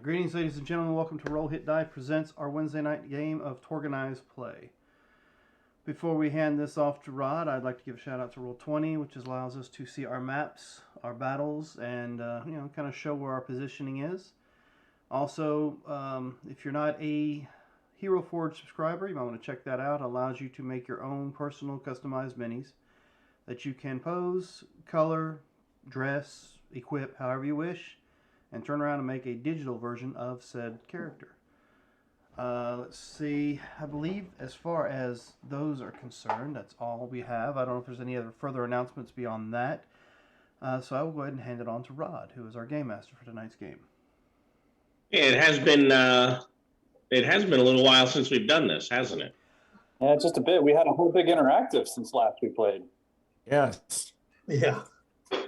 Greetings, ladies and gentlemen. Welcome to Roll Hit Die presents our Wednesday night game of TORGanized play. Before we hand this off to Rod, I'd like to give a shout out to Roll20, which allows us to see our maps, our battles, and kind of show where our positioning is. Also, if you're not a Hero Forge subscriber, you might want to check that out. It allows you to make your own personal customized minis that you can pose, color, dress, equip however you wish, and turn around and make a digital version of said character. Let's see, I believe as far as those are concerned, that's all we have. I don't know if there's any other further announcements beyond that. So I will go ahead and hand it on to Rod, who is our game master for tonight's game. Yeah, it has been a little while since we've done this, hasn't it? Yeah, just a bit. We had a whole big interactive since last we played. Yes. Yeah.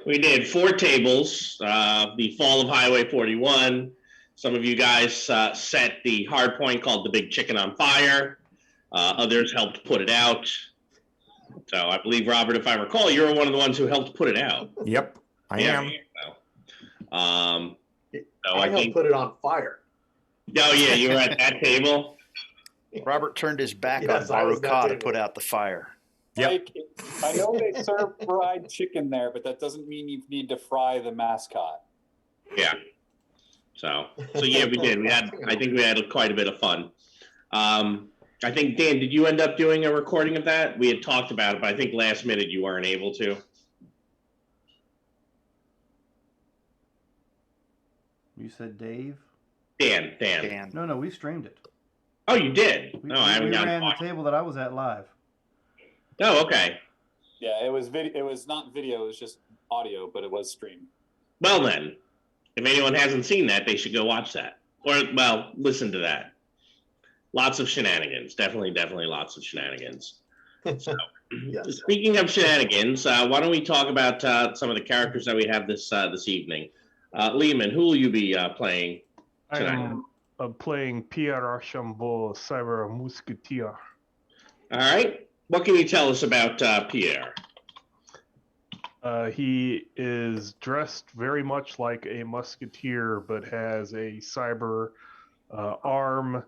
We did 4 tables, the fall of Highway 41. Some of you guys set the hard point called the Big Chicken on fire. Others helped put it out. So I believe, Robert, if I recall, you're one of the ones who helped put it out. Yep, I am. So I helped put it on fire. Oh, yeah, you were at that table? Robert turned his back Yes, on I was Baruka that to table. put out the fire. Yep. Like, I know they serve fried chicken there, but that doesn't mean you need to fry the mascot. Yeah. So yeah, we did. I think we had quite a bit of fun. I think, Dan, did you end up doing a recording of that? We had talked about it, but I think last minute you weren't able to. You said Dave? Dan. No, we streamed it. Oh, you did? We, No, I haven't we gotten ran to watch the it. table that I was at live. Oh, okay. Yeah, it was video. It was not video. It was just audio, but it was streamed. Well then, if anyone hasn't seen that, they should go watch that. Or, well, listen to that. Lots of shenanigans. Definitely lots of shenanigans. So, Yes. speaking of shenanigans, why don't we talk about some of the characters that we have this evening? Lehman, who will you be playing tonight? I'm playing Pierre Archambault, Cyber Musketeer. All right. What can you tell us about Pierre? He is dressed very much like a musketeer, but has a cyber arm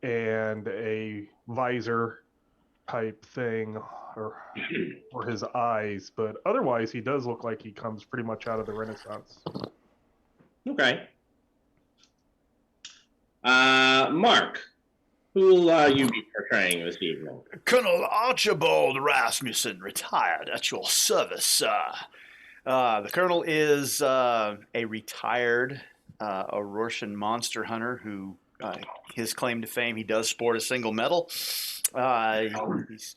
and a visor type thing for his eyes. But otherwise, he does look like he comes pretty much out of the Renaissance. Okay. Mark, who will you be portraying this evening? Colonel Archibald Rasmussen, retired at your service, sir. The colonel is a retired Aurorian monster hunter who, his claim to fame, he does sport a single medal. He's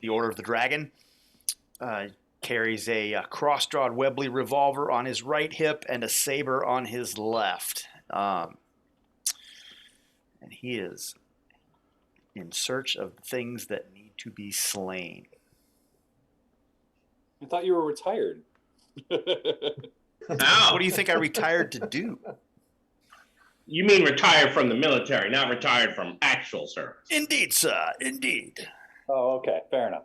the Order of the Dragon. Carries a cross-drawed Webley revolver on his right hip and a saber on his left. And he is in search of things that need to be slain. I thought you were retired. Oh, What do you think I retired to do? you mean retired from the military, not retired from actual service. Indeed, sir. Indeed. Oh, okay, fair enough.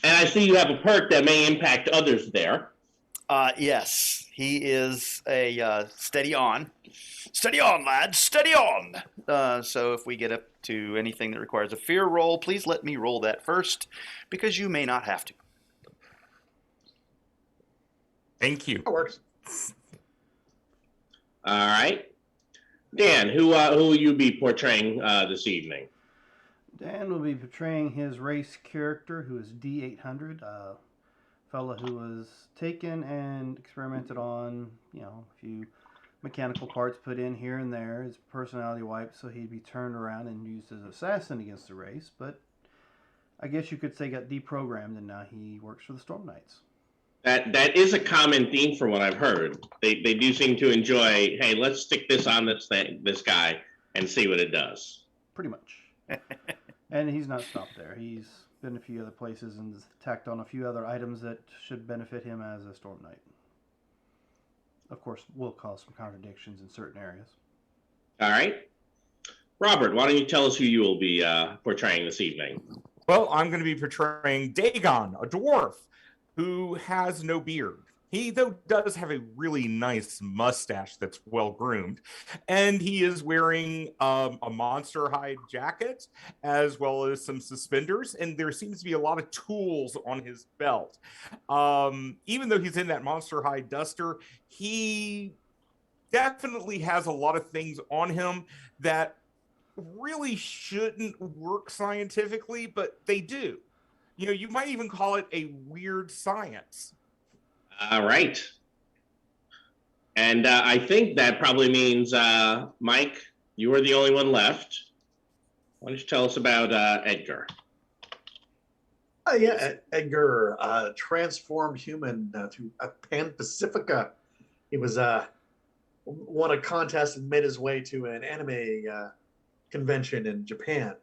And I see you have a perk that may impact others there. Yes, he is a steady on. Steady on, lads. Steady on. So if we get up to anything that requires a fear roll, please let me roll that first, because you may not have to. Thank you. That works. All right. Dan, who will you be portraying this evening? Dan will be portraying his race character, who is D800, a fella who was taken and experimented on, a few mechanical parts put in here and there, his personality wiped, so he'd be turned around and used as an assassin against the race, but I guess you could say got deprogrammed, and now he works for the Storm Knights. That is a common theme from what I've heard. They do seem to enjoy, hey, let's stick this on this guy and see what it does. Pretty much. And he's not stopped there. He's been a few other places and tacked on a few other items that should benefit him as a Storm Knight. Of course, will cause some contradictions in certain areas. All right. Robert, why don't you tell us who you will be portraying this evening? Well, I'm going to be portraying Dagon, a dwarf who has no beard. He, though, does have a really nice mustache that's well groomed. And he is wearing a monster hide jacket as well as some suspenders. And there seems to be a lot of tools on his belt. Even though he's in that monster hide duster, he definitely has a lot of things on him that really shouldn't work scientifically, but they do. You know, you might even call it a weird science. All right. And I think that probably means, Mike, you are the only one left. Why don't you tell us about Edgar? Yeah, Edgar, transformed human to a Pan Pacifica. He was won a contest and made his way to an anime convention in Japan,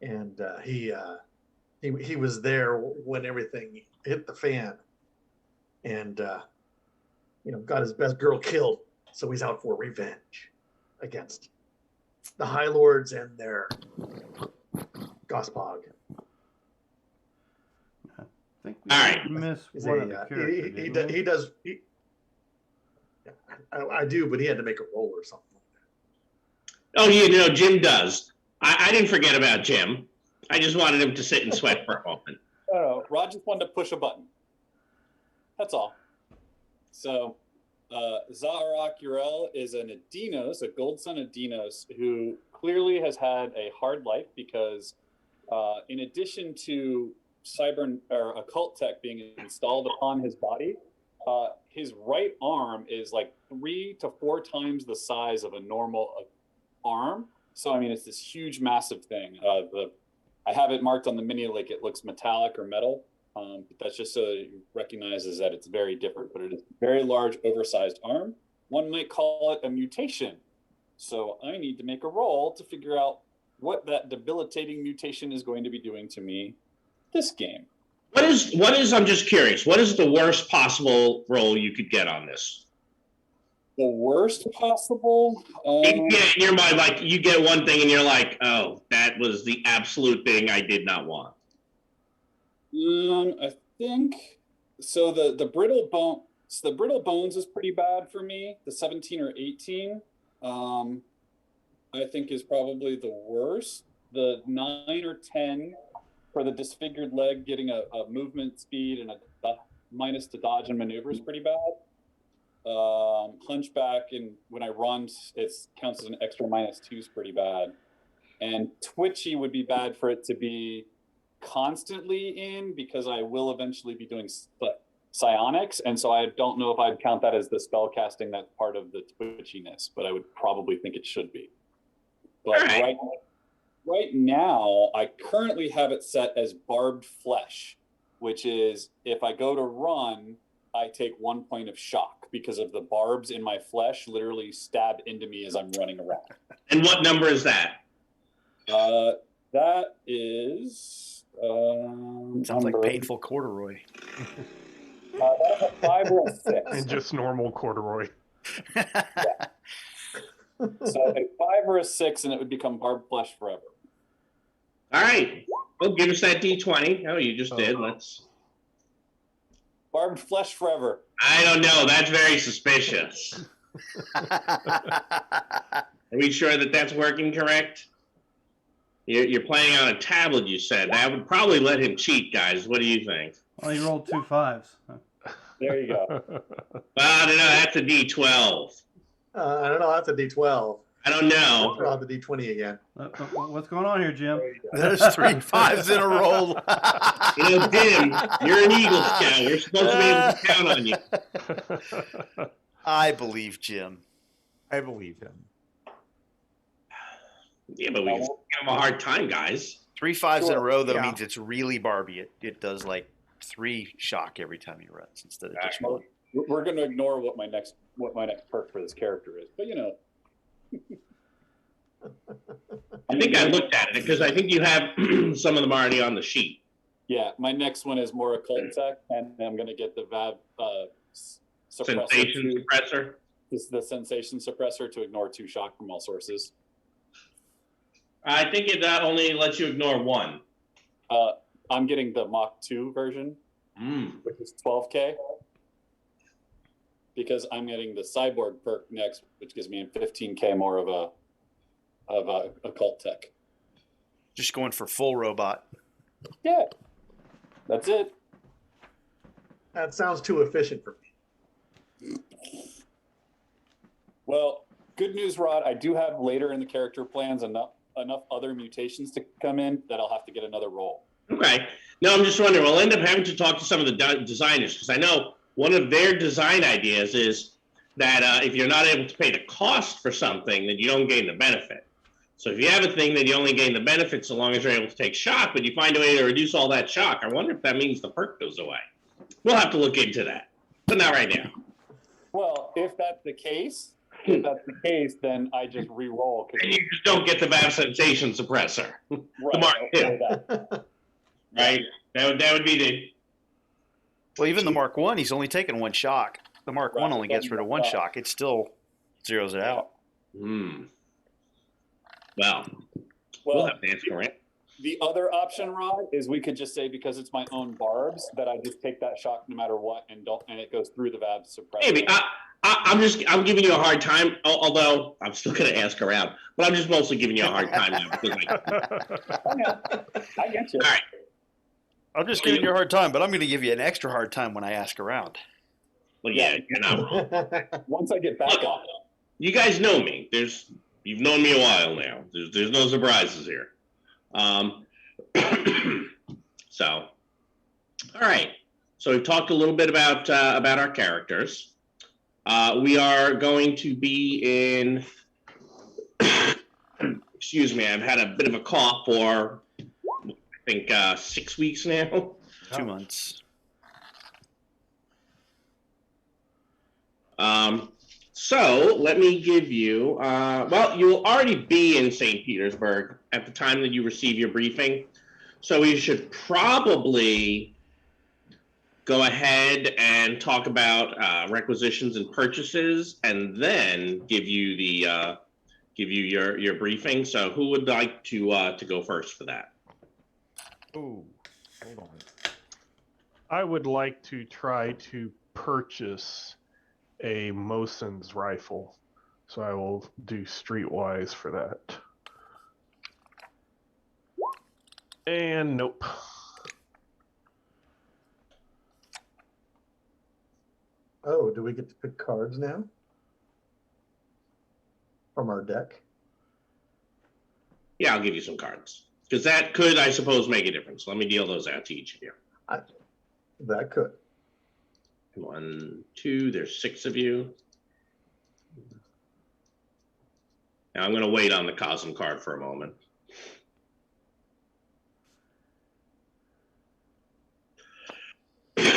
and he was there when everything hit the fan, and got his best girl killed. So he's out for revenge against the High Lords and their Gospog. I think All right. miss He's one of the characters. he does. I do, but he had to make a roll or something. Oh, you know, Jim does. I didn't forget about Jim. I just wanted him to sit and sweat for a moment. No, Rod just wanted to push a button. That's all. So, Zaharak Uriel is an Adinos, a Gold Sun Adinos, who clearly has had a hard life because, in addition to cyber or occult tech being installed upon his body, his right arm is like 3 to 4 times the size of a normal arm. So I mean, it's this huge, massive thing. I have it marked on the mini like it looks metallic or metal. But that's just so that it recognizes that it's very different. But it is a very large, oversized arm. One might call it a mutation. So I need to make a roll to figure out what that debilitating mutation is going to be doing to me this game. What is, I'm just curious, what is the worst possible roll you could get on this? The worst possible? In your mind, like, you get one thing and you're like, oh, that was the absolute thing I did not want. I think so. The brittle bone, so the brittle bones is pretty bad for me. The 17 or 18, I think is probably the worst. The 9 or 10 for the disfigured leg, getting a movement speed and a minus to dodge and maneuver is pretty bad. Hunchback, and when I run, it counts as an extra -2 is pretty bad. And twitchy would be bad for it to be constantly in, because I will eventually be doing psionics, and so I don't know if I'd count that as the spell casting that's part of the twitchiness, but I would probably think it should be. But right now, I currently have it set as barbed flesh, which is if I go to run, I take 1 point of shock because of the barbs in my flesh literally stab into me as I'm running around. And what number is that? That is... Sounds like painful corduroy. That's a 5 or a 6. And just normal corduroy. Yeah. So a 5 or a 6, and it would become barbed flesh forever. All right. Well, give us that D20. Oh, you just did. Let's. Barbed flesh forever. I don't know. That's very suspicious. Are we sure that that's working correct? You're playing on a tablet, you said. That would probably let him cheat, guys. What do you think? Well, he rolled 2 5s. There you go. Well, I don't know. That's a D12. I don't know. That's a D12. I don't know. I'll have the D20 again. What's going on here, Jim? There's 3 5s in a row. You know, Jim, you're an Eagle Scout. We're supposed to be able to count on you. I believe Jim. I believe him. Yeah, but we can give him a hard time, guys. 3 5s in a row, though, Yeah. means it's really Barbie. It does like 3 shock every time he runs instead of just 1. We're going to ignore what my next perk for this character is, but you know. I think I looked at it because I think you have some of them already on the sheet. Yeah, my next one is more occult tech, and I'm going to get the VAB Sensation suppressor. This is the sensation suppressor to ignore 2 shock from all sources. I think it only lets you ignore 1. I'm getting the Mach 2 version, which is 12K. because I'm getting the cyborg perk next, which gives me 15k more of a occult tech. Just going for full robot. Yeah, that's it. That sounds too efficient for me. Well, good news, Rod. I do have later in the character plans enough other mutations to come in that I'll have to get another role. Okay. No, I'm just wondering. We'll end up having to talk to some of the designers because I know one of their design ideas is that if you're not able to pay the cost for something, then you don't gain the benefit. So if you have a thing, then you only gain the benefit so long as you're able to take shock, but you find a way to reduce all that shock. I wonder if that means the perk goes away. We'll have to look into that, but not right now. Well, if that's the case, then I just re-roll. And you just don't get the VAV sensation suppressor. Right, The Mark II, right? That would be the... Well, even the Mark 1, he's only taking one shock. The Mark 1 only gets rid of one shock. It still zeroes it out. Well, we'll have to ask around. The other option, Rod, is we could just say because it's my own barbs that I just take that shock no matter what and it goes through the VAB suppressor. Maybe. I'm giving you a hard time, although I'm still going to ask around, but I'm just mostly giving you a hard time now because I get you. All right. I'm just giving you a hard time, but I'm going to give you an extra hard time when I ask around. Well, yeah, you're not wrong. Once I get back on it. You guys know me. You've known me a while now. There's no surprises here. So, all right. So we've talked a little bit about our characters. We are going to be in. Excuse me. I've had a bit of a cough for, I think, 6 weeks now. 2 months. So let me give you, well, you'll already be in St. Petersburg at the time that you receive your briefing. So we should probably go ahead and talk about requisitions and purchases and then give you your briefing. So who would like to go first for that? Oh, hold on. I would like to try to purchase a Mosin's rifle, so I will do streetwise for that. And nope. Oh, do we get to pick cards now from our deck? Yeah, I'll give you some cards because that could, I suppose, make a difference. Let me deal those out to each of you. That could. 1, 2, there's 6 of you. Now I'm going to wait on the Cosm card for a moment. All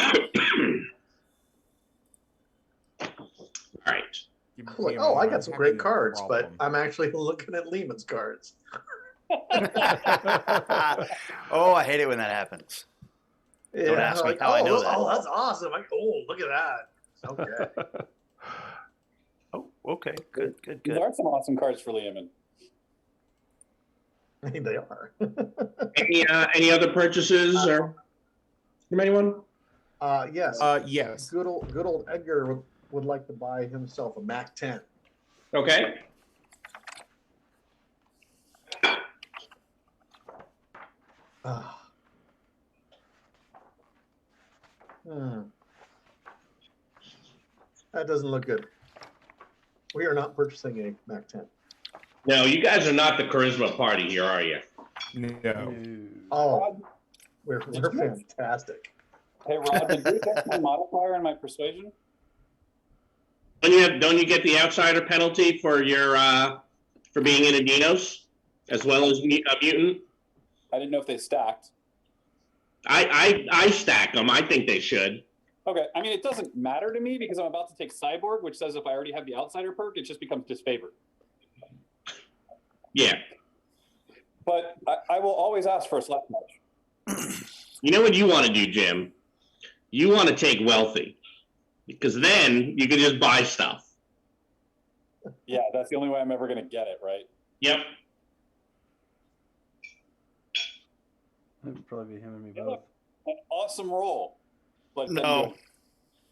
right. Like, oh, I got some great cards, but I'm actually looking at Lehman's cards. Oh, I hate it when that happens. Yeah, Don't ask me how I know that. Oh, that's awesome. Look at that. Okay. Oh, okay. Good. These are some awesome cards for Lehman. I mean, they are. Any other purchases or from anyone? Yes. Yes. Good old Edgar would like to buy himself a Mac 10. Okay. That doesn't look good. We are not purchasing a Mac 10. No, you guys are not the charisma party here, are you? No. Oh, we're fantastic. Hey, Rod, did you get my modifier and my persuasion? Don't you get the outsider penalty for your for being in a Dinos as well as a mutant? I didn't know if they stacked. I stack them. I think they should. Okay, I mean, it doesn't matter to me because I'm about to take Cyborg, which says if I already have the outsider perk, it just becomes disfavored. Yeah. But I will always ask for a slap match. You know what you want to do, Jim? You want to take wealthy because then you can just buy stuff. Yeah, that's the only way I'm ever going to get it, right? Yep. It would probably be him and me Yeah, both. an awesome roll. But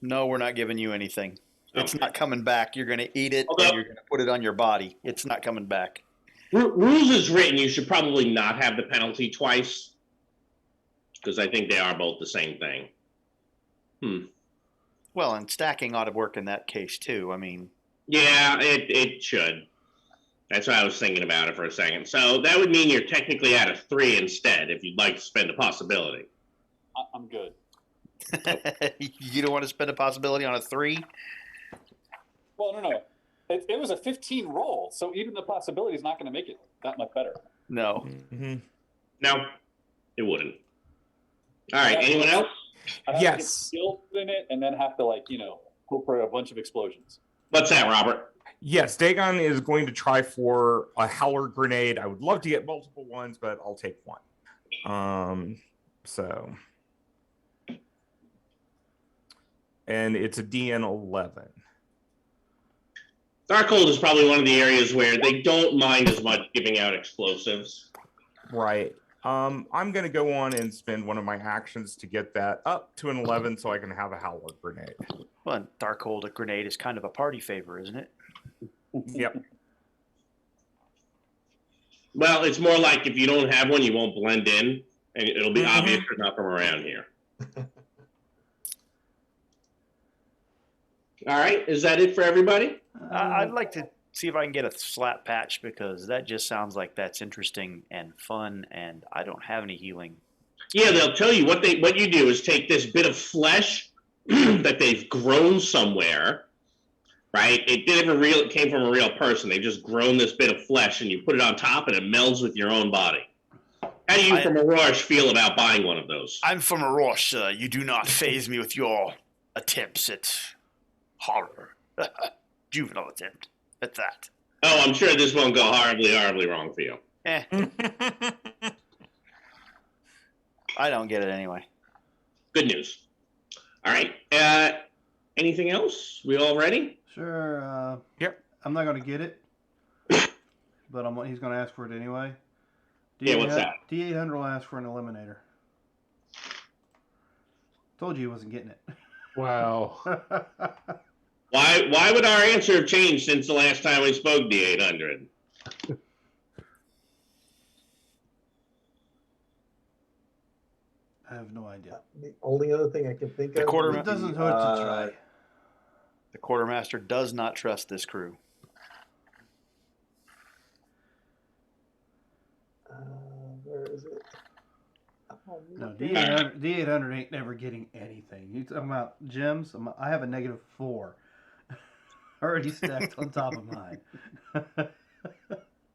No, we're not giving you anything. It's not coming back. You're going to eat it Although- and you're going to put it on your body. It's not coming back. Rules is written, you should probably not have the penalty twice, because I think they are both the same thing. Well, and stacking ought to work in that case too. I mean, Yeah, it should. That's why I was thinking about it for a second. So that would mean you're technically at a 3 instead, if you'd like to spend a possibility. I'm good. you don't want to spend a possibility on a 3? Well, no. It was a 15 roll, so even the possibility is not going to make it that much better. No. Mhm. No, it wouldn't. All right, anyone else? I have to get Yes. skilled in it, and then have to hope for a bunch of explosions. What's that, Robert? Yes, Dagon is going to try for a howler grenade. I would love to get multiple ones, but I'll take one. So, and it's a DN 11. Darkhold is probably one of the areas where they don't mind as much giving out explosives. Right. I'm going to go on and spend one of my actions to get that up to an 11 so I can have a howler grenade. Well, Darkhold, a grenade is kind of a party favor, isn't it? Yep. Well, it's more like if you don't have one, you won't blend in, and it'll be obvious you're not from around here. All right, is that it for everybody? I'd like to see if I can get a slap patch because that just sounds like that's interesting and fun, and I don't have any healing. Yeah, they'll tell you what you do is take this bit of flesh that they've grown somewhere, right? It came from a real person. They've just grown this bit of flesh, and you put it on top, and it melds with your own body. How do you from Aurora feel about buying one of those? I'm from Aurora, sir. You do not faze me with your attempts at horror. Juvenile attempt at that. Oh, I'm sure this won't go horribly, horribly wrong for you. I don't get it anyway. Good news. All right. Anything else? We all ready? Sure. Yep. I'm not going to get it, but he's going to ask for it anyway. Yeah, what's that? D800 will ask for an eliminator. Told you he wasn't getting it. Wow. Why would our answer have changed since the last time we spoke, D800? I have no idea. The only other thing I can think The of. quarter- would It doesn't be, hurt to try. The quartermaster does not trust this crew. Where is it? Oh, No, D800 ain't never getting anything. You talking about gems? I have a -4. Already stacked on top of mine.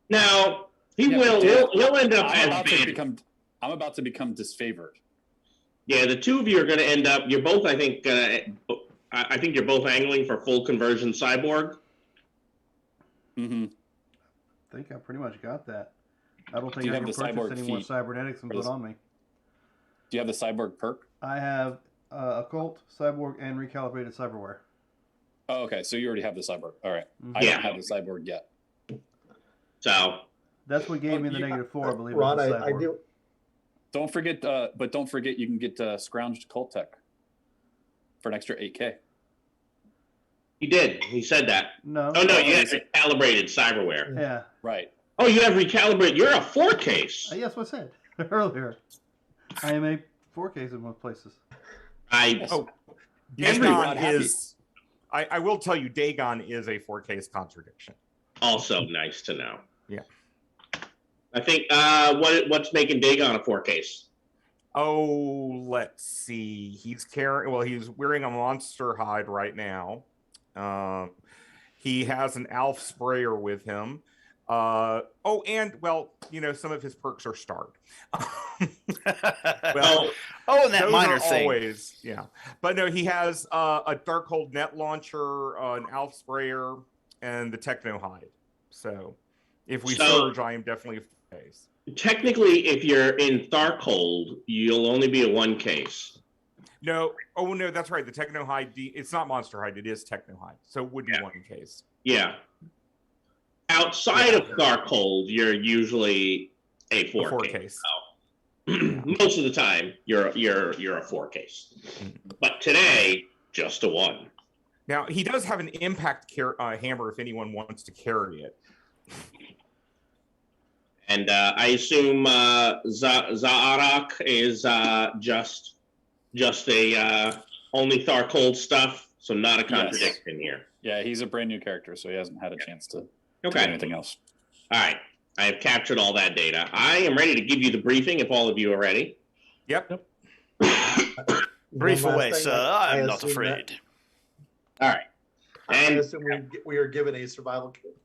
Now, Yeah, will. dude, He'll end up I'm as about to become disfavored. Yeah, the two of you are going to end up. You're both, I think. I think you're both angling for full conversion cyborg. Mm-hmm. I think I pretty much got that. I don't Do think you I have can the purchase cyborg any more feet? cybernetics and Or put the- on me. Do you have the cyborg perk? I have occult, cyborg, and recalibrated cyberware. Oh, okay. So you already have the cyborg. All right. I Yeah. don't have the cyborg yet. So, That's what gave me the you- -4, I believe. Ron, was the I cyborg. do. Don't forget, but don't forget you can get scrounged cult tech for an extra 8K. he did. He said that. No. Oh, no, you have recalibrated cyberware. Yeah. Right. Oh, you have recalibrated. You're a 4 case. Yes, what I said earlier. I am a 4Ks in most places. Oh, Everyone Dagon is. I will tell you, Dagon is a 4K's contradiction. Also nice to know. Yeah. I think what's making Dagon a 4 case? Oh, let's see. He's wearing a monster hide right now. He has an Alf sprayer with him. And some of his perks are starred. Well, and that those minor are thing. always, yeah. But no, he has a Darkhold net launcher, an Alf sprayer, and the Techno hide. So if we surge, I am definitely a case. Technically, if you're in Darkhold, you'll only be a 1 case. No, that's right. The Techno hide, it's not monster hide, it is Techno hide. So it would be 1 case. Yeah. Outside of Darkhold, you're usually a 4 4 case. case. Most of the time, you're a 4 case. But today, just a 1. Now, he does have an impact hammer if anyone wants to carry it. And I assume Zaarak is just a only Tharkold stuff, so not a contradiction here. Yeah, he's a brand new character, so he hasn't had a chance to do Okay. anything else. All right. I have captured all that data. I am ready to give you the briefing if all of you are ready. Yep. Brief One last away, thing, sir. I I'm not assume afraid. All right. I And assume we are given a survival kit.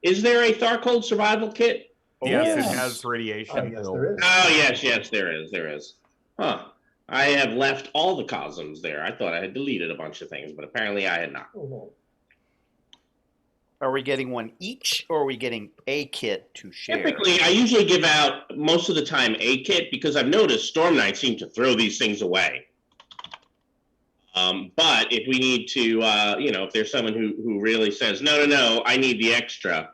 is there a Tharkold survival kit? Yes, yes. it has radiation. Oh, yes, there is. Oh, yes, there is. Huh. I have left all the cosms there. I thought I had deleted a bunch of things, but apparently I had not. Oh, no. Are we getting one each, or are we getting a kit to share? Typically, I usually give out most of the time a kit because I've noticed Storm Knights seem to throw these things away. But if we need to, if there's someone who really says, no, I need the extra,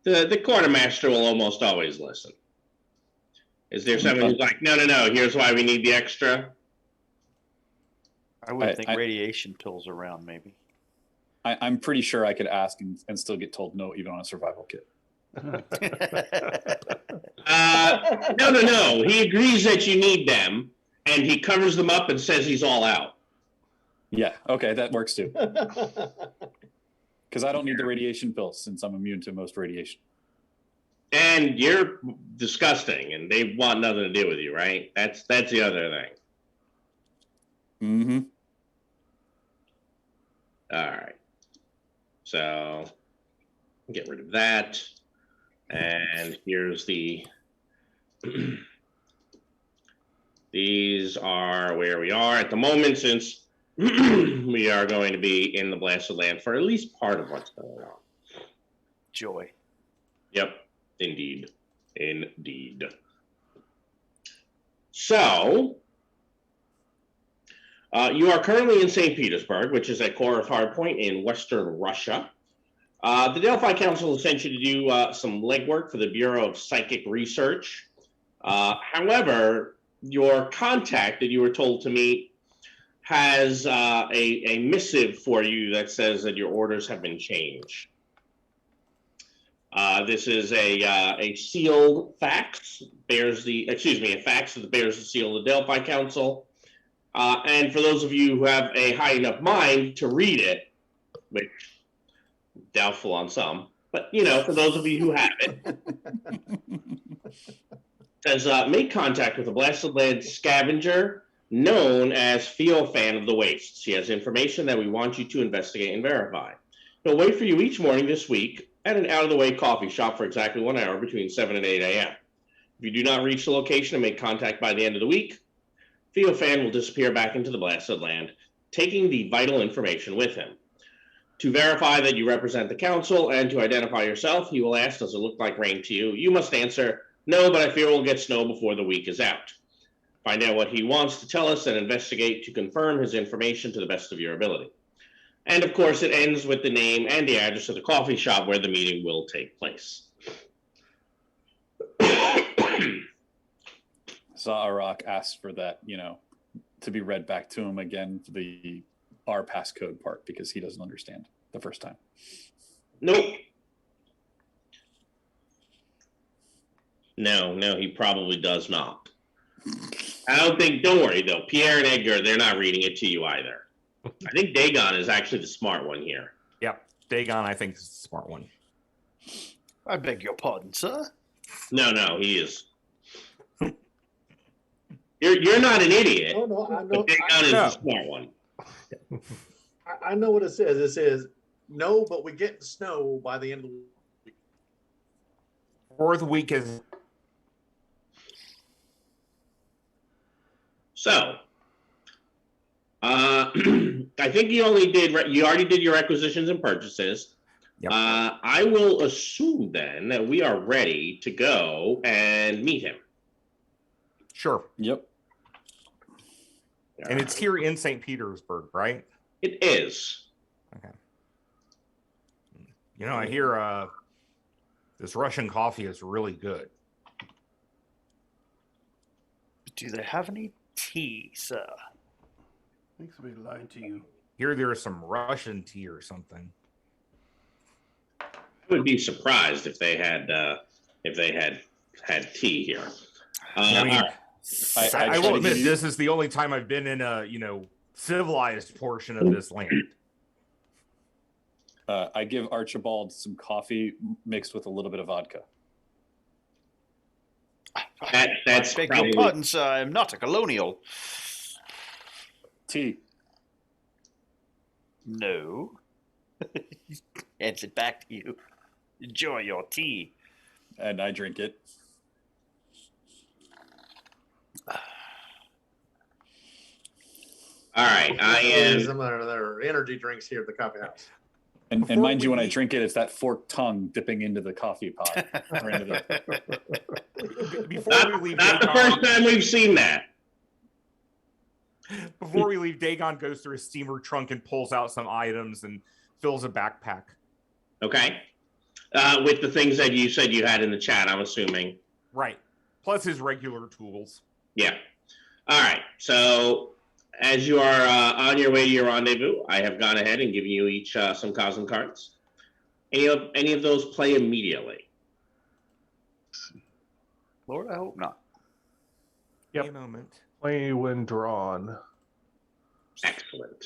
the quartermaster will almost always listen. Is there someone who's like, no, here's why we need the extra? I would think radiation pills around, maybe. I'm pretty sure I could ask and still get told no, even on a survival kit. No. He agrees that you need them, and he covers them up and says he's all out. Yeah, okay, that works too. Because I don't need the radiation pills since I'm immune to most radiation. And you're disgusting, and they want nothing to do with you, right? That's the other thing. Mm-hmm. All right. So get rid of that. And here's the these are where we are at the moment, since we are going to be in the blasted land for at least part of what's going on. Joy. Yep, indeed. So you are currently in St. Petersburg, which is a core of Hardpoint in Western Russia. The Delphi Council has sent you to do some legwork for the Bureau of Psychic Research. However, your contact that you were told to meet has a missive for you that says that your orders have been changed. This is a sealed fax, a fax that bears the seal of the Delphi Council. And for those of you who have a high enough mind to read it, which doubtful on some, but for those of you who have it, says make contact with a blasted land scavenger known as Feofan of the Wastes. He has information that we want you to investigate and verify. He'll wait for you each morning this week at an out-of-the-way coffee shop for exactly 1 hour between 7 and 8 a.m. If you do not reach the location and make contact by the end of the week, Feofan will disappear back into the blasted land, taking the vital information with him. To verify that you represent the council and to identify yourself, he will ask, does it look like rain to you? You must answer, no, but I fear we'll get snow before the week is out. Find out what he wants to tell us and investigate to confirm his information to the best of your ability. And of course, it ends with the name and the address of the coffee shop where the meeting will take place. Zaarak asked for that, to be read back to him again, the R passcode part, because he doesn't understand the first time. Nope. No, he probably does not. Don't worry though, Pierre and Edgar, they're not reading it to you either. I think Dagon is actually the smart one here. Yep, Dagon, I think, is the smart one. I beg your pardon, sir. No, he is. You're not an idiot. Oh, no, I know. But Dagon is the smart one. I know what it says. It says, no, but we get the snow by the end of the week. Or the week is... So, I think you already did your requisitions and purchases. Yep. I will assume then that we are ready to go and meet him. Sure. Yep. And it's here in St. Petersburg, right? It is. Okay. I hear this Russian coffee is really good. Do they have any tea, sir? Thanks for lying to you. Here, there is some Russian tea or something. I would be surprised if they had tea here. I mean, I will admit, you- this is the only time I've been in a civilized portion of this land. I give Archibald some coffee mixed with a little bit of vodka. That's Beg probably your pardon, sir. I'm not a colonial. Tea. No. Hands it back to you. Enjoy your tea. And I drink it. all right. I am. Some of their energy drinks here at the coffee house. And Before mind you, when I we- drink it, it's that forked tongue dipping into the coffee pot. Or into the, Before we leave, Not the first time we've seen that. Before we leave, Dagon goes through his steamer trunk and pulls out some items and fills a backpack. Okay. With the things that you said you had in the chat, I'm assuming. Right. Plus his regular tools. Yeah. All right. So as you are on your way to your rendezvous, I have gone ahead and given you each some Cosm cards. Any of those play immediately? Lord, I hope not. Yep. Wait a moment. Play when drawn. Excellent.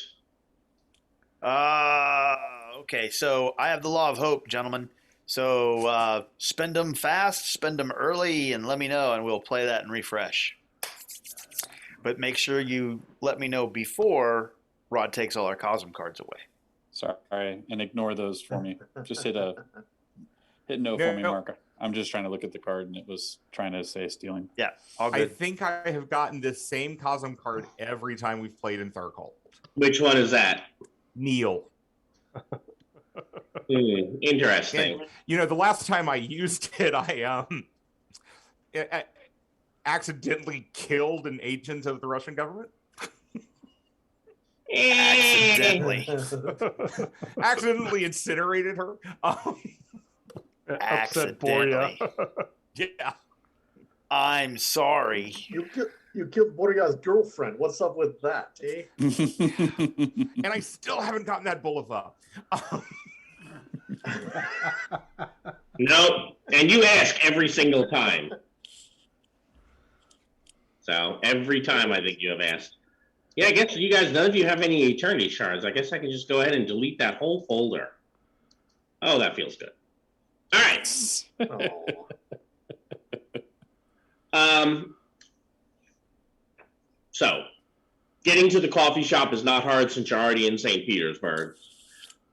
Okay, so I have the law of hope, gentlemen. So spend them fast, spend them early, and let me know, and we'll play that and refresh. But make sure you let me know before Rod takes all our Cosm cards away. sorry, and ignore those for me. Just hit no for me, Mark. I'm just trying to look at the card, and it was trying to say stealing. Yeah, all I good. think I have gotten this same Cosm card every time we've played in Tharkald. Which one is that? Neil. Interesting. And, the last time I used it, I accidentally killed an agent of the Russian government. Accidentally. Accidentally incinerated her. Upset Boria. Yeah. I'm sorry. You killed Borja's girlfriend. What's up with that, eh? And I still haven't gotten that Bulova. No, and you ask every single time. So every time I think you have asked. Yeah, I guess you guys, none of you have any eternity shards. I guess I can just go ahead and delete that whole folder. Oh, that feels good. All right. Oh. So getting to the coffee shop is not hard since you're already in St. Petersburg.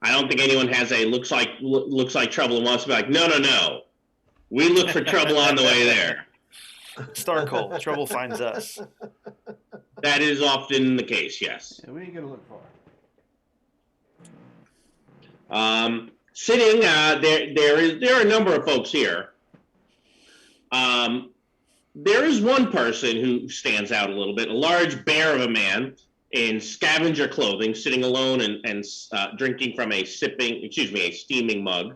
I don't think anyone has a looks like trouble and wants to be like, no. We look for trouble on the way there. Starcold. Trouble finds us. That is often the case, yes. Yeah, what are you gonna look for? Sitting there are a number of folks here. There is one person who stands out a little bit, a large bear of a man in scavenger clothing, sitting alone and drinking from a steaming mug.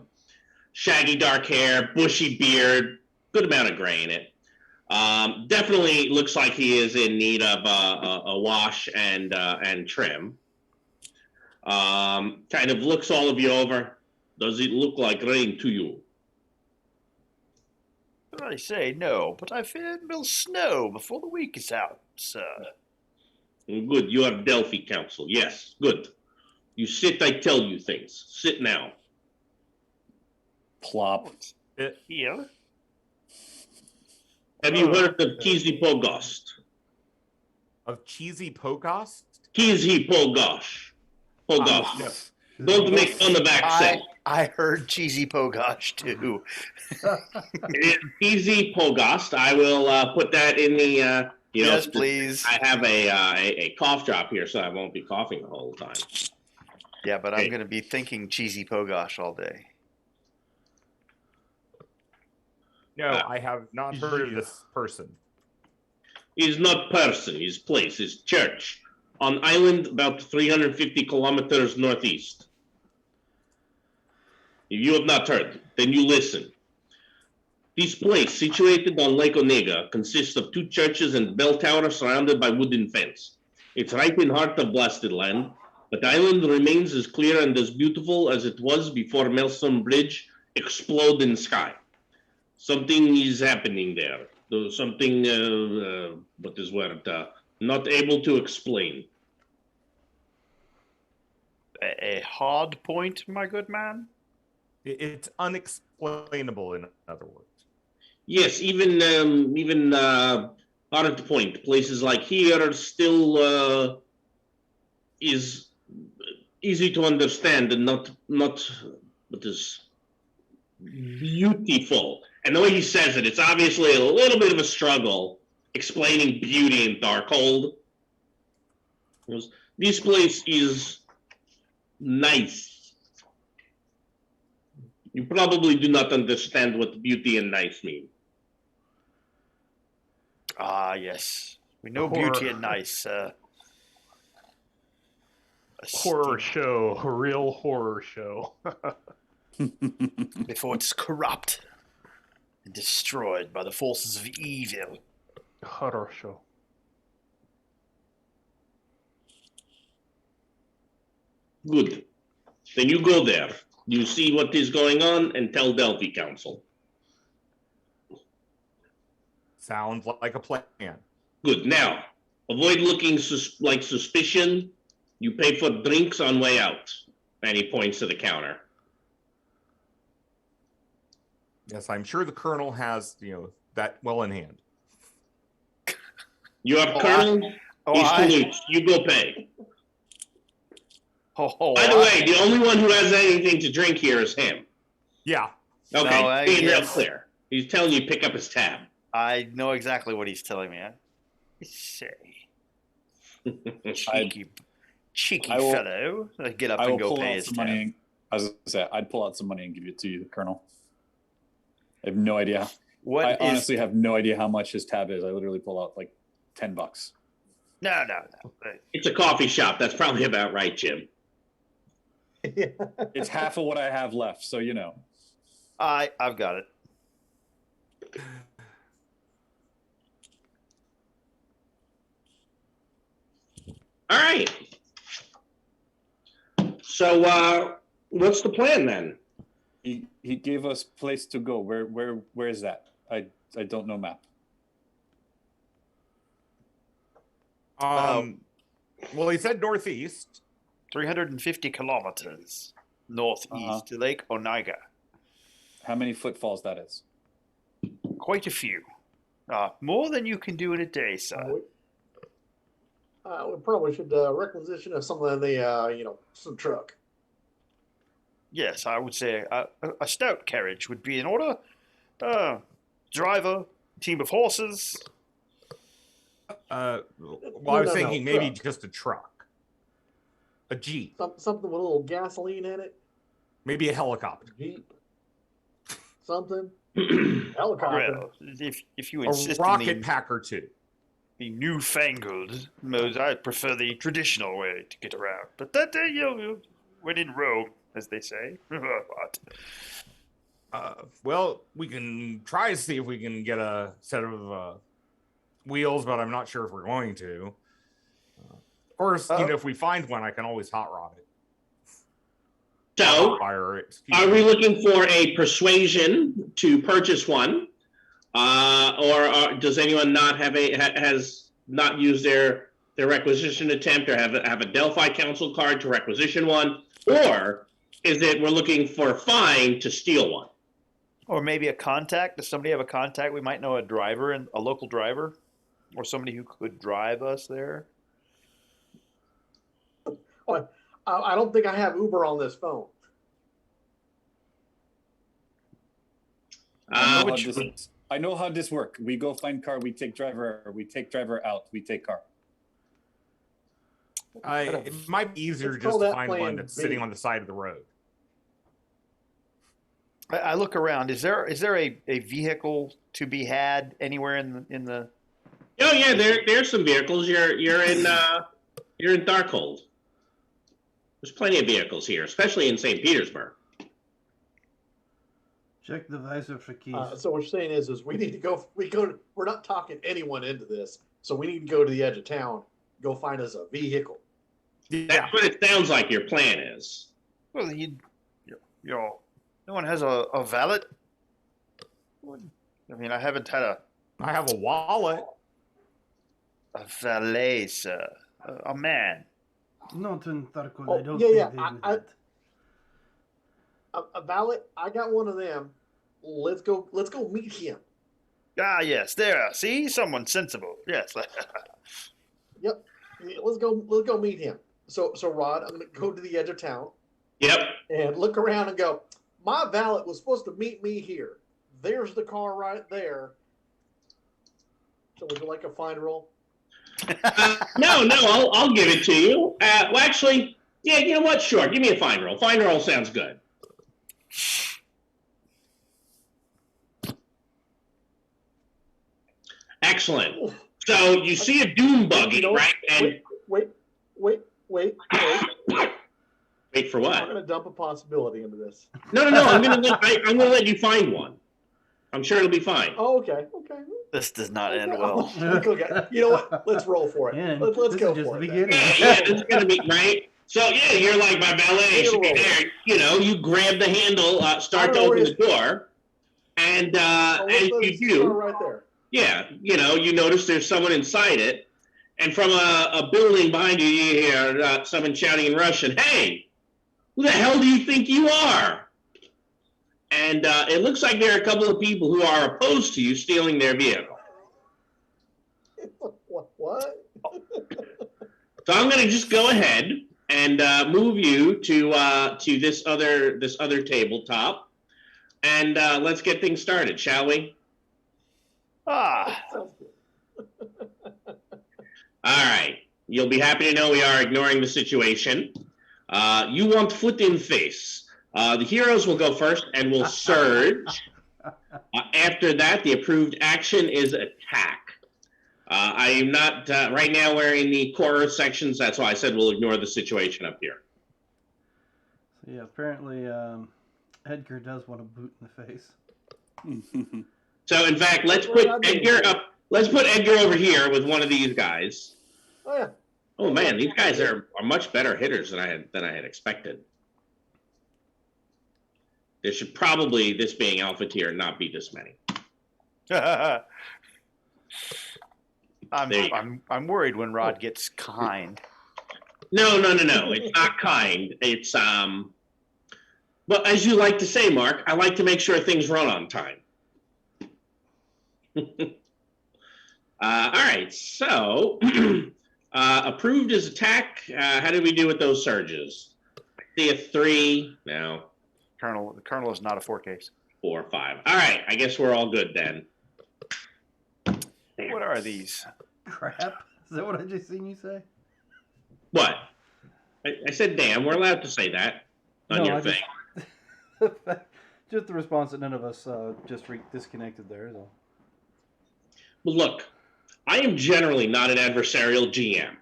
Shaggy dark hair, bushy beard, good amount of gray in it. Definitely looks like he is in need of a wash and trim. Kind of looks all of you over. Does it look like rain to you? I say no, but I fear it will snow before the week is out, sir. Good. You have Delphi Council. Yes, good. You sit, I tell you things. Sit now. Plop. Here? Have you heard of Kizi Pogost? Of cheesy Pogost? Kizi Pogosh. Pogosh. No. Don't make fun of accent. I heard cheesy Pogosh too. It is Kizi Pogost. I will put that in the. Yes, please. I have a cough drop here, so I won't be coughing the whole time. Yeah, but I'm going to be thinking cheesy Pogosh all day. No, I have not heard of this person. He's not person. His place. His church. On island about 350 kilometers northeast. If you have not heard, then you listen. This place, situated on Lake Onega, consists of 2 churches and bell tower surrounded by wooden fence. It's right in heart of blasted land. but the island remains as clear and as beautiful as it was before Maelstrom Bridge exploded in the sky. Something is happening there. There's something, what is word? Not able to explain. A hard point, my good man? It's unexplainable, in other words. Yes, even hard point. Places like here still is easy to understand and not what is beautiful. And the way he says it, it's obviously a little bit of a struggle explaining beauty in Darkhold. This place is nice. You probably do not understand what beauty and nice mean. Ah, yes. We know Horror. beauty and nice. Horror show, a real horror show. Before it's corrupt and destroyed by the forces of evil. Horror show. Good. Then you go there. You see what is going on and tell Delphi Council. Sounds like a plan. Good. Now, avoid looking like suspicion. You pay for drinks on way out. And he points to the counter. Yes, I'm sure the Colonel has, that well in hand. You have Colonel. He's Toulouse. You go pay. By the way, the only one who has anything to drink here is him. Yeah. Okay, No, being real yes. clear. He's telling you pick up his tab. I know exactly what he's telling me. Say, cheeky I will- fellow. Get up I will and go pull pay out his some tab. money. I was gonna say, I'd pull out some money and give it to you, Colonel. I have no idea. I honestly have no idea how much his tab is. I literally pull out like $10. No. It's a coffee shop. That's probably about right, Jim. It's half of what I have left, so you know. I've got it. All right. So, what's the plan then? He gave us place to go. Where is that? I don't know map. Well, he said northeast. 350 kilometers northeast to Lake Onega. How many footfalls that is? Quite a few. More than you can do in a day, sir. We probably should requisition of some of the, some truck. Yes, I would say a stout carriage would be in order. Driver, team of horses. I was thinking maybe truck. just a truck. A Jeep. Something with a little gasoline in it. Maybe a helicopter. Jeep. Something. Helicopter. Well, if you A insist rocket in pack or two. the newfangled modes, I prefer the traditional way to get around. But that, when in Rome, as they say. What? Well, we can try to see if we can get a set of wheels, but I'm not sure if we're going to. Of course, if we find one, I can always hot rod it. So, Fire it. are we looking for a persuasion to purchase one, or does anyone not have has not used their requisition attempt, or have a Delphi Council card to requisition one, or is it we're looking for a fine to steal one? Or maybe a contact. Does somebody have a contact? We might know a driver, and a local driver, or somebody who could drive us there. I don't think I have Uber on this phone. I know how this works. We go find car, we take driver out, we take car. It might be easier Let's just call to that find one plan that's B. sitting on the side of the road. I look around. Is there a vehicle to be had anywhere in the? Oh yeah, there's some vehicles. You're in Darkhold. There's plenty of vehicles here, especially in St. Petersburg. Check the visor for keys. So what you're saying is we need to go. We're not talking anyone into this, so we need to go to the edge of town, go find us a vehicle. Yeah. That's what it sounds like your plan is. Well, no one has a valet. I mean, I haven't had I have a wallet. a valet, sir. A man. Not in Tarkul. Oh, I don't yeah, think yeah, they do I- that. A valet. I got one of them. Let's go meet him. Ah, yes, there. See, someone sensible. Yes. Yep. Let's go meet him. So Rod, I'm gonna go to the edge of town Yep. and look around and go, my valet was supposed to meet me here. There's the car right there. So would you like a fine roll? No, I'll give it to you. Well, actually, yeah, you know what? Sure, give me a fine roll. Fine roll sounds good. Excellent. Oof. So you see a doom buggy, You know what? right? And Wait. wait for I'm what? gonna dump a possibility into this. No. I'm gonna let you find one. I'm sure it'll be fine. Oh, okay. This does not end Okay. well. Okay. You know what? Let's roll for it. Yeah, Let's this go is just for the it. beginning. Yeah, this is gonna be right. So yeah, you're like my valet. Take it away. There, you know, you grab the handle, start I to don't know open where the door, and as you do, right there. yeah, you know, you notice there's someone inside it, and from a building behind you, you hear someone shouting in Russian, "Hey, who the hell do you think you are?" And it looks like there are a couple of people who are opposed to you stealing their vehicle. What? So I'm going to just go ahead and move you to this other tabletop, and let's get things started, shall we? Ah, Sounds good. All right. You'll be happy to know we are ignoring the situation. You want foot in face. The heroes will go first and will surge. After that, the approved action is attack. I am not right now wearing the core sections. That's why I said we'll ignore the situation up here. So yeah, apparently Edgar does want a boot in the face. So in fact, let's put Edgar up. Let's put Edgar over here with one of these guys. Oh yeah. Oh man, these guys are much better hitters than I had expected. There should probably, this being alpha tier, not be this many. I'm worried when Rod gets kind. No. It's not kind. It's well, as you like to say, Mark, I like to make sure things run on time. All right, so approved as attack. How did we do with those surges? See a 3. No. The Colonel is not a 4 case. 4, 5. All right, I guess we're all good then. What are these? Crap. Is that what I just seen you say? What? I said, damn. We're allowed to say that on No, your I thing. Just the response that none of us just disconnected there is all. Well, look, I am generally not an adversarial GM.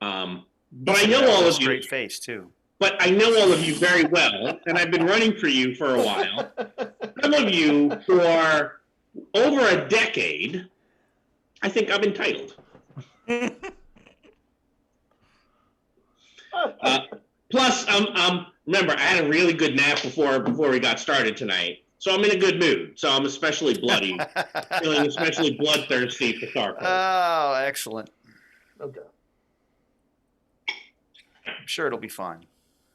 But I know all of you. Straight face too. But I know all of you very well, and I've been running for you for a while. Some of you for over a decade, I think I'm entitled. Plus, remember, I had a really good nap before we got started tonight, so I'm in a good mood. So I'm especially bloody, feeling especially bloodthirsty for Starfall. Oh, excellent. Okay. I'm sure it'll be fine.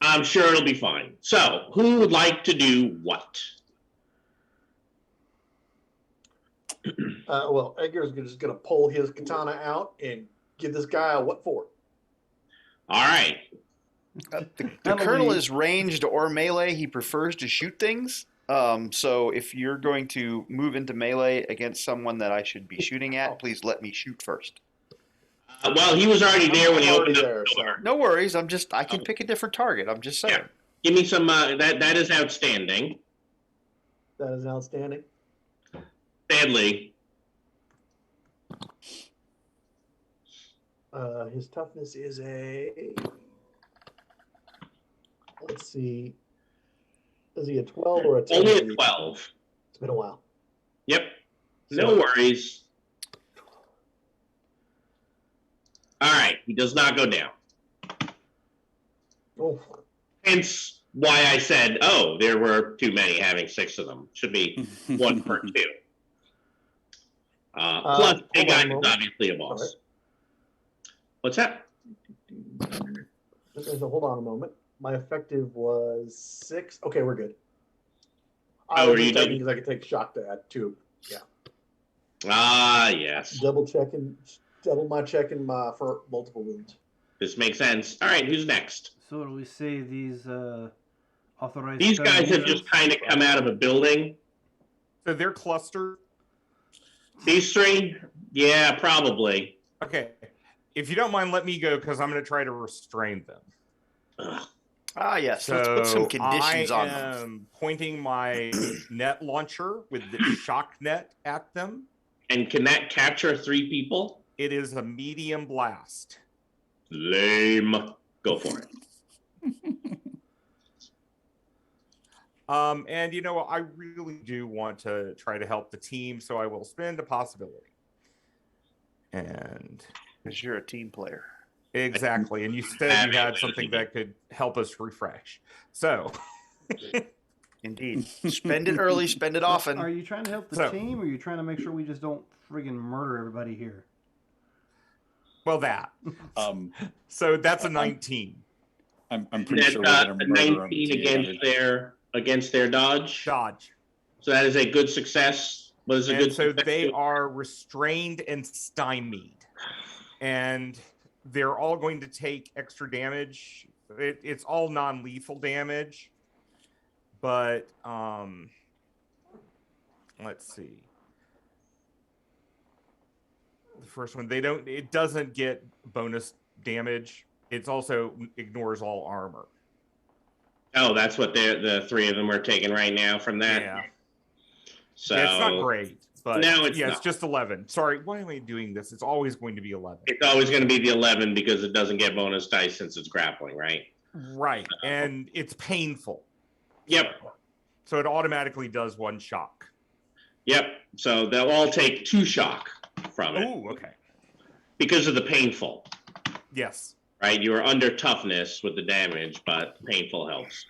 I'm sure it'll be fine. So, who would like to do what? Well, Edgar's just going to pull his katana out and give this guy a what for. All right. The Colonel is ranged or melee. He prefers to shoot things. So if you're going to move into melee against someone that I should be shooting at, please let me shoot first. Well, he was already there when he opened the there, door. No worries. I can pick a different target. I'm just saying. Yeah. Give me some. That is outstanding. That is outstanding. Sadly, His toughness is a. Let's see. Is he a 12 or a 10? only a 12. It's been a while. Yep. No worries. All right. He does not go down. Oh, Hence why I said, oh, there were too many having 6 of them. Should be 1 per 2. Plus, Big hold on a Eye is moment. obviously a boss. What's that? So hold on a moment. My effective was 6. Okay, we're good. How I was are you just checking doing? because I could take shock to add 2. Yeah. Ah, yes. Double my checking for multiple wounds. This makes sense. All right, who's next? So do we say these authorized? These spell guys have users? just kind of come out of a building. So they're clustered. These 3? Yeah, probably. Okay. If you don't mind, let me go because I'm going to try to restrain them. Ugh. Ah, yes. So Let's put some conditions I on them. am pointing my net launcher with the shock net at them. And can that capture 3 people? It is a medium blast. Lame. Go for it. And you know, I really do want to try to help the team, so I will spend a possibility. And Because you're a team player. exactly. And you said you had something that could help us refresh. So Indeed. Spend it early, spend it often. Are you trying to help the team, or are you trying to make sure we just don't friggin' murder everybody here? well that. So that's a 19. I'm pretty That's sure we're going a to murder 19 against their dodge. Dodge. So that is a good success. What is a And good so success? they are restrained and stymied. And they're all going to take extra damage. It's all non-lethal damage. But let's see. The first one, it doesn't get bonus damage. It's also ignores all armor. Oh, that's what the 3 of them are taking right now from that. Yeah. So Yeah, it's not great, but No, it's it's not. just 11. Sorry, why am I doing this? It's always going to be 11. It's always going to be the 11 because it doesn't get bonus dice since it's grappling, right? Right, and it's painful. Yep. So it automatically does 1 shock. Yep. So they'll all take 2 shock from it Oh, okay. because of the painful, Yes. right? You are under toughness with the damage, but painful helps.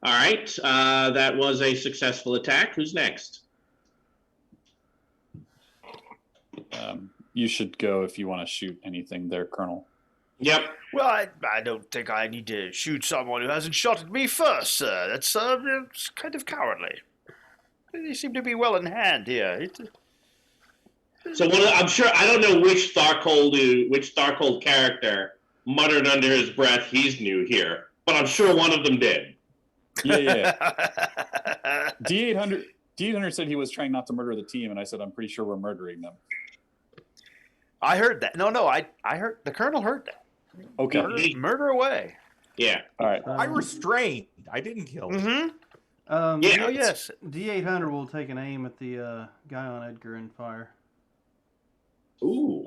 All right. That was a successful attack. Who's next? You should go if you want to shoot anything there, Colonel. Yep. Well, I don't think I need to shoot someone who hasn't shot at me first, sir. That's it's kind of cowardly. They seem to be well in hand here. So I'm sure I don't know which Starcold character muttered under his breath, "He's new here," but I'm sure one of them did. Yeah. D800 said he was trying not to murder the team, and I said I'm pretty sure we're murdering them. I heard that. No, I heard the Colonel heard that. Okay. Murder away. Yeah. All right. I restrained. I didn't kill him. Mm-hmm. Yeah. Oh, yes. D800 will take an aim at the guy on Edgar and fire. Ooh.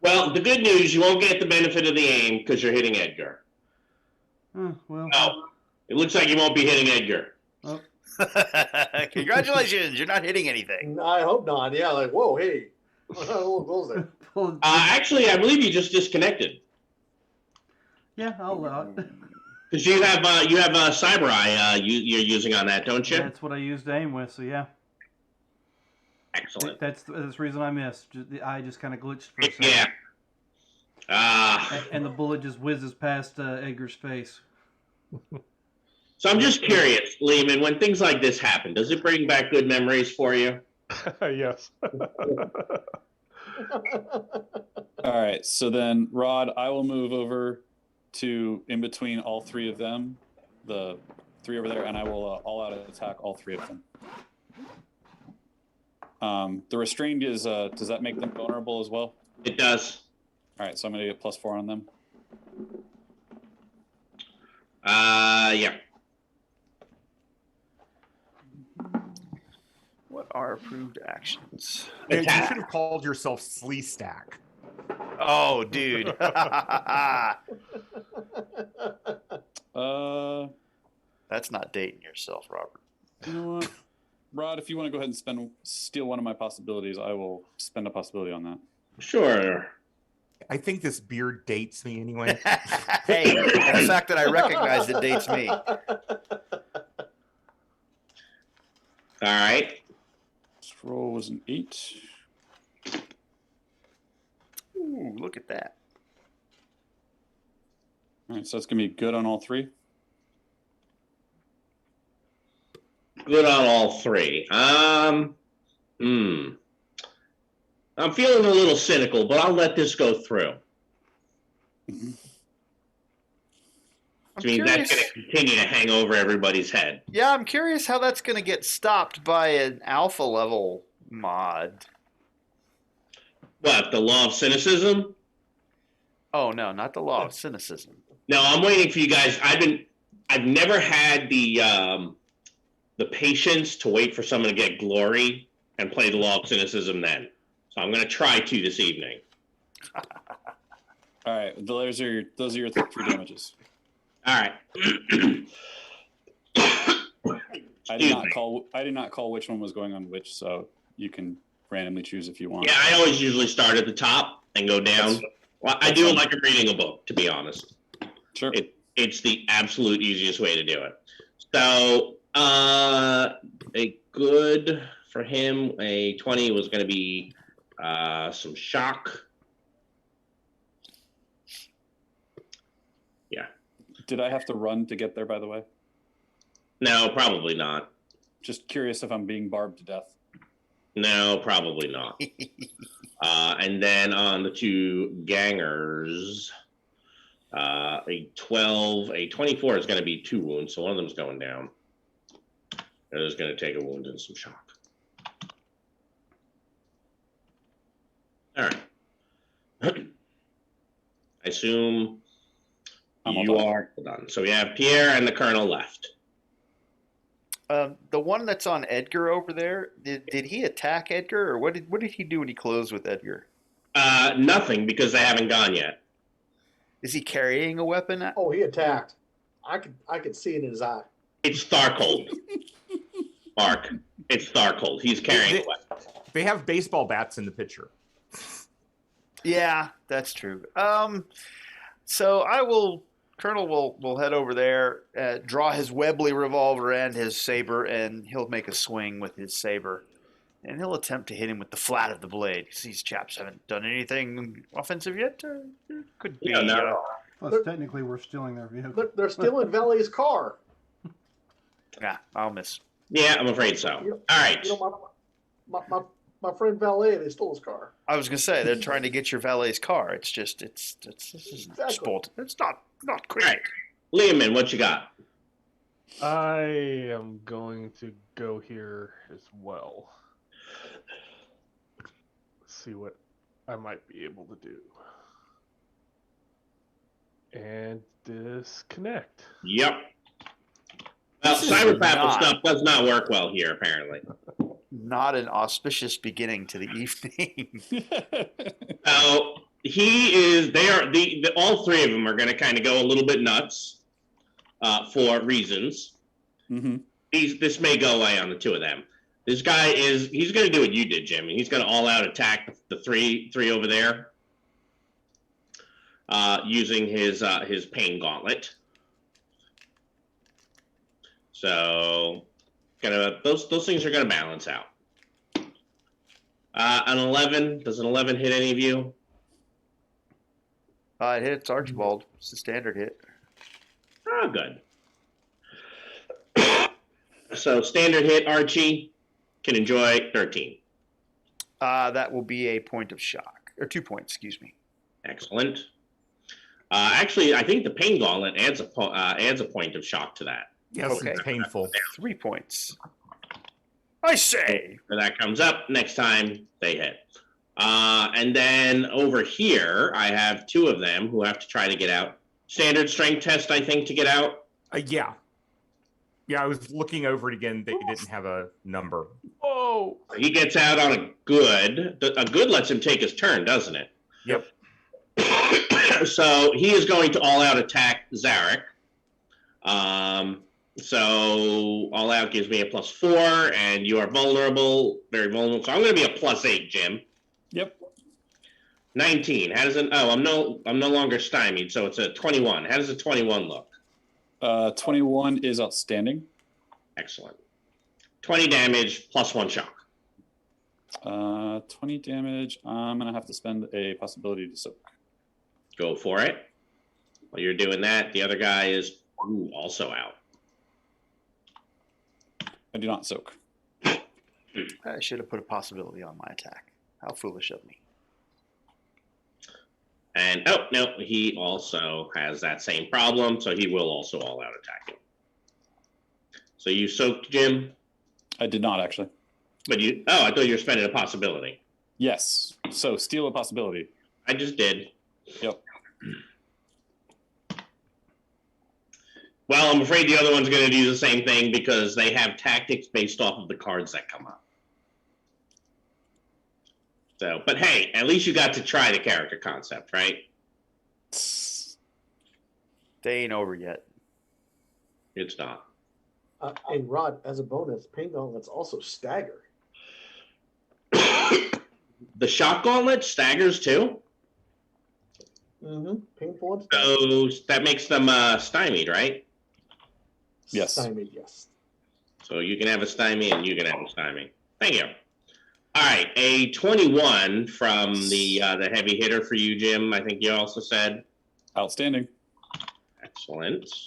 Well, the good news, you won't get the benefit of the aim because you're hitting Edgar. Well. No, it looks like you won't be hitting Edgar. Oh. Congratulations, you're not hitting anything. I hope not. Yeah, like, whoa, hey. A little close there. Actually, I believe you just disconnected Yeah, I'll allow it. because you have Cyber Eye you're using on that, don't you? That's what I used to aim with, so yeah. Excellent. That's the reason I missed. The eye just kind of glitched for a second. Yeah. And the bullet just whizzes past Edgar's face. So I'm just curious, Lehman, when things like this happen, does it bring back good memories for you? Yes. All right. So then, Rod, I will move over to in between all 3 of them, the 3 over there, and I will all out attack all 3 of them. The restrained is, does that make them vulnerable as well? It does. All right, so I'm going to get +4 on them. Yeah. What are approved actions? You Attack. should have called yourself Sleestack. Oh, dude. Uh, That's not dating yourself, Robert. you know what? Rod, if you want to go ahead and steal one of my possibilities, I will spend a possibility on that. Sure. I think this beard dates me anyway. Hey, and the fact that I recognize it dates me. All right. This roll was an 8. Ooh, look at that. All right, so it's going to be good on all 3. Good on all 3. I'm feeling a little cynical, but I'll let this go through. Which means that's going to continue to hang over everybody's head. Yeah, I'm curious how that's going to get stopped by an alpha level mod. What, the law of cynicism? Oh no, not the law of cynicism. No, I'm waiting for you guys. I've never had the patience to wait for someone to get glory and play the law of cynicism then. So I'm going to try to this evening. All right, those are your 3 damages. All right. I did not call which one was going on which, so you can randomly choose if you want. Yeah, I always usually start at the top and go down. Well, I do it like I'm reading a book, to be honest. Sure. It's the absolute easiest way to do it. So, a good for him, a 20 was going to be some shock. Yeah. Did I have to run to get there, by the way? No, probably not. Just curious if I'm being barbed to death. No, probably not. And then on the 2 gangers, a 24 is going to be 2 wounds, so one of them's going down. The other's going to take a wound and some shock. All right. I assume you are done. So we have Pierre and the Colonel left. The one that's on Edgar over there, did he attack Edgar, or what did he do when he closed with Edgar? Nothing, because they haven't gone yet. Is he carrying a weapon? Oh, he attacked. I could see it in his eye. It's Tharcold. Mark, it's Tharcold. He's carrying a weapon. They have baseball bats in the picture. Yeah, that's true. So Colonel will head over there, draw his Webley revolver and his saber, and he'll make a swing with his saber. And he'll attempt to hit him with the flat of the blade. These chaps haven't done anything offensive yet. Could be. Yeah, no. Plus, technically, we're stealing their vehicle. They're stealing Valet's car. Yeah, I'll miss. Yeah, I'm afraid so. All right. You know, my friend Valet, they stole his car. I was gonna say they're trying to get your valet's car. It's just this isn't Exactly. sport. It's not great. All right. Liaman, what you got? I am going to go here as well. See what I might be able to do. And disconnect. Yep. Well, This is cyberpathic not- stuff does not work well here, apparently. Not an auspicious beginning to the evening. So all 3 of them are going to kind of go a little bit nuts for reasons. Mm-hmm. This may go away on the 2 of them. This guy he's going to do what you did, Jim. He's going to all out attack the three over there using his pain gauntlet. So those things are going to balance out. An 11, does an 11 hit any of you? It hits Archibald. It's a standard hit. Oh, good. So standard hit, Archie can enjoy 13. That will be a point of shock, or 2 points. Excuse me. Excellent. Actually, I think the pain gauntlet adds a point of shock to that. Yes, Okay. it's painful. 3 points. I say. So that comes up next time they hit. And then over here, I have 2 of them who have to try to get out. Standard strength test, I think, to get out. Yeah. Yeah, I was looking over it again. They didn't have a number. Oh, He gets out on a good. A good lets him take his turn, doesn't it? Yep. So he is going to all-out attack Zarek. So all out gives me a +4, and you are vulnerable, very vulnerable. So I'm going to be a +8, Jim. Yep. 19. How does it? Oh, I'm no longer stymied, so it's a 21. How does a 21 look? 21 is outstanding. Excellent. 20 damage +1 shock. 20 damage. I'm gonna have to spend a possibility to soak. Go for it. While you're doing that, the other guy is also out. I do not soak. I should have put a possibility on my attack. How foolish of me. And oh no, he also has that same problem, so he will also all out attack you. So you soaked, Jim? I did not actually. But I thought you were spending a possibility. Yes. So steal a possibility. I just did. Yep. Well, I'm afraid the other one's going to do the same thing because they have tactics based off of the cards that come up. So, but hey, at least you got to try the character concept, right? They ain't over yet. It's not. Hey, Rod, as a bonus, Pain Gauntlet's also stagger. The shock gauntlet staggers too? Mm-hmm. Painful and So that makes them stymied, right? Yes. Stymied, yes. So you can have a stymie and you can have a stymie. Thank you. All right, a 21 from the heavy hitter for you, Jim. I think you also said. Outstanding. Excellent. It's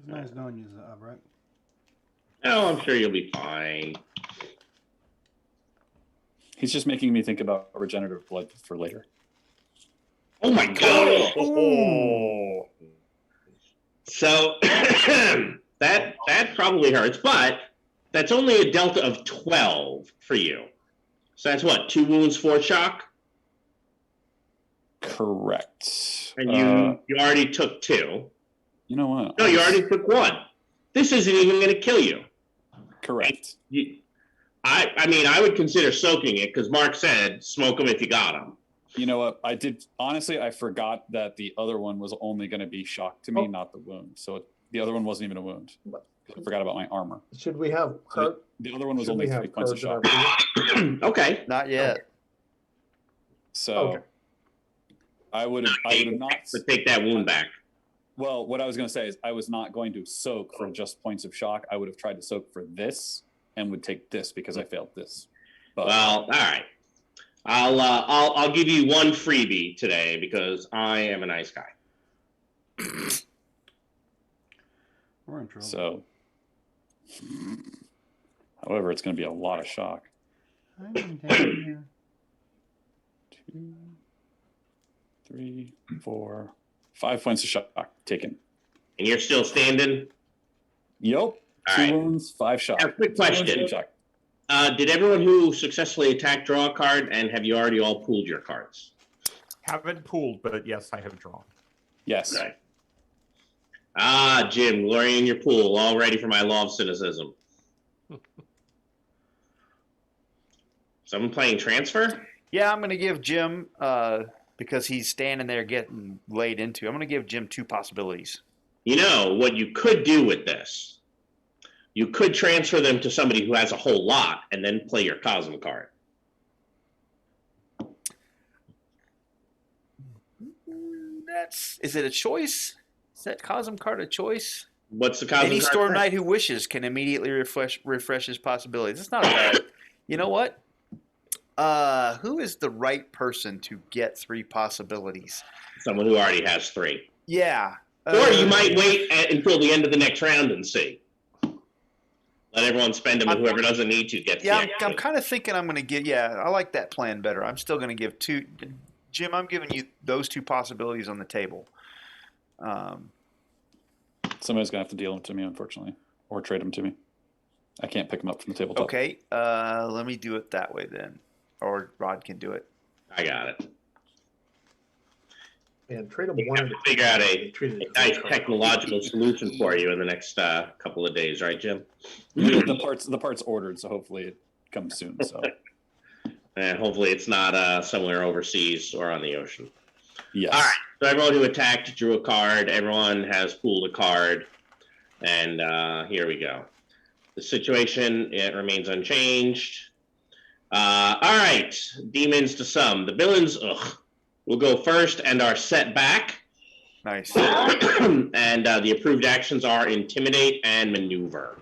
nice knowing you, Zab, right? Oh, I'm sure you'll be fine. He's just making me think about regenerative blood for later. Oh my god! Oh. So that probably hurts, but that's only a delta of 12 for you. So that's what, 2 wounds, 4 shock? Correct. And you already took 2. You know what? No, you already took 1. This isn't even going to kill you. Correct. I mean, I would consider soaking it because Mark said smoke them if you got them. You know what? I did. Honestly, I forgot that the other one was only going to be shock to me, not the wound. So the other one wasn't even a wound. I forgot about my armor. Should we have card? The other one was Should only we have 3 points of cards in shock. our Okay. Not yet. So Okay. I would have not. But take that wound back. Well, what I was going to say is I was not going to soak for just points of shock. I would have tried to soak for this and would take this because I failed this. But, Well, all right. I'll give you 1 freebie today because I am a nice guy. We're in trouble. so, however, it's going to be a lot of shock. I'm down here. 2, 3, 4, 5 points of shock taken. And you're still standing? Yep. All 2 right. wounds, 5 shock. Now, quick 2 wounds, question. 5 shock. Did everyone who successfully attacked draw a card, and have you already all pooled your cards? Haven't pooled, but yes, I have drawn. Yes. Okay. Ah, Jim, glory in your pool, all ready for my law of cynicism. Someone playing transfer? Yeah, I'm going to give Jim, because he's standing there getting laid into, I'm going to give Jim 2 possibilities. You know, what you could do with this, you could transfer them to somebody who has a whole lot and then play your Cosm card. Is it a choice? Is that Cosm card a choice? What's the Cosm Any card? Storm Knight who wishes can immediately refresh his possibilities. It's not bad. You know what? Who is the right person to get 3 possibilities? Someone who already has 3. Yeah. Or you might wait until the end of the next round and see. Let everyone spend them, and whoever doesn't need to gets Yeah, the I'm kind of thinking I'm going to give. Yeah, I like that plan better. I'm still going to give 2. Jim, I'm giving you those 2 possibilities on the table. Somebody's going to have to deal them to me, unfortunately, or trade them to me. I can't pick them up from the tabletop. Okay, let me do it that way then. Or Rod can do it. I got it. And trade them We one. have to figure out a treated it nice as a technological solution for you in the next couple of days, right, Jim? The parts ordered, so hopefully it comes soon. So And hopefully it's not somewhere overseas or on the ocean. yes. All right. So everyone who attacked drew a card. Everyone has pooled a card. And here we go. The situation, it remains unchanged. All right, demons to some. The villains, will go first and are set back. Nice. And the approved actions are intimidate and maneuver.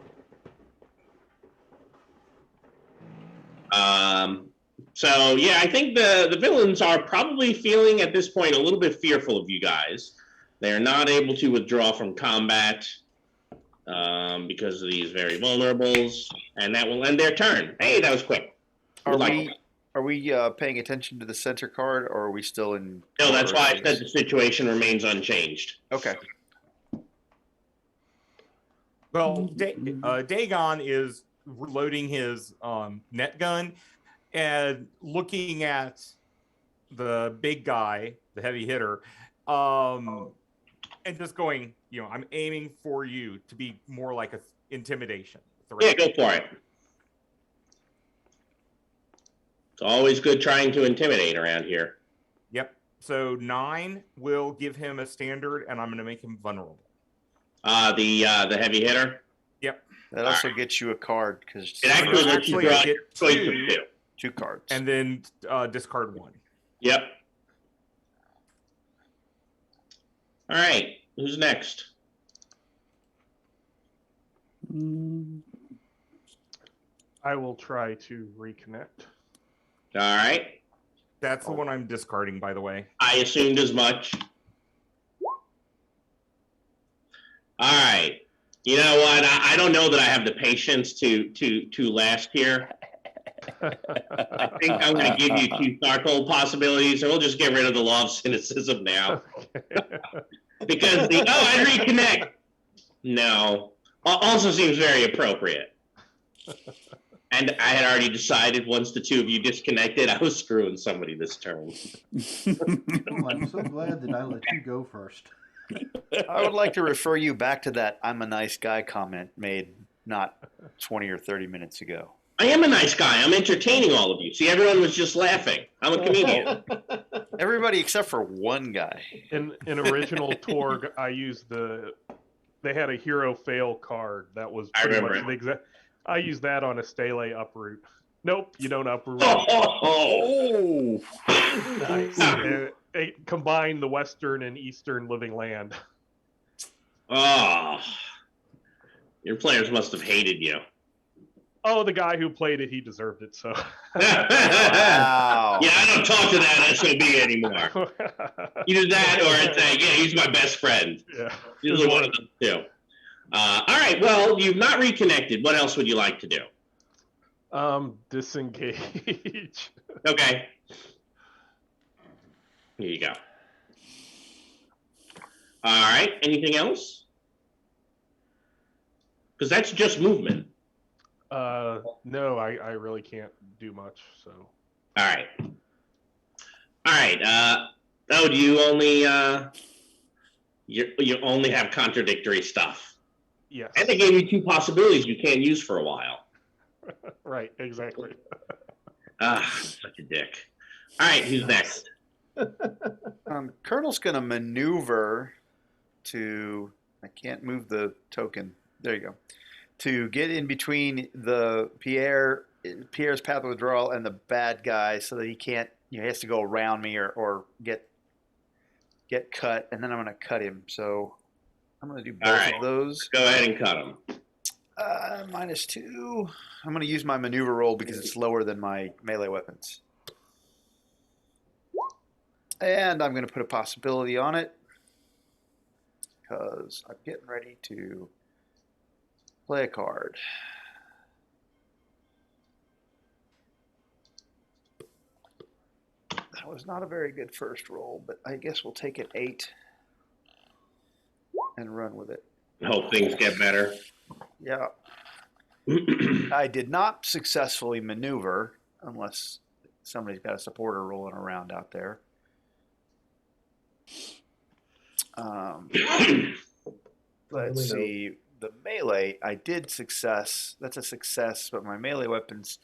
So yeah, I think the villains are probably feeling at this point a little bit fearful of you guys. They are not able to withdraw from combat because of these very vulnerables, and that will end their turn. Hey, that was quick. Are we paying attention to the center card, or are we still in? No, that's why I said the situation remains unchanged. Okay. Well, Dagon is reloading his net gun and looking at the big guy, the heavy hitter, and just going, I'm aiming for you to be more like a intimidation threat. Yeah, go for it. It's always good trying to intimidate around here. Yep. So 9 will give him a standard, and I'm going to make him vulnerable. The heavy hitter. Yep. That also gets you a card because it actually lets you draw choice of 2 cards, and then discard 1. Yep. All right. Who's next? I will try to reconnect. All right. That's the one I'm discarding, by the way. I assumed as much. All right. You know what? I don't know that I have the patience to last here. I think I'm going to give you 2 Starcold possibilities, and we'll just get rid of the law of cynicism now. Because I'd reconnect. No. Also seems very appropriate. And I had already decided once the 2 of you disconnected, I was screwing somebody this turn. I'm so glad that I let you go first. I would like to refer you back to that "I'm a nice guy" comment made not 20 or 30 minutes ago. I am a nice guy. I'm entertaining all of you. See, everyone was just laughing. I'm a comedian. Everybody except for one guy. In original Torg, I used they had a hero fail card that was pretty much the exact. I used that on a Stele uproot. Nope, you don't uproot. Oh! Nice. It combined the Western and Eastern living land. Oh. Your players must have hated you. Oh, the guy who played it, he deserved it, so. Wow. Yeah, I don't talk to that SOB anymore. Either that or it's he's my best friend. Yeah. Either one of them two. All right, well, you've not reconnected. What else would you like to do? Disengage. Okay. Here you go. All right, anything else? Because that's just movement. No, I really can't do much, so. All right. Do you only you only have contradictory stuff? Yes. And they gave you 2 possibilities you can't use for a while. Right, exactly. Such a dick. All right, who's next? Colonel's going to maneuver to. I can't move the token. There you go. To get in between the Pierre's path of withdrawal and the bad guy, so that he can't. He has to go around me or get cut, and then I'm going to cut him. So I'm going to do both of those. Go ahead and cut him. -2. I'm going to use my maneuver roll because it's lower than my melee weapons. And I'm going to put a possibility on it because I'm getting ready to play a card. That was not a very good first roll, but I guess we'll take it 8 and run with it. Hope things get better. Yeah. I did not successfully maneuver, unless somebody's got a supporter rolling around out there. Let's see. The melee, I did success. That's a success, but my melee weapons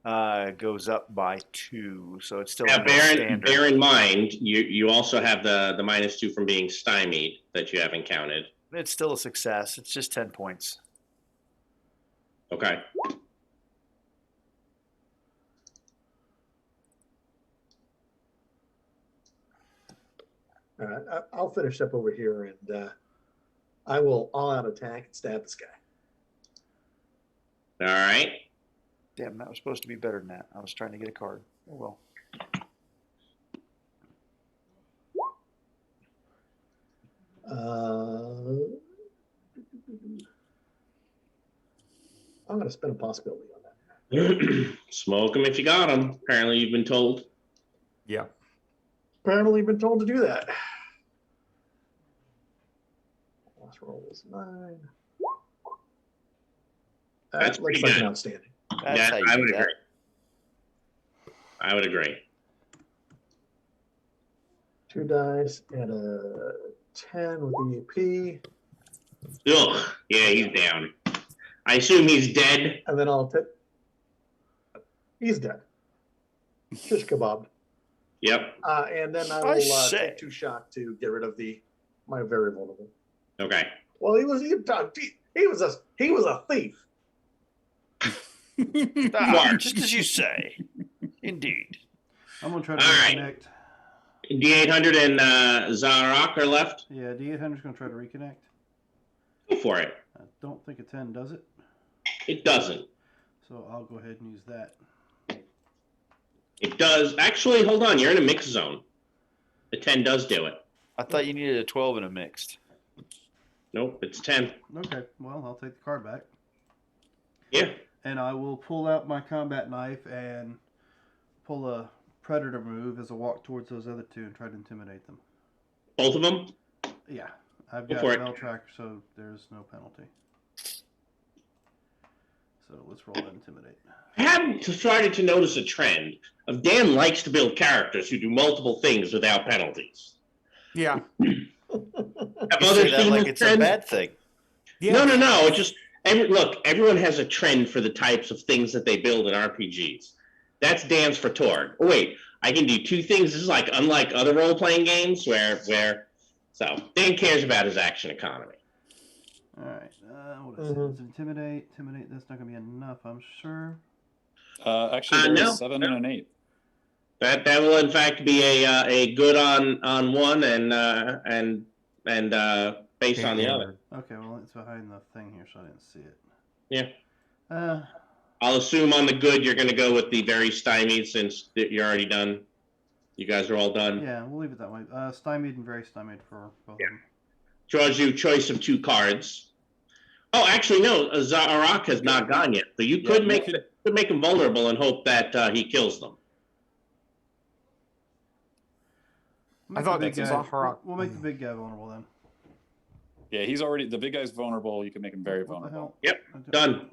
goes up by 2, so it's still standard. Bear in mind, you also have the -2 from being stymied that you haven't counted. it's still a success. It's just 10 points. Okay. All right, I'll finish up over here, and I will all-out attack and stab this guy. All right. Damn, that was supposed to be better than that. I was trying to get a card. Oh well. I'm going to spend a possibility on that. Smoke them if you got them. Apparently, you've been told. Yeah. Apparently, been told to do that. Last roll was 9. That's That looks pretty like good. an outstanding. That's Yeah, how you I do would that. agree. I would agree. 2 dice and a 10 with the EP. Ugh. Yeah, he's down. I assume he's dead. And then I'll take. He's dead. Shish kebab. Yep. And then I I will say. take 2 shock to get rid of my very vulnerable. Okay. Well, he was a thief. Just as you say. Indeed. I'm gonna try to All right. reconnect. D800 and Zarok are left. Yeah, D800's gonna try to reconnect. Go for it. I don't think a 10 does it, It doesn't. so I'll go ahead and use that. It does. Actually, hold on. You're in a mixed zone. The 10 does do it. I thought you needed a 12 and a mixed. Nope, it's 10. Okay, well, I'll take the card back. Yeah. And I will pull out my combat knife and pull a predator move as I walk towards those other 2 and try to intimidate them. Both of them? Yeah, I've Go got for a it. bell tracker, so there's no penalty. So let's roll that intimidate. I have started to notice a trend of Dan likes to build characters who do multiple things without penalties. Yeah. Have You others say that seen like this it's a trend? bad thing. Yeah. No. It just look. Everyone has a trend for the types of things that they build in RPGs. That's Dan's for Torg. Oh wait, I can do 2 things. This is like unlike other role-playing games where so Dan cares about his action economy. All right, what is it? It's intimidate. Intimidate. That's not gonna be enough, I'm sure. Actually, there's no. a 7 and an 8. That will in fact be a good on one and based on the other. Okay, well, it's behind the thing here, so I didn't see it. Yeah. I'll assume on the good you're going to go with the very stymied since you're already done. You guys are all done. Yeah, we'll leave it that way. Stymied and very stymied for both of them. Draws you a choice of 2 cards. Oh, actually, no. Zarok has not gone yet, so you could make him vulnerable and hope that he kills them. Make I thought the big that's guy. Zaharak. We'll make the big guy vulnerable then. Yeah, the big guy's vulnerable. You can make him very What the vulnerable. hell? Yep, done.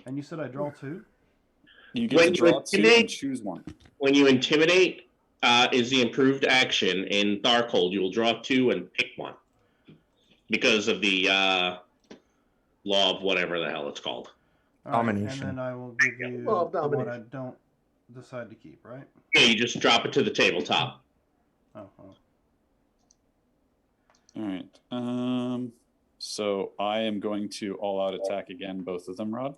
And you said I draw 2? You get When to you draw 2 and intimidate- choose one. When you intimidate, is the improved action in Darkhold. You will draw 2 and pick one because of the law of whatever the hell it's called. All right, Domination. and then I will give you Well, what I domination. don't decide to keep, right? Yeah, you just drop it to the tabletop. Oh. All right. So I am going to all-out attack again, both of them, Rod.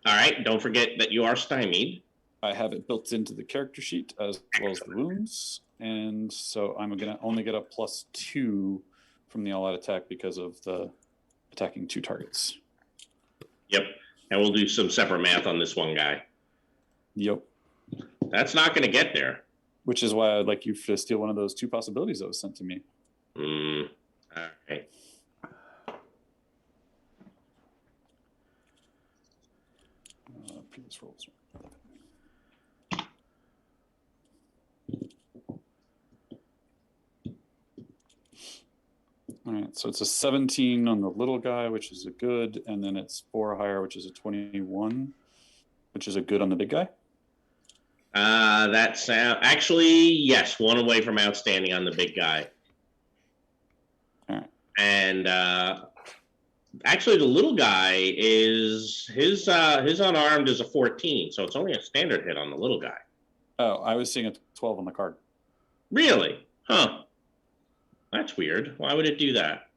All right. Don't forget that you are stymied. I have it built into the character sheet as well as the wounds, and so I'm going to only get a +2 from the all-out attack because of the attacking 2 targets. Yep. And we'll do some separate math on this one guy. Yep. That's not going to get there. Which is why I'd like you to steal one of those 2 possibilities that was sent to me. All right. Previous rolls. All right, so it's a 17 on the little guy, which is a good, and then it's 4 higher, which is a 21, which is a good on the big guy. That's actually, yes, 1 away from outstanding on the big guy. All right. And actually, the little guy is his unarmed is a 14, so it's only a standard hit on the little guy. Oh, I was seeing a 12 on the card. Really? Huh. That's weird. Why would it do that?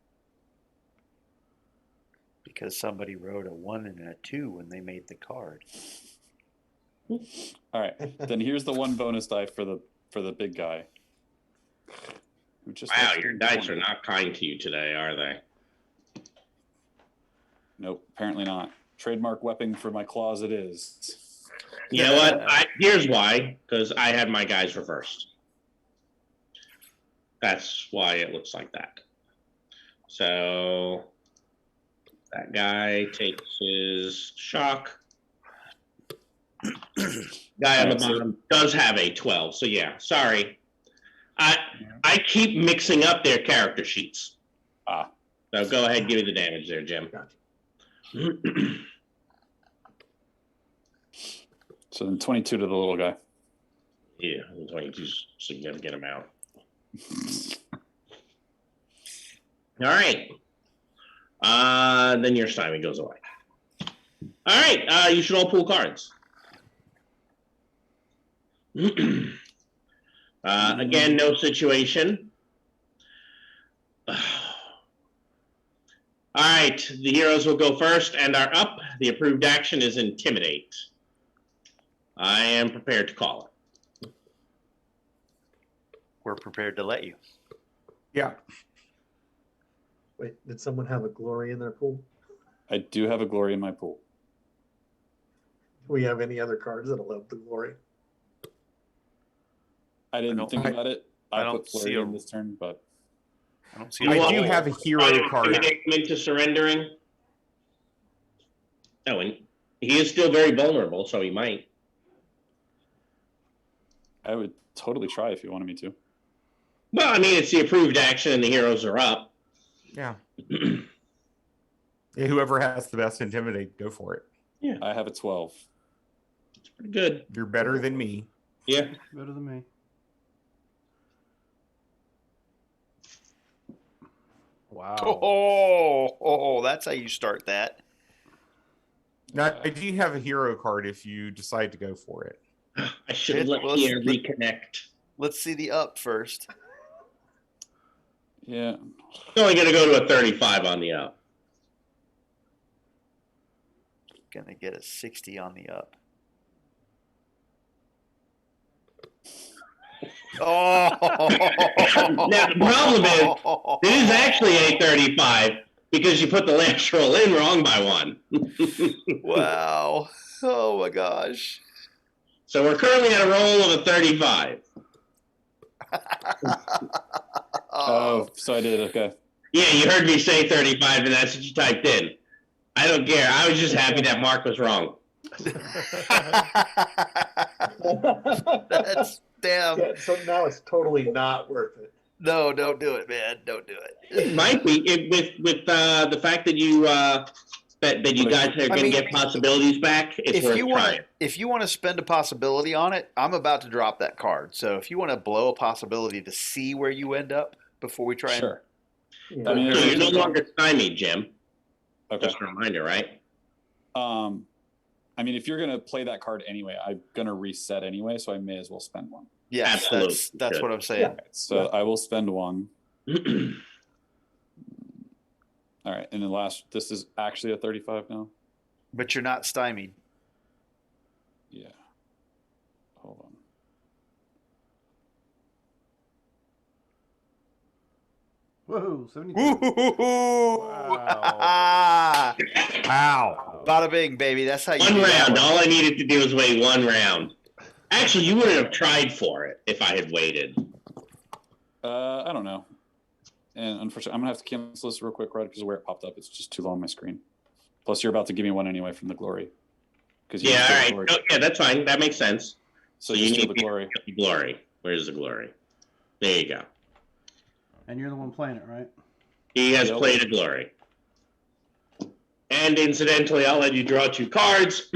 because somebody wrote a 1 and a 2 when they made the card. All right, then here's the one bonus die for the big guy. Who just Wow, touched your in dice 20. are not kind to you today, are they? Nope, apparently not. Trademark weapon for my claws it is. You know what? Here's why. Because I had my guys reversed. That's why it looks like that. So that guy takes his shock. Guy on the bottom does have a 12. So yeah, sorry. I keep mixing up their character sheets. So go ahead and give me the damage there, Jim. Gotcha. So then 22 to the little guy. Yeah, 22's a significant amount. All right. Then your stymie goes away. All right. You should all pull cards. Again, no situation. All right. The heroes will go first and are up. The approved action is Intimidate. I am prepared to call it. We're prepared to let you. Yeah. Wait, did someone have a glory in their pool? I do have a glory in my pool. Do we have any other cards that allow the glory? I didn't don't- think about it. I I don't put see flurry a- in this turn, but I don't see. You a want- I do wall. have a hero Try to card. intimidate him into surrendering. Oh, and he is still very vulnerable, so he might. I would totally try if you wanted me to. Well, I mean, it's the approved action, and the heroes are up. Yeah. Yeah, whoever has the best intimidate, go for it. I have a 12. It's pretty good. You're better than me. Yeah. Better than me. Wow. Oh, that's how you start that. Now, I do have a hero card if you decide to go for it. I should have let Well, Pierre let's- reconnect. Let's see the up first. Yeah. It's only going to go to a 35 on the up. Gonna get a 60 on the up. Oh! Now, the problem is, it is actually a 35 because you put the last roll in wrong by one. Wow. Oh my gosh. So we're currently at a roll of a 35. Oh, so I did. Okay. Yeah, you heard me say 35, and that's what you typed in. I don't care. I was just happy that Mark was wrong. That's damn. Yeah, so now it's totally not worth it. No, don't do it, man. Don't do it. It might be with the fact that you that you guys are going to get possibilities back. It's worth trying. If you want to spend a possibility on it, I'm about to drop that card. So if you want to blow a possibility to see where you end up before we try Sure. Yeah. I mean, So you're no longer stymied, Jim. Okay. Just a reminder, right? I mean, if you're gonna play that card anyway, I'm gonna reset anyway, so I may as well spend one. yes, Absolutely. that's Good. what I'm saying. Yeah. So I will spend one. All right, and then this is actually a 35 now. But you're not stymied. Yeah. Hold on. Whoa, 72. Wow. Wow. Bada bing, baby. That's how you One do that round. one. All I needed to do was wait one round. Actually, you wouldn't have tried for it if I had waited. I don't know. And unfortunately, I'm gonna have to cancel this real quick, right? Because where it popped up, it's just too low on my screen. Plus, you're about to give me one anyway from the glory. Because Yeah, all right. Oh, yeah, that's fine. That makes sense. So you you need need the glory. The glory. Where's the glory? There you go. And you're the one playing it, right? He has Yep. played a glory. And incidentally, I'll let you draw two cards.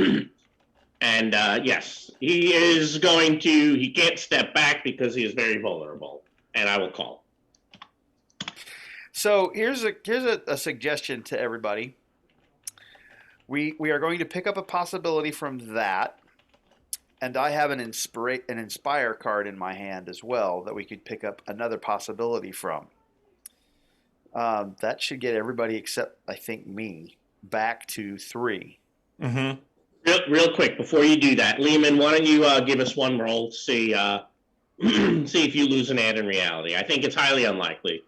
And yes, he is going to. He can't step back because he is very vulnerable. And I will call. So here's a suggestion to everybody. We are going to pick up a possibility from that, and I have an inspire card in my hand as well that we could pick up another possibility from. That should get everybody except I think me back to 3. Mm-hmm. Real quick, before you do that, Lehman, why don't you give us one roll, see see if you lose an ad in reality. I think it's highly unlikely.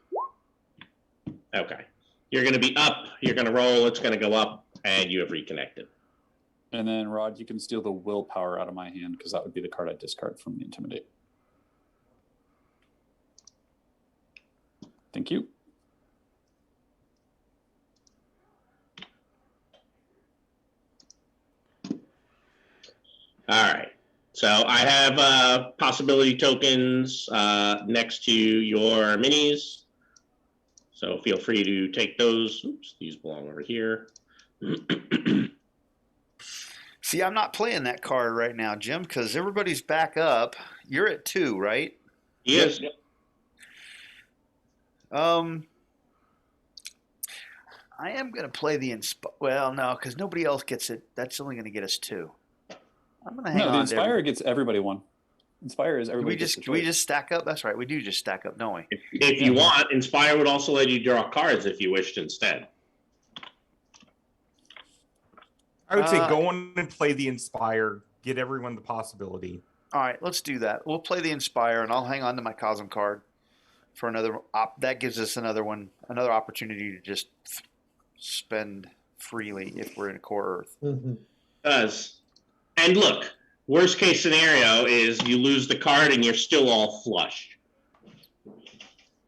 Okay. You're going to be up, you're going to roll, it's going to go up, and you have reconnected. And then, Rod, you can steal the willpower out of my hand because that would be the card I discard from the Intimidate. Thank you. All right. So I have possibility tokens next to your minis. So feel free to take those. Oops, these belong over here. See, I'm not playing that card right now, Jim, because everybody's back up. You're at 2, right? Yes. Yep. I am going to play the well, no, because nobody else gets it. That's only going to get us 2. I'm going to hang No, on. the Inspire gets everybody one. Inspire is everybody. Can we just stack up? That's right. We do just stack up, don't we? If you want, Inspire would also let you draw cards if you wished instead. I would say go on and play the Inspire. Get everyone the possibility. All right, let's do that. We'll play the Inspire, and I'll hang on to my Cosm card for another. That gives us another opportunity to just spend freely if we're in Core Earth. Mm-hmm. Does. And look, worst case scenario is you lose the card and you're still all flush.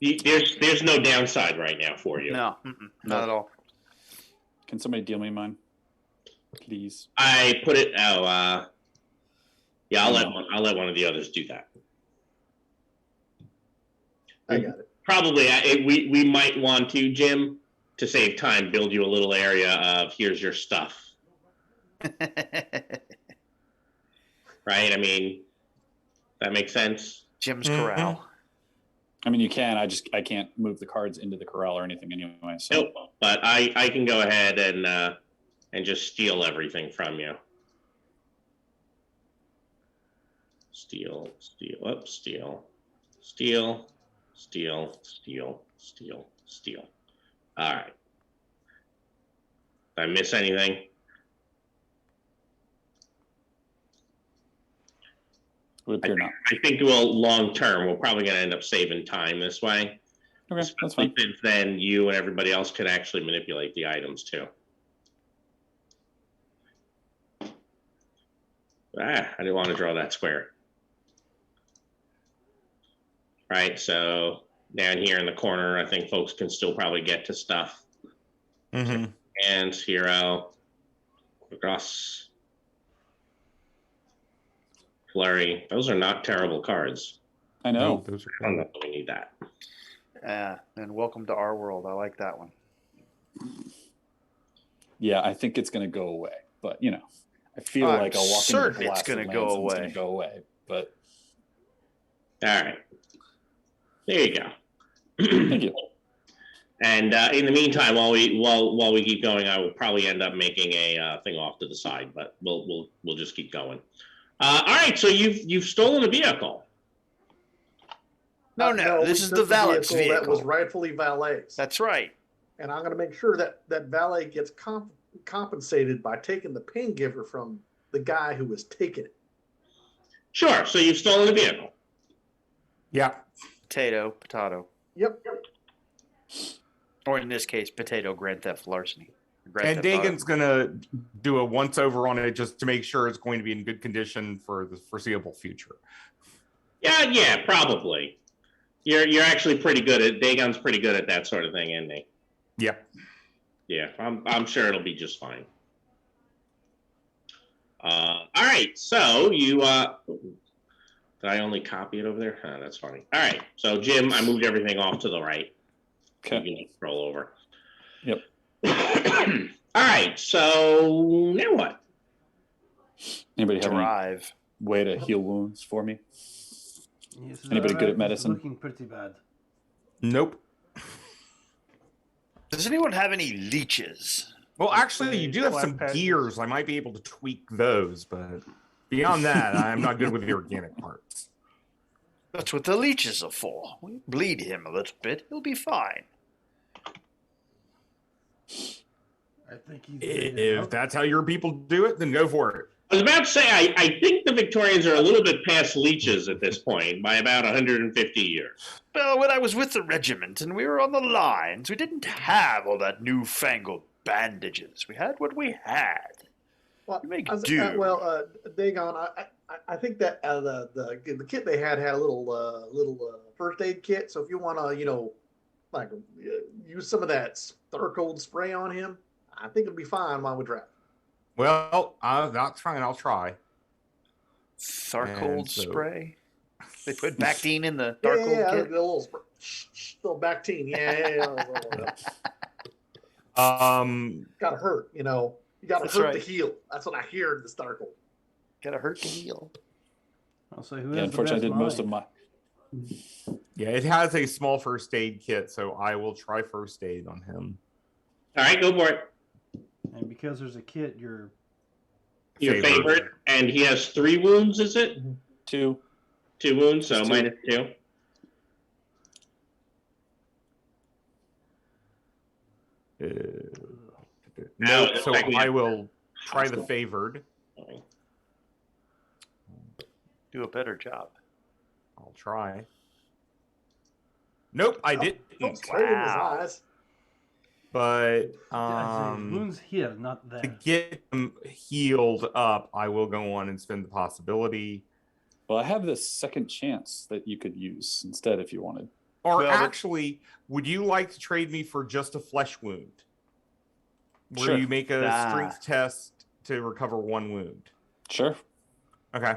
There's no downside right now for you. No, not at all. Can somebody deal me mine, please? I put it. Yeah, I'll let one of the others do that. I got it. Probably, we might want to, Jim, to save time, build you a little area of here's your stuff. Right? I mean, that makes sense. Jim's corral. I mean, you can. I can't move the cards into the corral or anything anyway. So. Nope. But I can go ahead and just steal everything from you. Steal. All right. Did I miss anything? Would appear not. I think long term, we're probably going to end up saving time this way. Okay, that's fine. Since then you and everybody else could actually manipulate the items too. I didn't want to draw that square. Right, so down here in the corner, I think folks can still probably get to stuff. Mm-hmm. And hero, cross, flurry. Those are not terrible cards. I know. Those are I don't know if we need that. And welcome to our world. I like that one. Yeah, I think it's going to go away. But, I feel like I'll walk into the it's going to go away. It's going to go away. But All right. There you go. thank you. And in the meantime, while we keep going, I will probably end up making a thing off to the side, but we'll just keep going. All right, so you've stolen a vehicle. No, this is the valet's vehicle. That was rightfully valet's. That's right. And I'm going to make sure that valet gets compensated by taking the pain giver from the guy who was taking it. Sure. So you've stolen a vehicle. Yeah. Potato. Yep. Or in this case, potato grand theft larceny. And Dagan's going to do a once over on it just to make sure it's going to be in good condition for the foreseeable future. Yeah, probably. You're actually pretty good at Dagon's pretty good at that sort of thing, isn't he? Yep. Yeah, I'm sure it'll be just fine. All right, so you did I only copy it over there? That's funny. All right, so Jim, I moved everything off to the right. Okay. You can scroll over. Yep. All right, so now what? Anybody have any Drive. way to heal wounds for me? Yes, Anybody good at it's medicine? Looking pretty bad. Nope. Does anyone have any leeches? Well, actually, you do have Flat some patches. gears. I might be able to tweak those, but beyond that, I'm not good with the organic parts. That's what the leeches are for. We bleed him a little bit. He'll be fine. I think he's big If enough. that's how your people do it, then go for it. I was about to say, I think the Victorians are a little bit past leeches at this point by about 150 years. Well, when I was with the regiment and we were on the lines, we didn't have all that newfangled bandages. We had what we had. Well, You make I was- do. Dagon, I think that the kit they had a little first aid kit. So if you want to, like use some of that Starcold spray on him, I think it'll be fine while we draft. Well, that's fine. I'll try. Tharcold And so- spray? They put Bactine in the Yeah, Tharcold the kit? little spray, little Bactine. Yeah. Gotta hurt, You gotta That's hurt right. to heal. That's what I hear in the Starcold. Gotta hurt to heal. I'll say who Yeah, has unfortunately, I the did best most of mind? my. Yeah, it has a small first aid kit, so I will try first aid on him. All right, go for it. And because there's a kit, you're Your Favorite. favorite, and he has 3 wounds, is it? 2. 2 wounds, so Just 2. -2. No, No, so technically- I will try the favored. Do a better job. I'll try. Nope, I didn't. Don't spray in his Wow. eyes. But wounds here, not to there. get him healed up, I will go on and spend the possibility. Well, I have this second chance that you could use instead if you wanted. Or Well, actually, would you like to trade me for just a flesh wound? Where Sure. you make a Nah. strength test to recover 1 wound. Sure. Okay.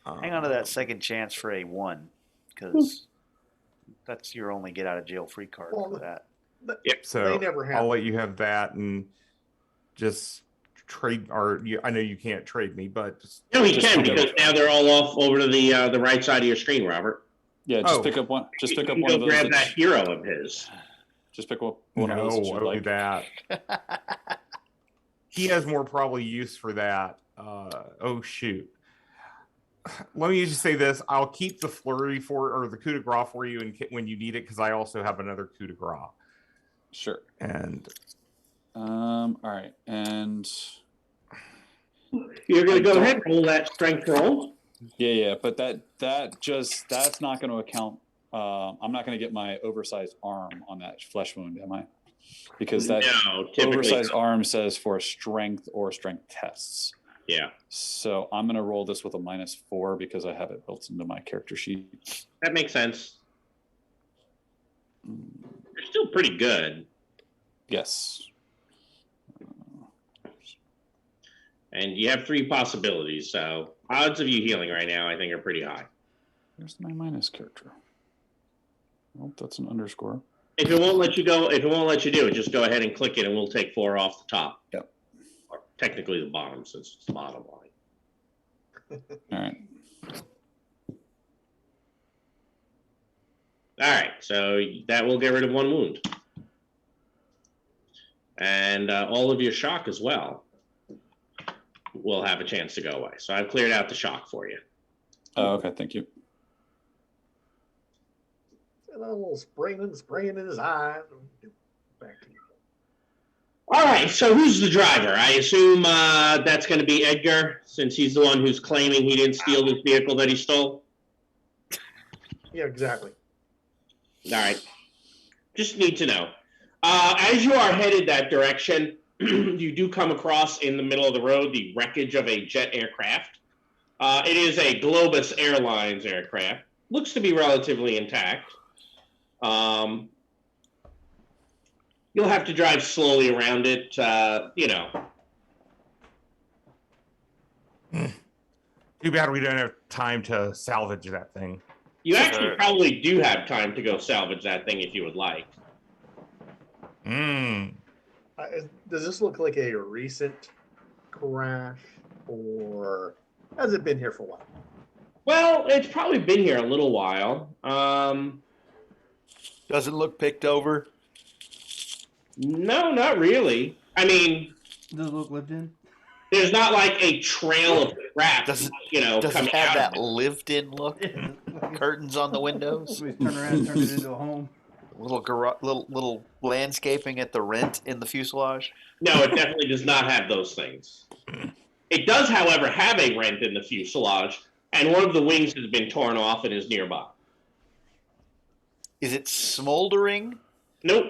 Hang on to that second chance for a 1, because that's your only get out of jail free card Well, for that. So They never have. I'll let you have that and just trade. I know you can't trade me, but just No, he Just can, pick because up- now they're all off over to the right side of your screen, Robert. Yeah, just Oh. pick up one. Just pick up You one go of those. grab that that's- hero of his. Just pick up one of those that no, you'd I'll do like. that. He has more probably use for that. Oh shoot. Let me just say this: I'll keep the flurry or the coup de grace for you when you need it, because I also have another coup de grace. Sure. And All right, and You're going I to go don't- ahead and roll that strength roll. yeah, but that's not going to account. I'm not going to get my oversized arm on that flesh wound, am I? Because that No, typically. oversized arm says for strength or strength tests. Yeah, So I'm going to roll this with a -4 because I have it built into my character sheet. that makes sense. You're still pretty good. Yes. And you have 3 possibilities, so odds of you healing right now, I think, are pretty high. Here's my minus character. Oh, that's an underscore. If it won't let you do it, just go ahead and click it, and we'll take 4 off the top. Yep. Or technically the bottom, since it's the bottom line. All right. All right, so that will get rid of 1 wound. And all of your shock as well will have a chance to go away. So I've cleared out the shock for you. Oh, okay. Thank you. A little spraying in his eyes. Back to you. All right, so who's the driver? I assume that's going to be Edgar, since he's the one who's claiming he didn't steal this vehicle that he stole. Yeah, exactly. All right. Just need to know. As you are headed that direction, you do come across in the middle of the road the wreckage of a jet aircraft. It is a Globus Airlines aircraft. Looks to be relatively intact. You'll have to drive slowly around it, too bad we don't have time to salvage that thing. You actually Sure. probably do have time to go salvage that thing if you would like. Does this look like a recent crash, or has it been here for a while? Well, it's probably been here a little while. Doesn't look picked over. No, not really. I mean, Does it look lived in? there's not like a trail of crap, Does it- coming Does it have out that of it. lived-in look? Curtains on the windows. Somebody's turned around and turned it into a home. little landscaping at the rent in the fuselage? No, it definitely does not have those things. It does, however, have a rent in the fuselage, and one of the wings has been torn off and is nearby. Is it smoldering? Nope.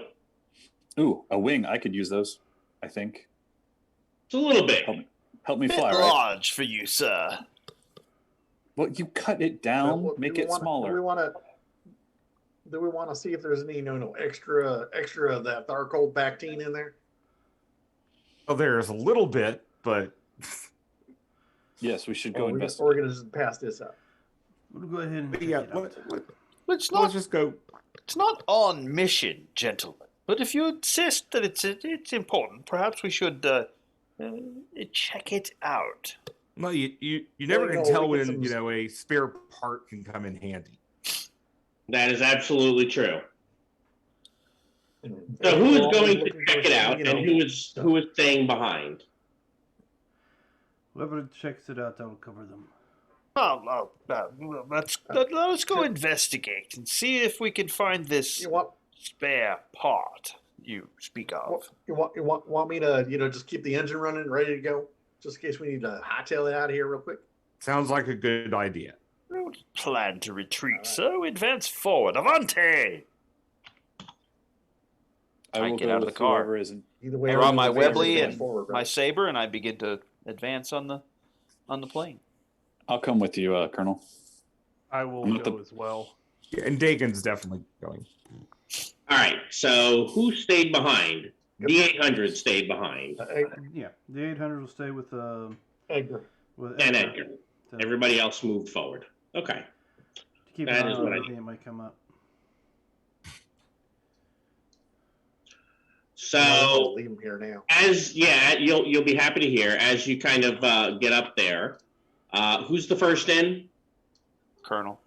Ooh, a wing. I could use those, I think. It's a little big. Help me Bit fly, right? large for you, sir. Well, you cut it down, Well, make do we it wanna- smaller. Do we want to see if there's any extra of that Tharcold Bactine in there? Well, there's a little bit, but Yes, we should go We're investigate. going to just pass this up. We'll go ahead and check yeah, it out. It's let's not. just go. It's not on mission, gentlemen. But if you insist that it's important, perhaps we should check it out. Well, you never Well, can no, tell we get when some- a spare part can come in handy. That is absolutely true. And So who we're is all going to looking check for it out, some, and who is staying behind? Whoever checks it out, that'll cover them. Let's go investigate and see if we can find this You want spare part you speak of. you want me to just keep the engine running, ready to go, just in case we need to hightail it out of here real quick? Sounds like a good idea. We don't plan to retreat, so advance forward. Avante! I I will get go out of with the car. whoever isn't. Either way, I draw my everyone's Webley going and forward, my right? saber, and I begin to advance on the plane. I'll come with you, Colonel. I will I'm not go the- as well. Yeah, and Dagon's definitely going. All right. So who stayed behind? D800 stayed behind, Yeah, the 800 will stay with Edgar. and Edgar. To Everybody else moved forward. Okay. keep that an eye is on what I anything that might come up. So Leave him here now. you'll be happy to hear as you kind of get up there. Who's the first in? Colonel.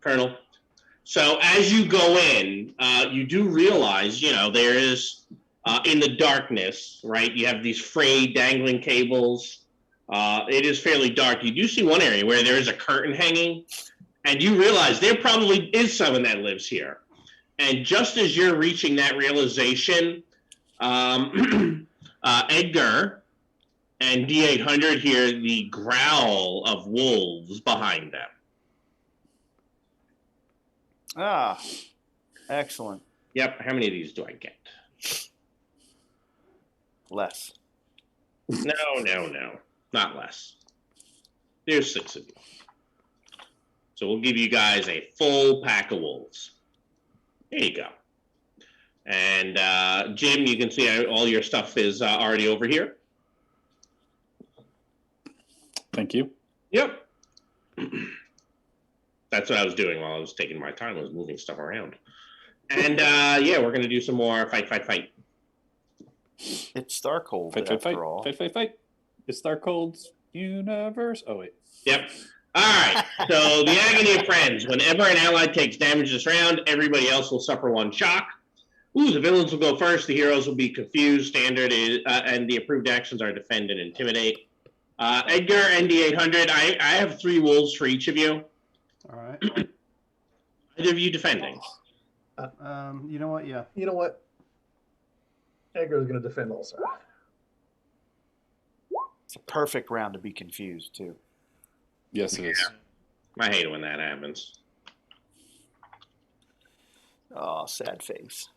Colonel. So as you go in, you do realize, there is in the darkness, right? You have these frayed dangling cables. It is fairly dark. You do see one area where there is a curtain hanging, and you realize there probably is someone that lives here. And just as you're reaching that realization, Edgar and D800 hear the growl of wolves behind them. Ah, excellent. Yep. How many of these do I get? Less. No. Not less. There's 6 of you. So we'll give you guys a full pack of wolves. There you go. And Jim, you can see all your stuff is already over here. Thank you. Yep. That's what I was doing while I was taking my time, was moving stuff around. And we're going to do some more fight. It's Starcold Fight, after all. fight. It's Darkhold's universe. Oh, wait. Yep. All right. So the agony of friends. Whenever an ally takes damage this round, everybody else will suffer 1 shock. The villains will go first. The heroes will be confused. Standard is, and the approved actions are defend and intimidate. Edgar and D800. I have 3 wolves for each of you. All right. Either of you defending. You know what? Yeah. You know what? Edgar's going to defend also. It's a perfect round to be confused, too. Yes, it is. I hate it when that happens. Oh, sad face.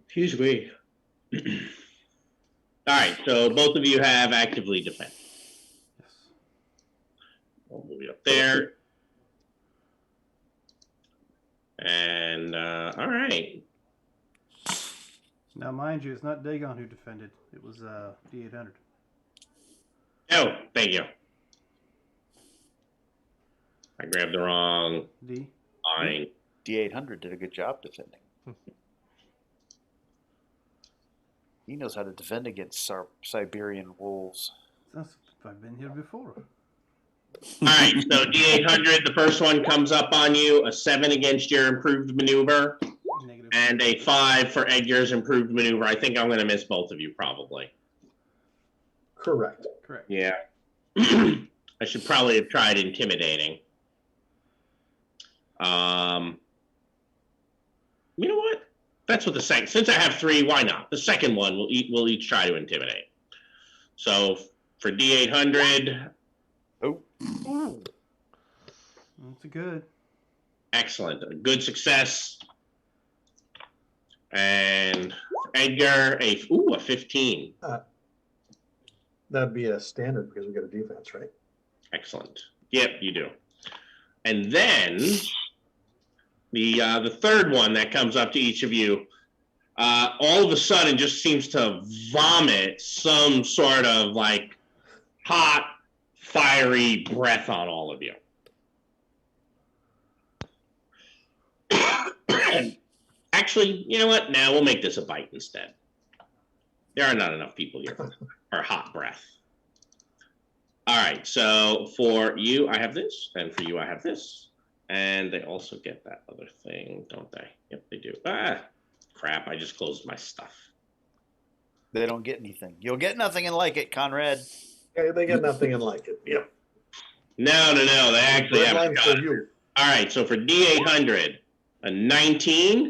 Excuse me. All right. So both of you have actively defend. Yes. I'll move you up there. And all right. Now, mind you, it's not Dagon who defended. It was D800. Oh, thank you. I grabbed the wrong D. line. D800 did a good job defending. He knows how to defend against Siberian wolves. I've been here before. All right, so D800, the first one comes up on you, a 7 against your improved maneuver, Negative. and a 5 for Edgar's improved maneuver. I think I'm going to miss both of you, probably. Correct. Correct. Yeah. I should probably have tried intimidating. You know what? That's what the second. Since I have 3, why not? The second one we'll each try to intimidate. So for D800. Oh. That's a good. Excellent. A good success. And for Edgar, a 15. That'd be a standard because we got a defense, right? Excellent. Yep, you do. And then the third one that comes up to each of you, all of a sudden just seems to vomit some sort of like hot, fiery breath on all of you. Actually, you know what? Now we'll make this a bite instead. There are not enough people here for hot breath. All right, so for you, I have this, and for you, I have this. And they also get that other thing, don't they? Yep, they do. Ah, crap, I just closed my stuff. They don't get anything. You'll get nothing and like it, Conrad. Yeah, they get nothing and like it. Yep. No, they actually Red have line got for it. you. All right, so for D800, a 19.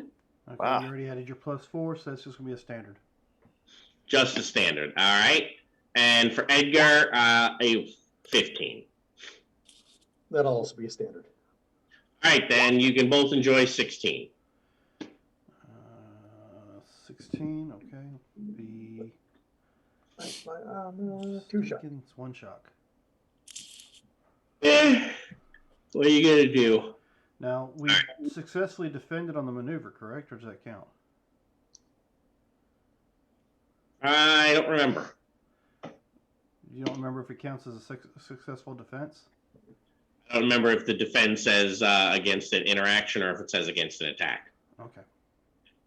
Okay, Wow. you already added your +4, so that's just going to be a standard. Just a standard. All right. And for Edgar, a 15. That'll also be a standard. All right, then you can both enjoy 16. 16, okay. The No, 2 shot. It's 1 shock. What are you going to do? Now, we successfully defended on the maneuver, correct? Or does that count? I don't remember. You don't remember if it counts as a successful defense? I don't remember if the defense says against an interaction or if it says against an attack. Okay.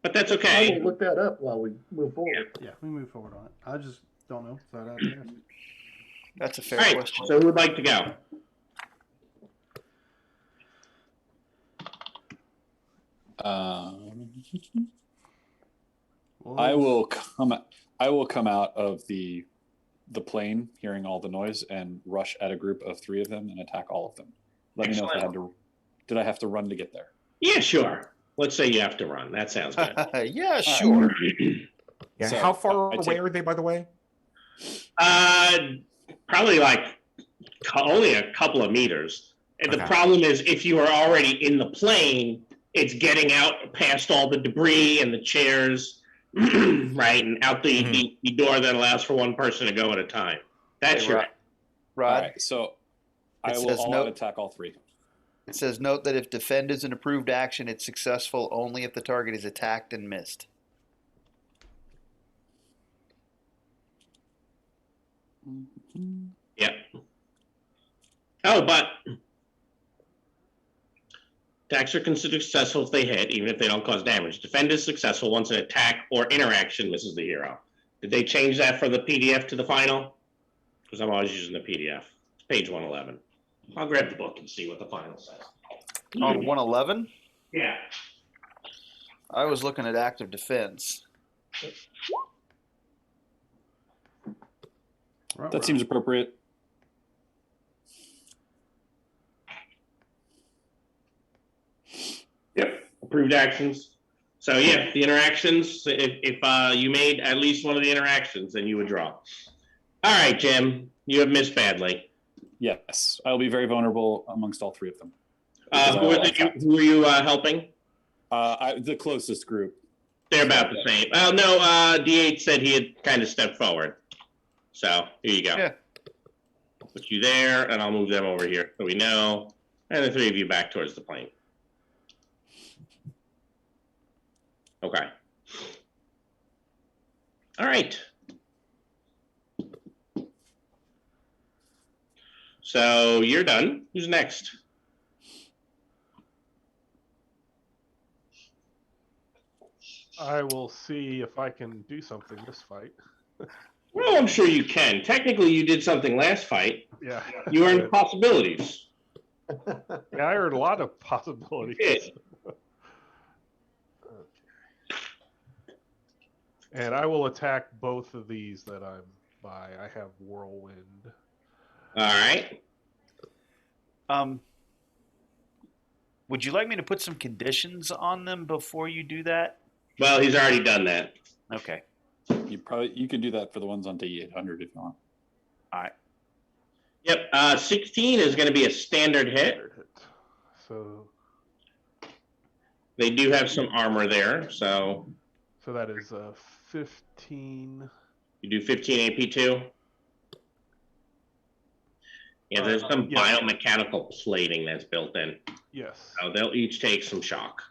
But that's I okay. will look that up while we move forward. Yeah, we move forward on it. I just don't know. So I'd ask. That's a fair All right, question. so who would like to go? I will come out of the plane, hearing all the noise, and rush at a group of 3 of them and attack all of them. Let me know if did I have to run to get there? Yeah, sure. Let's say you have to run. That sounds good. Yeah, sure. Yeah. So, How far I away take- are they, by the way? Probably like only a couple of meters. And the Okay. problem is if you are already in the plane, it's getting out past all the debris and the chairs, right, and out the door that allows for one person to go at a time. That's Hey, your Rod. All Rod, right, so I It will says all no- out attack all 3. it says note that if defend is an approved action, it's successful only if the target is attacked and missed. Yep. Oh, but attacks are considered successful if they hit, even if they don't cause damage. Defend is successful once an attack or interaction misses the hero. Did they change that for the PDF to the final? Because I'm always using the PDF. It's page 111. I'll grab the book and see what the final says. On 111, Yeah. I was looking at active defense. That seems appropriate. Yep. Approved actions. So yeah, the interactions. If you made at least one of the interactions, then you would draw. All right, Jim. You have missed badly. Yes, I will be very vulnerable amongst all 3 of them. Who are you helping? The closest group. They're about the same. Oh no, D8 said he had kind of stepped forward. So here you go. Yeah. I'll put you there, and I'll move them over here so we know. And the 3 of you back towards the plane. Okay. All right. So you're done. Who's next? I will see if I can do something this fight. Well, I'm sure you can. Technically, you did something last fight. Yeah. You earned possibilities. Yeah, I heard a lot of possibilities. Yeah. And I will attack both of these that I'm by. I have Whirlwind. All right. Would you like me to put some conditions on them before you do that? Well, he's already done that. Okay. You could do that for the ones on D800 if you want. All right. Yep. 16 is going to be a standard hit. So They do have some armor there, so that is 15. you do 15 AP too. Yeah, there's some yeah. biomechanical plating that's built in. Yes. So they'll each take some shock.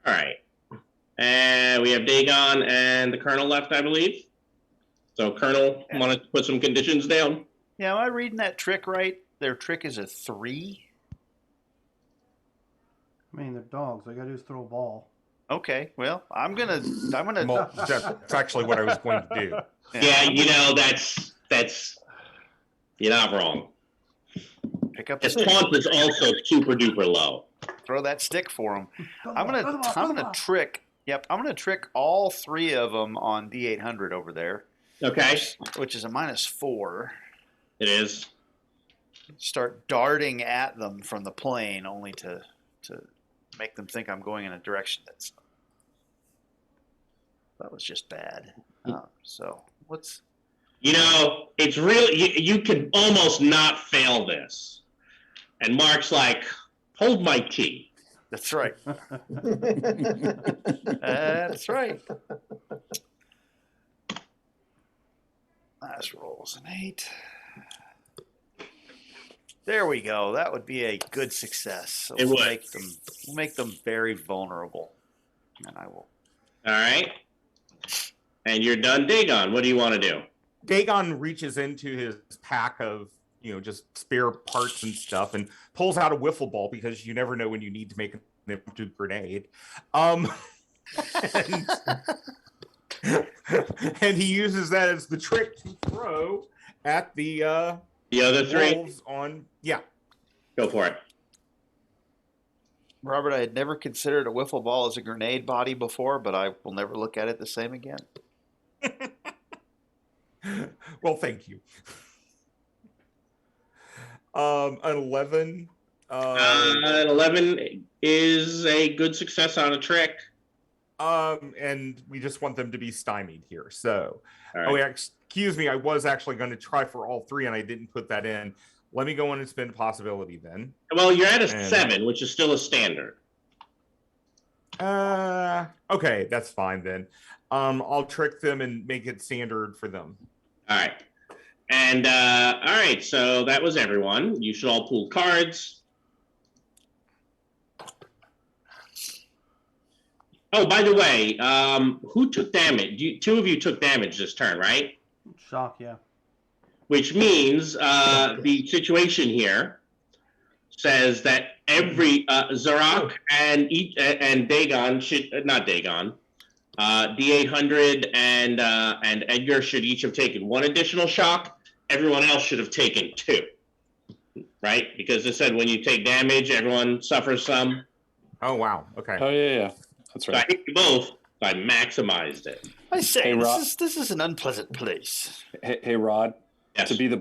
All right. And we have Dagon and the Colonel left, I believe. So Colonel wanted to put some conditions down. Yeah, am I reading that trick right? Their trick is a 3? I mean, they're dogs. All you gotta do is throw a ball. Okay, well, I'm gonna. Well, that's actually what I was going to do. Yeah, you know, that's you're not wrong. Pick up the His stick. taunt is also super duper low. Throw that stick for them. Throw I'm the gonna ball. trick. Yep, I'm gonna trick all 3 of them on D800 over there. Okay, Which is a -4. it is. Start darting at them from the plane, only to make them think I'm going in a direction that was just bad. So what's You know, it's really you can almost not fail this. And Mark's like, hold my tea. that's right. That's right. Last roll's an 8. There we go. That would be a good success. So It we'll would. make them very vulnerable. And I will. All right. And you're done, Dagon. What do you want to do? Dagon reaches into his pack of, just spare parts and stuff and pulls out a wiffle ball because you never know when you need to make an impromptu grenade. And, and he uses that as the trick to throw at the other 3? wolves on. Yeah. Go for it. Robert, I had never considered a wiffle ball as a grenade body before, but I will never look at it the same again. Well, thank you. An 11. An 11 is a good success on a trick. And we just want them to be stymied here. So, All right. excuse me, I was actually going to try for all 3, and I didn't put that in. Let me go in and spend a possibility then. Well, you're at a 7, which is still a standard. Okay, that's fine then. I'll trick them and make it standard for them. All right. And all right, so that was everyone. You should all pool cards. Oh, by the way, who took damage? 2 of you took damage this turn, right? Shock, yeah. Which means the situation here says that every Zarak and Dagon should not Dagon, D800 and Edgar should each have taken 1 additional shock. Everyone else should have taken 2, right? Because it said when you take damage, everyone suffers some. Oh wow. Okay. Oh yeah. That's So I right. hit you both. So I maximized it. I say Hey, Rob. this is an unpleasant place. Hey, Rod. Yes. To be the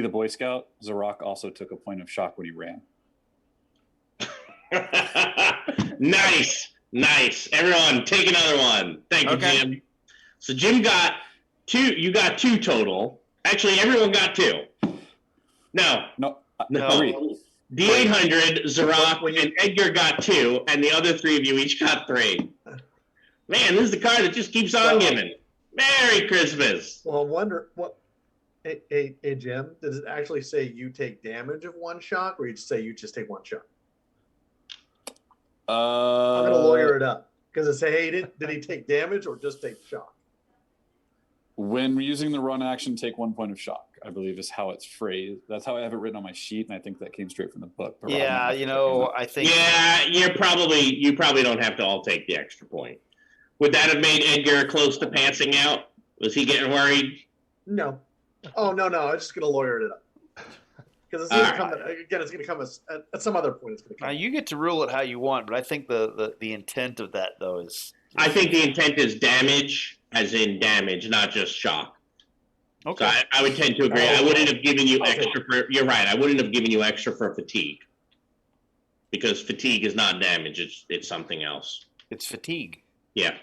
Boy Scout, Zarak also took a point of shock when he ran. Nice. Everyone, take another one. Thank you, Okay. Jim. So Jim got 2. You got 2 total. Actually, everyone got 2. No. No, 3. D800, Zarak, and Edgar got 2, and the other 3 of you each got 3. Man, this is the card that just keeps on giving. Merry Christmas. Well, I wonder what. Hey, Jim, does it actually say you take damage of 1 shock, or you just say you just take 1 shock? I'm gonna lawyer it up because it say, hey, did he take damage or just take shock? When using the run action, take 1 point of shock, I believe is how it's phrased. That's how I have it written on my sheet, and I think that came straight from the book. But Rob, Yeah, I think. Yeah, you probably don't have to all take the extra point. Would that have made Edgar close to passing out? Was he getting worried? No. Oh no, I'm just gonna lawyer it up because it's gonna come again. It's gonna come at some other point. It's gonna Now come. you get to rule it how you want, but I think the intent of that though is. I think the intent is damage, as in damage, not just shock. Okay. So I would tend to agree. I wouldn't have given you extra for. You're right. I wouldn't have given you extra for fatigue, because fatigue is not damage. It's something else. It's fatigue. Yeah.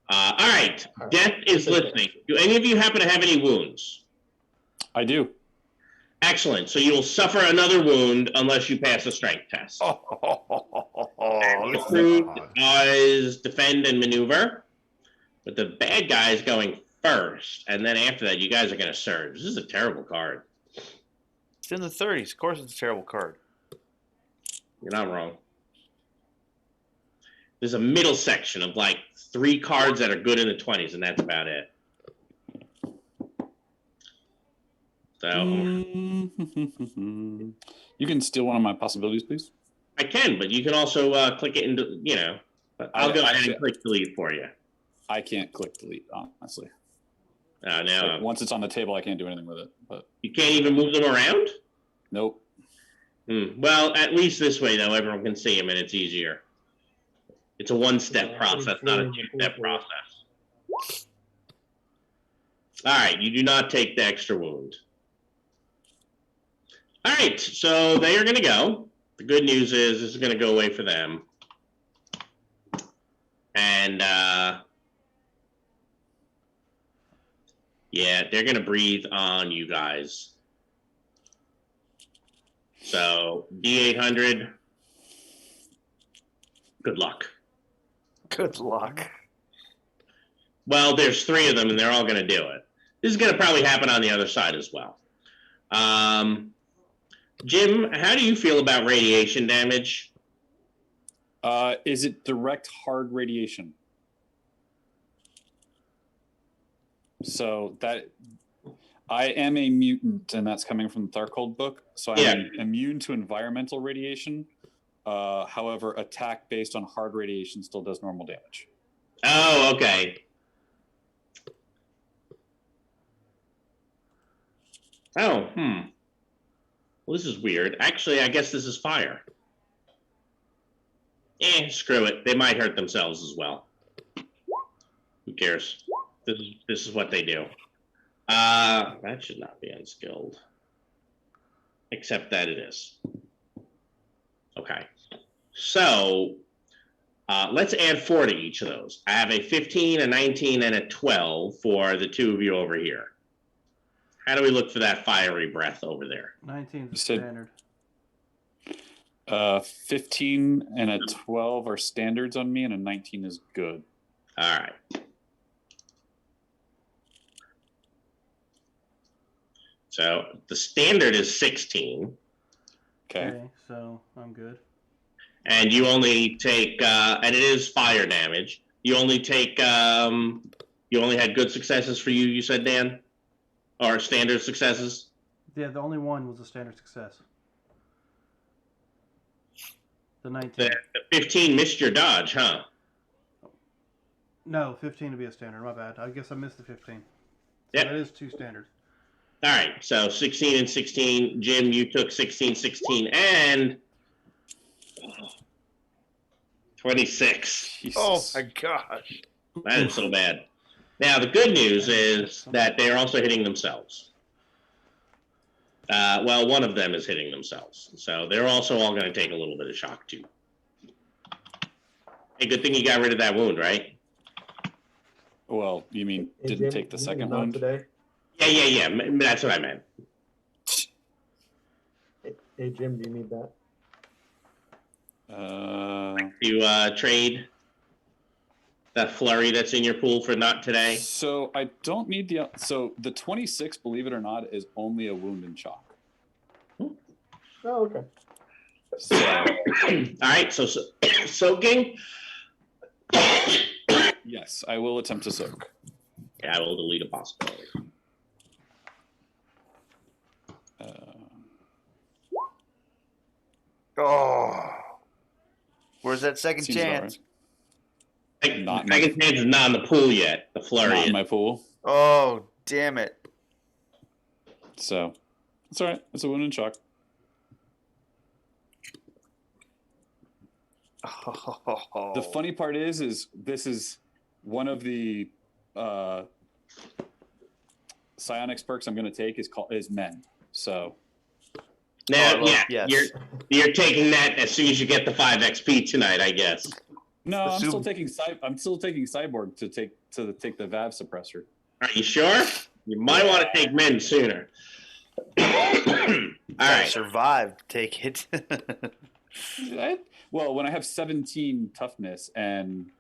All right. Death is listening. Do any of you happen to have any wounds? I do. Excellent. So you will suffer another wound unless you pass a strength test. The crew is defend and maneuver, but the bad guy is going first, and then after that, you guys are going to surge. This is a terrible card. It's in the 30s. Of course, it's a terrible card. You're not wrong. There's a middle section of like 3 cards that are good in the 20s, and that's about it. So You can steal one of my possibilities, please. I can, but you can also click it into, but I'll go ahead and click delete for you. I can't click delete, honestly. No. Like, once it's on the table, I can't do anything with it. But You can't even move them around? nope. Well, at least this way, though, everyone can see them, and it's easier. It's a one-step process, not a two-step process. All right, you do not take the extra wound. All right, so they are going to go. The good news is this is going to go away for them. And, yeah, they're going to breathe on you guys. So, D800, good luck. Good luck. Well, there's 3 of them, and they're all going to do it. This is going to probably happen on the other side as well. Jim, how do you feel about radiation damage? Is it direct hard radiation? So that I am a mutant, and that's coming from the Darkhold book. So I'm immune to environmental radiation. However, attack based on hard radiation still does normal damage. Oh, okay. Oh, Well, this is weird. Actually, I guess this is fire. Screw it. They might hurt themselves as well. Who cares? This is what they do. That should not be unskilled. Except that it is. Okay. So, let's add 4 to each of those. I have a 15, a 19, and a 12 for the 2 of you over here. How do we look for that fiery breath over there? 19 You is said- standard. 15 and a 12 are standards on me, and a 19 is good. All right. So the standard is 16, Okay. So I'm good. and you only take, and it is fire damage. You only take, you only had good successes for you, you said, Dan? Or standard successes? Yeah, the only one was a standard success. The 19. The 15 missed your dodge, huh? No, 15 to be a standard. My bad. I guess I missed the 15. So Yep. that is 2 standards. All right, so 16 and 16. Jim, you took 16, 16, and 26. Jesus. Oh my gosh. That is so bad. Now, the good news is that they are also hitting themselves. Well, one of them is hitting themselves. So they're also all going to take a little bit of shock, too. Hey, good thing you got rid of that wound, right? Well, you mean Hey, didn't Jim, take the you second knock one? today? Yeah. That's what I meant. Hey, Jim, do you need that? You trade that flurry that's in your pool for not today? So I don't need the. So the 26, believe it or not, is only a wound and shock. Oh, okay. So All right, so soaking. yes, I will attempt to soak. Yeah, I will delete a possibility. Oh. Where's that second Seems about chance? Not Second chance is not in the pool yet. The flurry Not is. in my pool. Oh, damn it. So it's all right. It's a wound and shock. Oh. The funny part is this is one of the psionics perks I'm going to take is men. So Now, yes. you're taking that as soon as you get the 5 XP tonight, I guess. no, I'm still Assume- taking cyborg to take the VAV suppressor. Are you sure? You might want to take men sooner. All right. Survive. Take it. Well, when I have 17 toughness and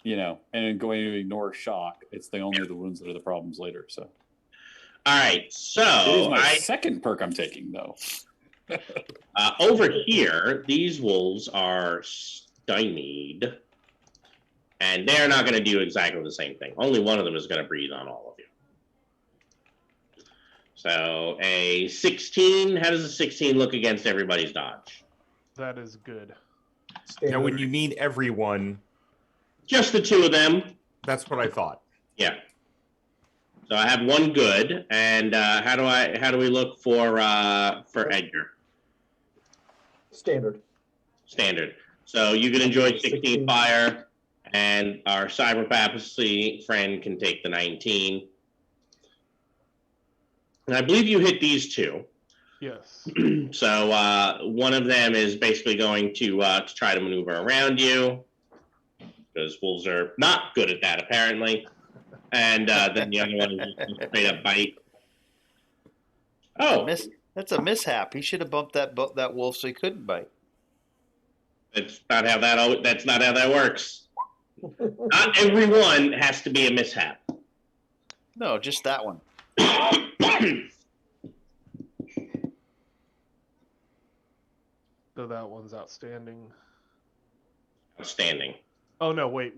going to ignore shock, it's the wounds that are the problems later. So All right. So it is my second perk I'm taking though. over here, these wolves are stymied, and they're not going to do exactly the same thing. Only one of them is going to breathe on all of you. So a 16. How does a 16 look against everybody's dodge? That is good. Now, when you mean everyone, Just the two of them. that's what I thought. Yeah. So I have one good, and how do we look for Edgar? Standard. Standard. So you can enjoy 16 fire, and our cyberpapacy friend can take the 19. And I believe you hit these two. Yes. So one of them is basically going to try to maneuver around you, because wolves are not good at that apparently. And then the other one is just a straight up bite. Oh, That's a mishap. He should have bumped that wolf so he couldn't bite. that's not how that works. Not everyone has to be a mishap. No, just that one. So that one's outstanding. Outstanding. Oh no, wait.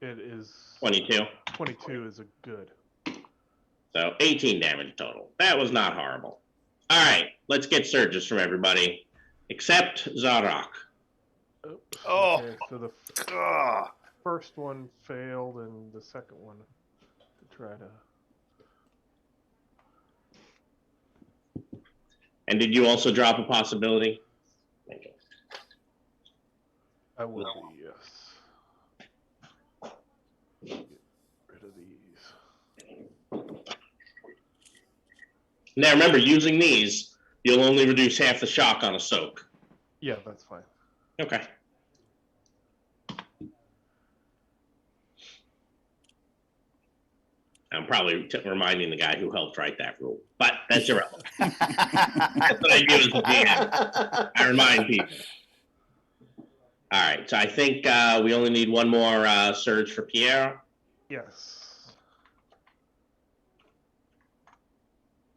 It is 22. 22 is a good. So 18 damage total. That was not horrible. All right, let's get surges from everybody, except Zarok. Oh. Okay, so the Ugh. first one failed, and the second one to try to. And did you also drop a possibility? Thank you. I will be, yes. Get rid of these. Now remember, using these, you'll only reduce half the shock on a soak. Yeah, that's fine. Okay. I'm probably reminding the guy who helped write that rule, but that's irrelevant. That's what I do as a GM. I remind people. All right, so I think we only need one more surge for Pierre. Yes.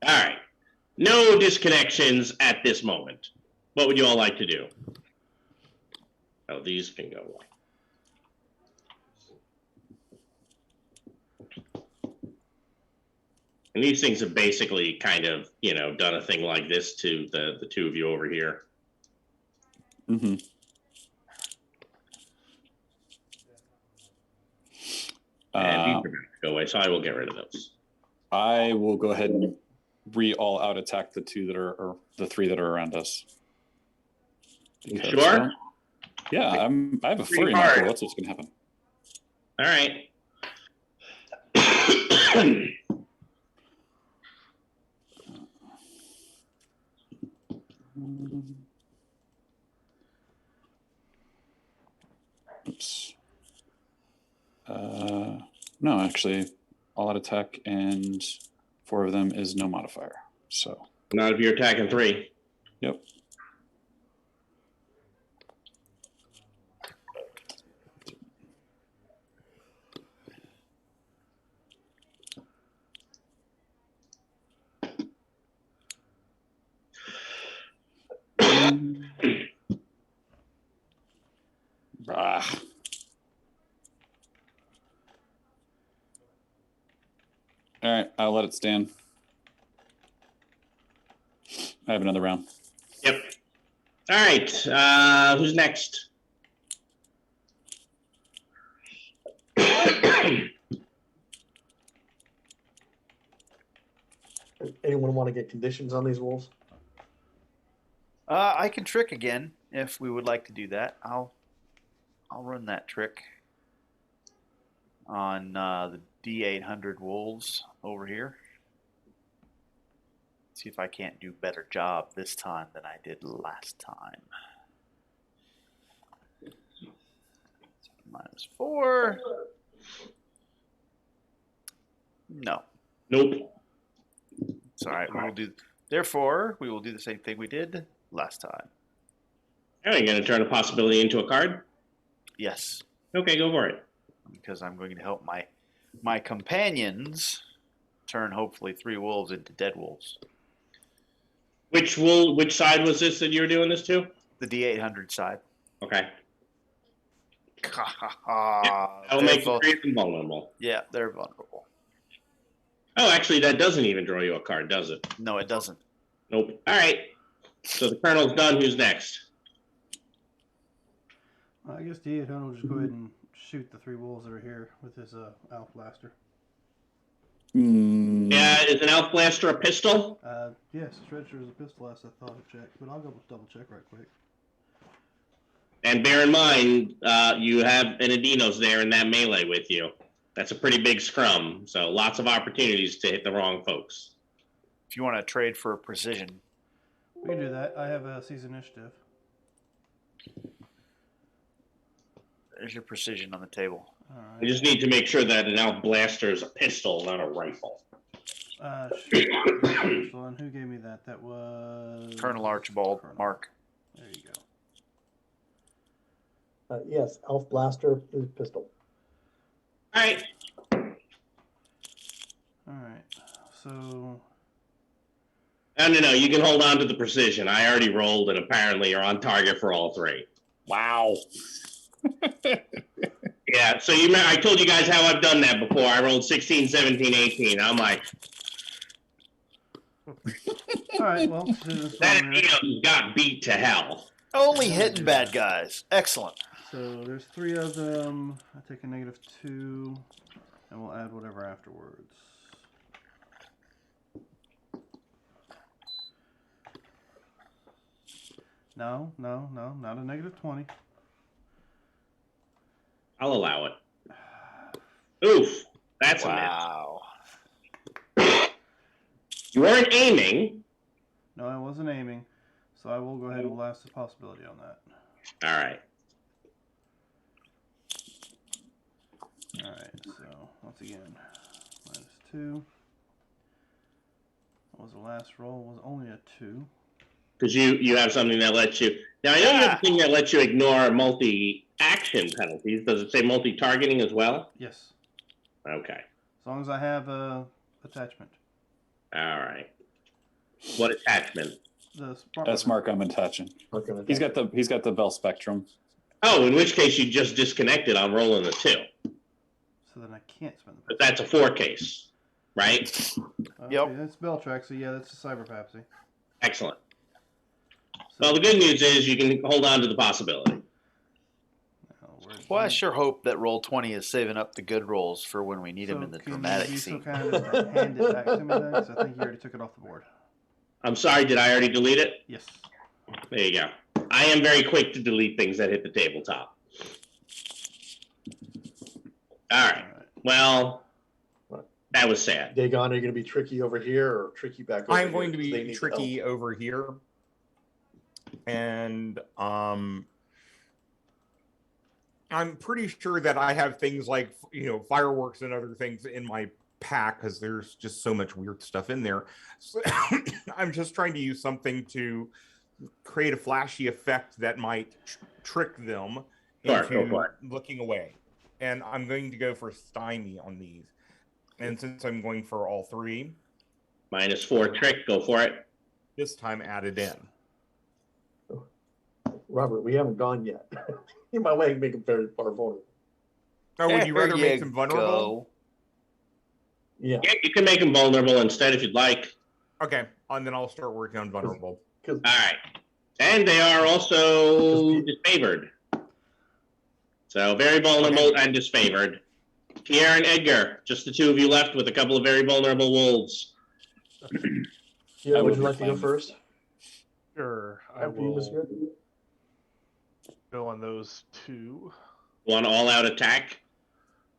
All right, no disconnections at this moment. What would you all like to do? Oh, these can go away. And these things have basically kind of, done a thing like this to the two of you over here. Mm-hmm. And these are going to go away, so I will get rid of those. I will go ahead and all out attack the three that are around us. You Because, sure? Yeah, I have a Pretty flurry hard. marker. What's going to happen? All right. Oops. No, actually, all out attack and 4 of them is no modifier. So. Not if you're attacking 3. Yep. Bah. All right, I'll let it stand. I have another round. Yep. All right. Who's next? Anyone want to get conditions on these wolves? I can trick again if we would like to do that. I'll run that trick on the D800 wolves over here. See if I can't do better job this time than I did last time. -4. No. Nope. It's all right. We will do. Therefore, we will do the same thing we did last time. Are you going to turn a possibility into a card? Yes, Okay, go for it. because I'm going to help my companions turn hopefully 3 wolves into dead wolves. Which side was this that you were doing this to? The D800 side. Okay. That'll That'll make you create them vulnerable. Yeah, they're vulnerable. Oh, actually, that doesn't even draw you a card, does it? No, it doesn't. Nope. All right. So the Colonel's done. Who's next? I guess D800 will just go ahead and shoot the 3 wolves that are here with his Alf Blaster. Yeah, is an Elf Blaster a pistol? Yes, it's registered as a pistol, as I thought I checked, but I'll go double check right quick. And bear in mind, you have an Adinos there in that melee with you. That's a pretty big scrum, so lots of opportunities to hit the wrong folks. If you want to trade for precision, We can do that. I have a season initiative. there's your precision on the table. All We right. just need to make sure that an Elf Blaster is a pistol, not a rifle. Shoot. And who gave me that? That was Colonel Archibald, Colonel. Mark. There you go. Yes, Elf Blaster is pistol. All right. All right. So No. You can hold on to the precision. I already rolled, and apparently you're on target for all 3. Wow. Yeah, so I told you guys how I've done that before. I rolled 16, 17, 18. I'm like, all right. Well, that Adinos got beat to hell. Only hitting bad guys. Excellent. so there's 3 of them. I take a -2, and we'll add whatever afterwards. No, not a -20. I'll allow it. Oof, that's Wow. a miss. You weren't aiming. No, I wasn't aiming, so I will go ahead and blast the possibility on that. All right. All right. So once again, -2. What was the last roll? Was only a 2. Because you have something that lets you. Now, I know you have a thing that lets you ignore multi-action penalties. Does it say multi-targeting as well? Yes. Okay. As long as I have a attachment. All right. What attachment? The smart That's Mark I'm attaching. Okay. He's got the Bell Spectrum. Oh, in which case you just disconnected on rolling the 2. So then I can't spend the. But that's a 4 case, right? Okay, Yep. that's Bell Track, so yeah, that's a Cyber Papsy. Excellent. So, Well, the good news is you can hold on to the possibility. Well, I sure hope that roll 20 is saving up the good rolls for when we need them in the dramatic Can you scene. be so kind as to hand it back to me then? Because I think you already took it off the board. I'm sorry, did I already delete it? Yes. There you go. I am very quick to delete things that hit the tabletop. All right. Well, that was sad. Dagon, are you going to be tricky over here or tricky back over here? I'm going to They be need tricky over here. And I'm pretty sure that I have things like, fireworks and other things in my pack because there's just so much weird stuff in there. So I'm just trying to use something to create a flashy effect that might trick them into looking away. And I'm going to go for stymie on these. And since I'm going for all 3, -4 trick, go for it. this time added in. Robert, we haven't gone yet. You might want to make them very far vulnerable. Oh, would you rather There make them vulnerable? go. Yeah. Yeah, you can make them vulnerable instead if you'd like. Okay, and then I'll start working on vulnerable. All right. And they are also disfavored. So very vulnerable and disfavored. Pierre and Edgar, just the 2 of you left with a couple of very vulnerable wolves. Yeah, I would will you like to go reclaim. first? Sure, I After you, will Monsieur? go on those 2. One all-out attack.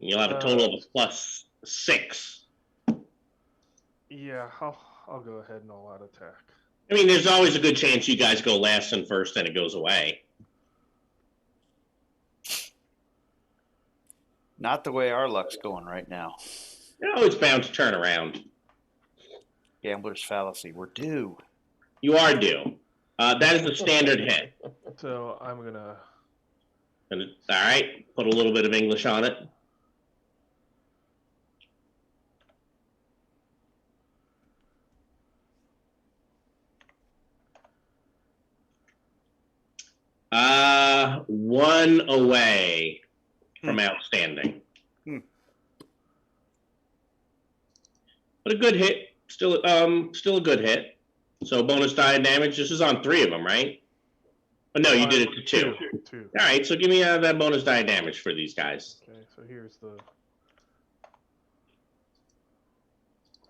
And you'll have a total of a +6. Yeah, I'll go ahead and all out attack. I mean, there's always a good chance you guys go last and first and it goes away. Not the way our luck's going right now. It's bound to turn around. Gambler's fallacy. We're due. You are due. That is the standard hit. So I'm gonna. All right, put a little bit of English on it. One away from outstanding. But a good hit. Still a good hit. So bonus die damage. This is on 3 of them, right? But no, you did it to 2. Two. All right, so give me that bonus die damage for these guys. Okay, so here's the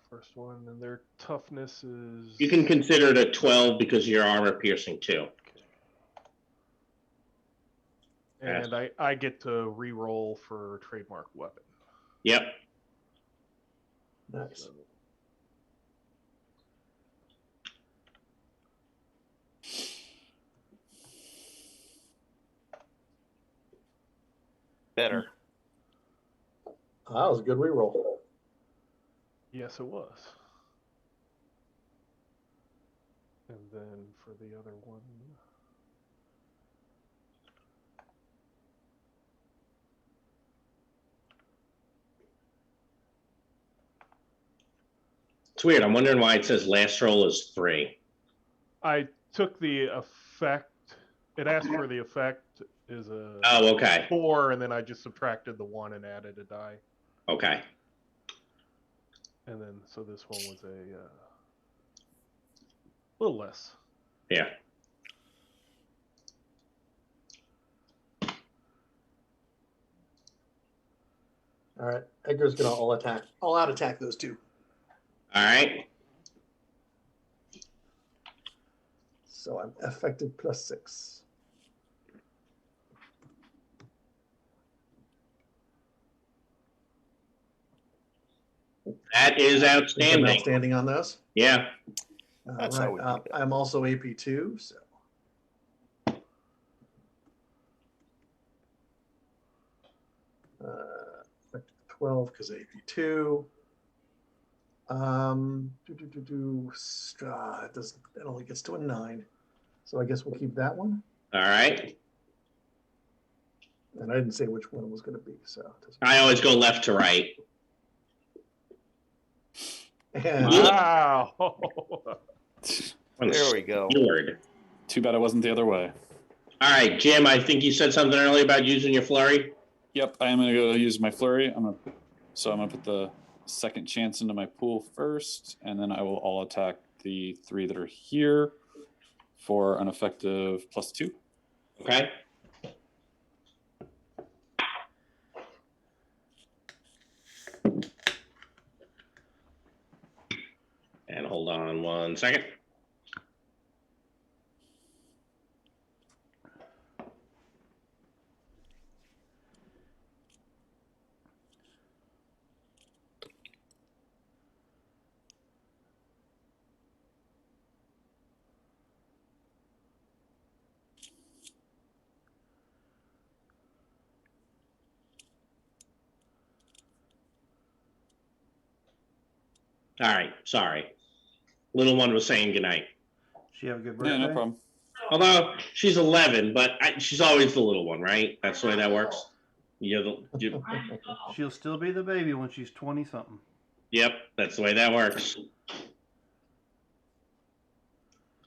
first one, and their toughness is. You can consider it a 12 because your armor piercing 2. And I get to re-roll for trademark weapon. Yep. Nice. Better. That was a good reroll. Yes, it was. And then for the other one. It's weird. I'm wondering why it says last roll is 3. I took the effect. It asked for the effect is a Oh, okay. 4, and then I just subtracted the 1 and added a die. Okay. And then, so this one was a little less. Yeah. All right, Edgar's gonna all out attack those two. All right. So I'm affected +6. That is I'm outstanding. outstanding on those. Yeah. That's how we do it. I'm also AP2, so. Affected 12 because AP2. It only gets to a 9. So I guess we'll keep that one. All right. And I didn't say which one it was going to be, so. I always go left to right. And Wow! There we go. Keyword. Too bad I wasn't the other way. All right, Jim, I think you said something earlier about using your flurry. Yep, I am going to go use my flurry. I'm going to put the second chance into my pool first, and then I will all attack the 3 that are here for an effective +2. Okay. And hold on 1 second. All right, sorry. Little one was saying goodnight. She have a good birthday? Yeah, no problem. Although she's 11, but she's always the little one, right? That's the way that works. She'll still be the baby when she's 20 something. Yep, that's the way that works.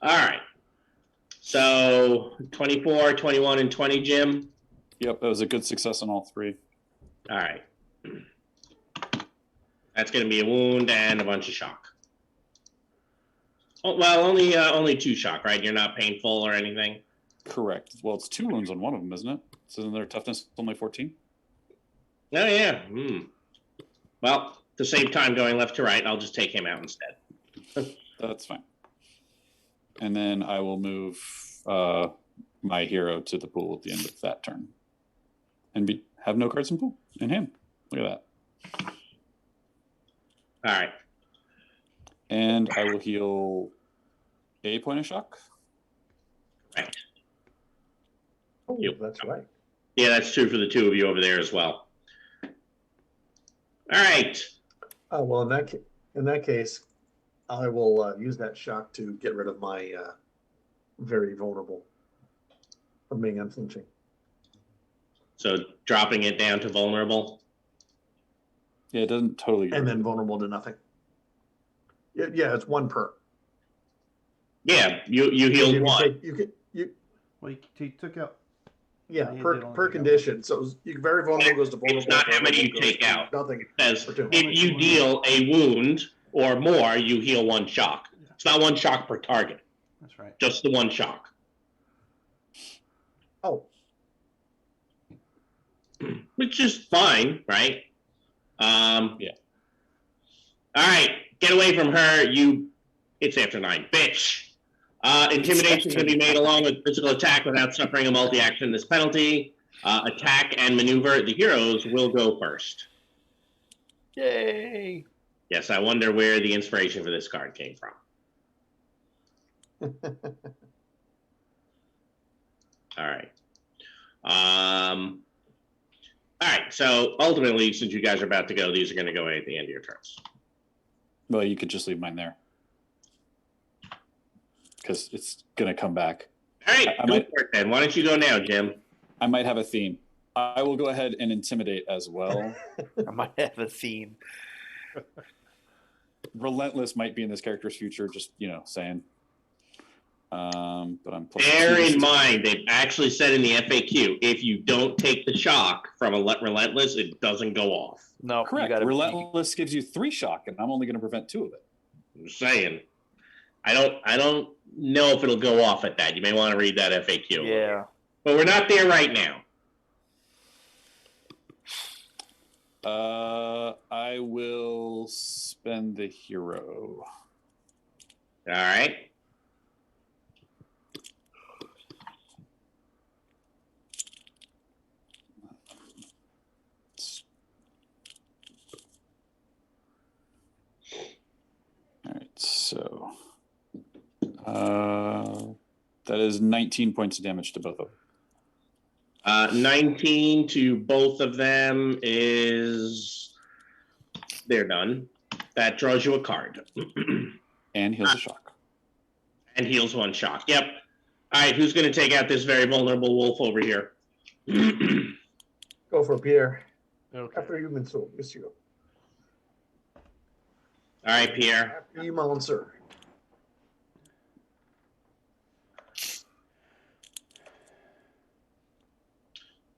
All right. So 24, 21, and 20, Jim. Yep, that was a good success on all 3. All right. That's going to be a wound and a bunch of shock. Oh, well, only 2 shock, right? You're not painful or anything? Correct. Well, it's 2 wounds on one of them, isn't it? So isn't their toughness only 14? Oh, yeah. Well, to save time going left to right, I'll just take him out instead. That's fine. And then I will move my hero to the pool at the end of that turn. And have no cards in pool in hand. Look at that. All right. And I will heal a point of shock. Right. Oh, Yep. that's right. Yeah, that's true for the two of you over there as well. All right. Oh, well, in that case, I will use that shock to get rid of my very vulnerable from being unflinching. So dropping it down to vulnerable. Yeah, it doesn't totally. And then vulnerable to nothing. Yeah, it's 1 per. Yeah, you healed one. Well, he took out. Yeah, He per did only per take out condition. So you very vulnerable goes to vulnerable. It's not how many you vulnerable take goes to out. Nothing. It says for 2. if you deal a wound or more, you heal 1 shock. It's not 1 shock per target. That's right. Just the 1 shock. Oh, Which is fine, right? Yeah. All right, get away from her, you. It's after 9, bitch. Intimidation can be made along with physical attack without suffering a multi-action this penalty. Attack and maneuver. The heroes will go first. Yay! Yes, I wonder where the inspiration for this card came from. All right. All right, so ultimately, since you guys are about to go, these are going to go away at the end of your turns. Well, you could just leave mine there because it's gonna come back. All right, go for it then. Why don't you go now, Jim? I might have a theme. I will go ahead and intimidate as well. I might have a theme. Relentless might be in this character's future. Just saying. But I'm. Bear in mind, they've actually said in the FAQ, if you don't take the shock from a Relentless, it doesn't go off. No, correct. You gotta, Relentless gives you 3 shock, and I'm only going to prevent 2 of it. I'm just saying. I don't know if it'll go off at that. You may want to read that FAQ. Yeah. But we're not there right now. I will spend the hero. All right. All right, so that is 19 points of damage to both of them. 19 to both of them is... They're done. That draws you a card. And heals a shock. And heals 1 shock. Yep. All right, who's going to take out this very vulnerable wolf over here? go for Pierre. Okay. After you, Monsieur. All right, Pierre. After you, Monster.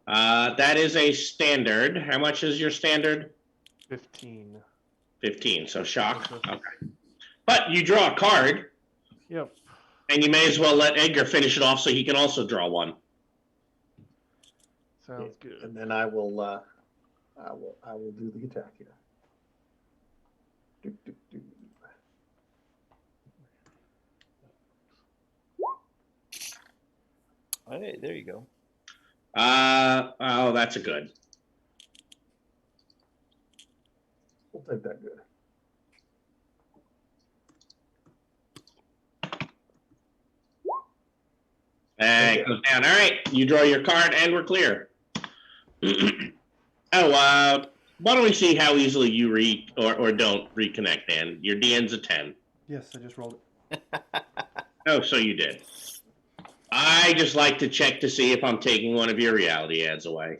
That is a standard. How much is your standard? 15. 15. So shock. Okay. But you draw a card. Yep. And you may as well let Edgar finish it off so he can also draw one. Sounds good. And then I will do the attack here. Do, do, do. Hey, there you go. Oh, that's a good. We'll take that good. And it goes down. All right, you draw your card, and we're clear. Why don't we see how easily you or don't reconnect, Dan? Your DN's a 10. Yes, I just rolled it. Oh, so you did. I just like to check to see if I'm taking one of your reality ads away.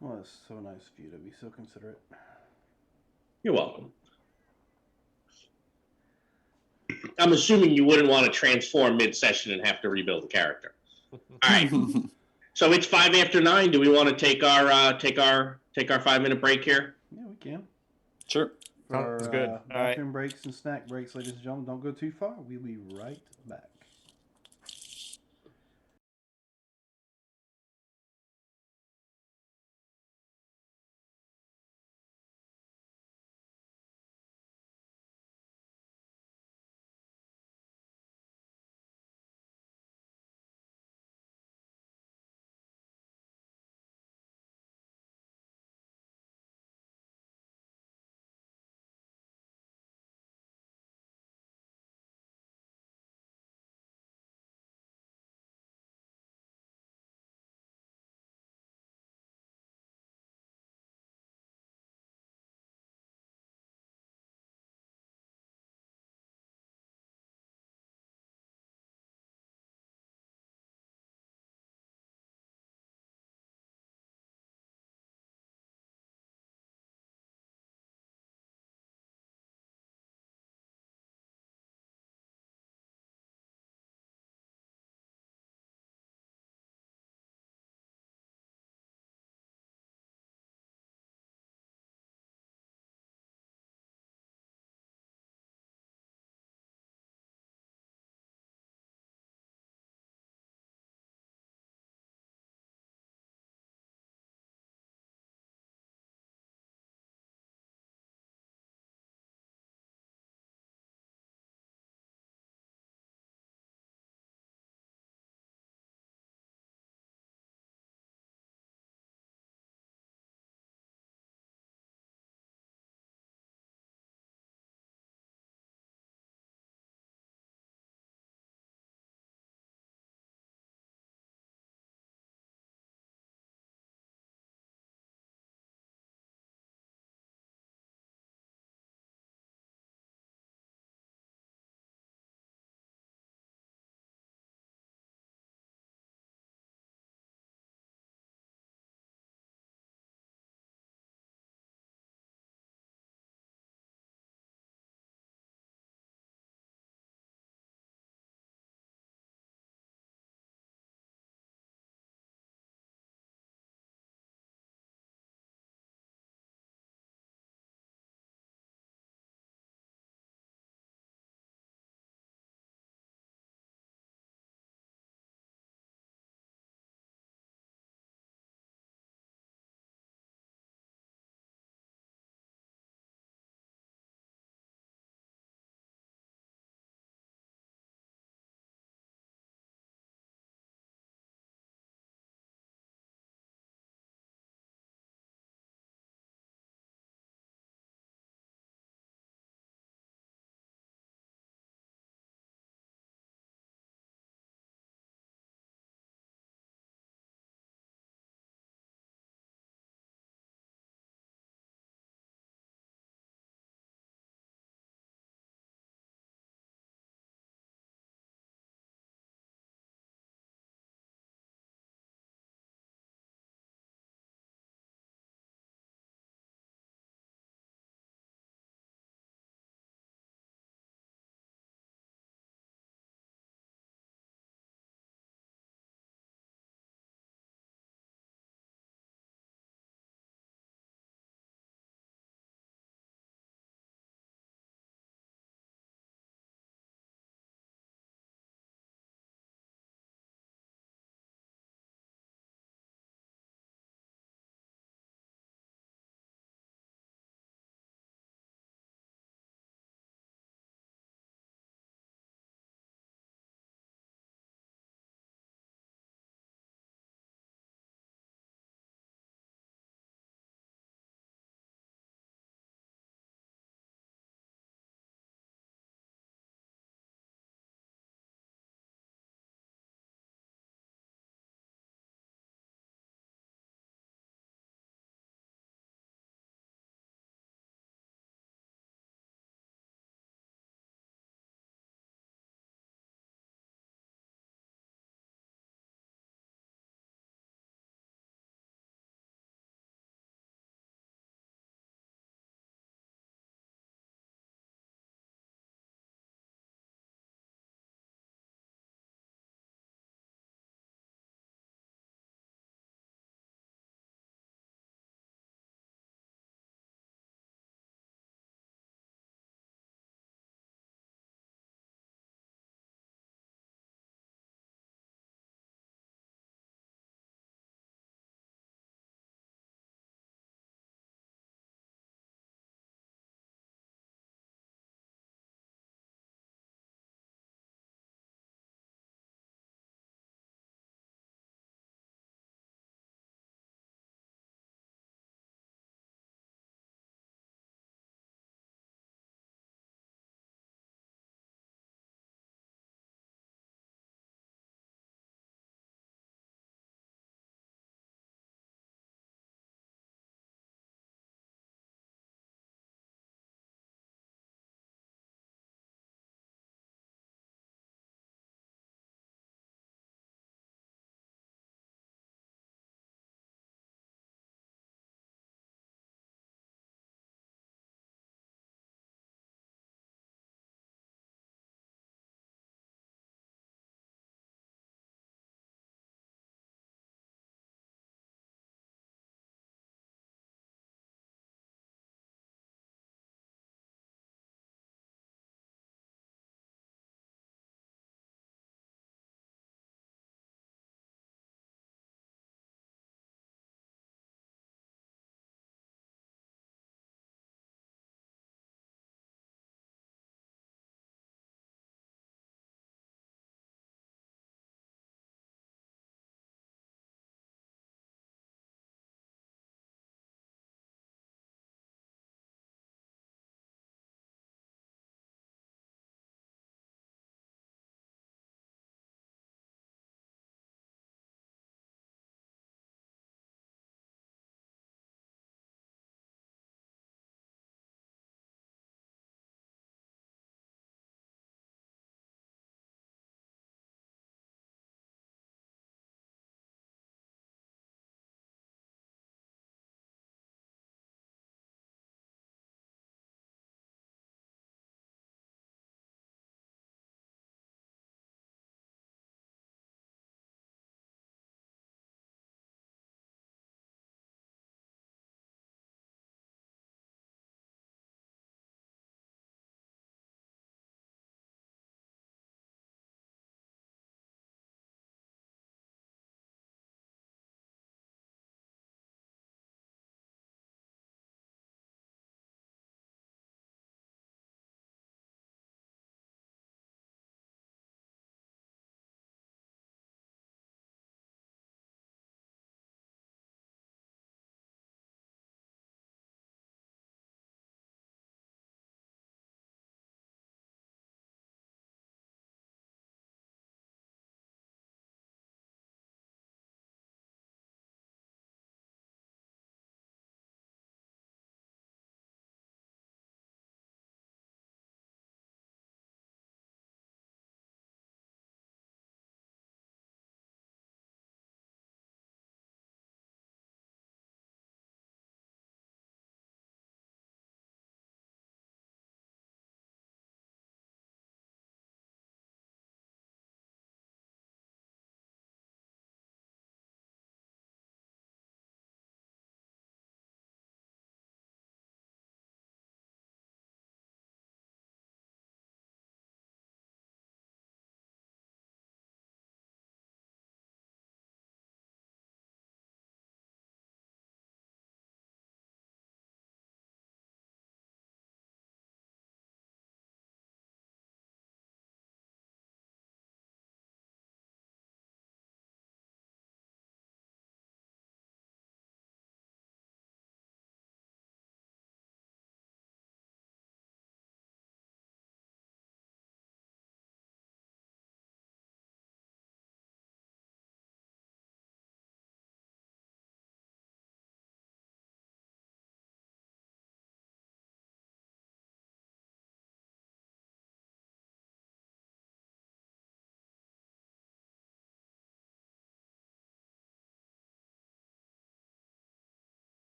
Well, it's so nice of you to be so considerate. You're welcome. I'm assuming you wouldn't want to transform mid-session and have to rebuild the character. All right. So it's 5 after 9. Do we want to take our 5-minute break here? Yeah, we can. Sure. For Sounds good. bathroom breaks and snack breaks, ladies and gentlemen. Don't go too far. We'll be right back.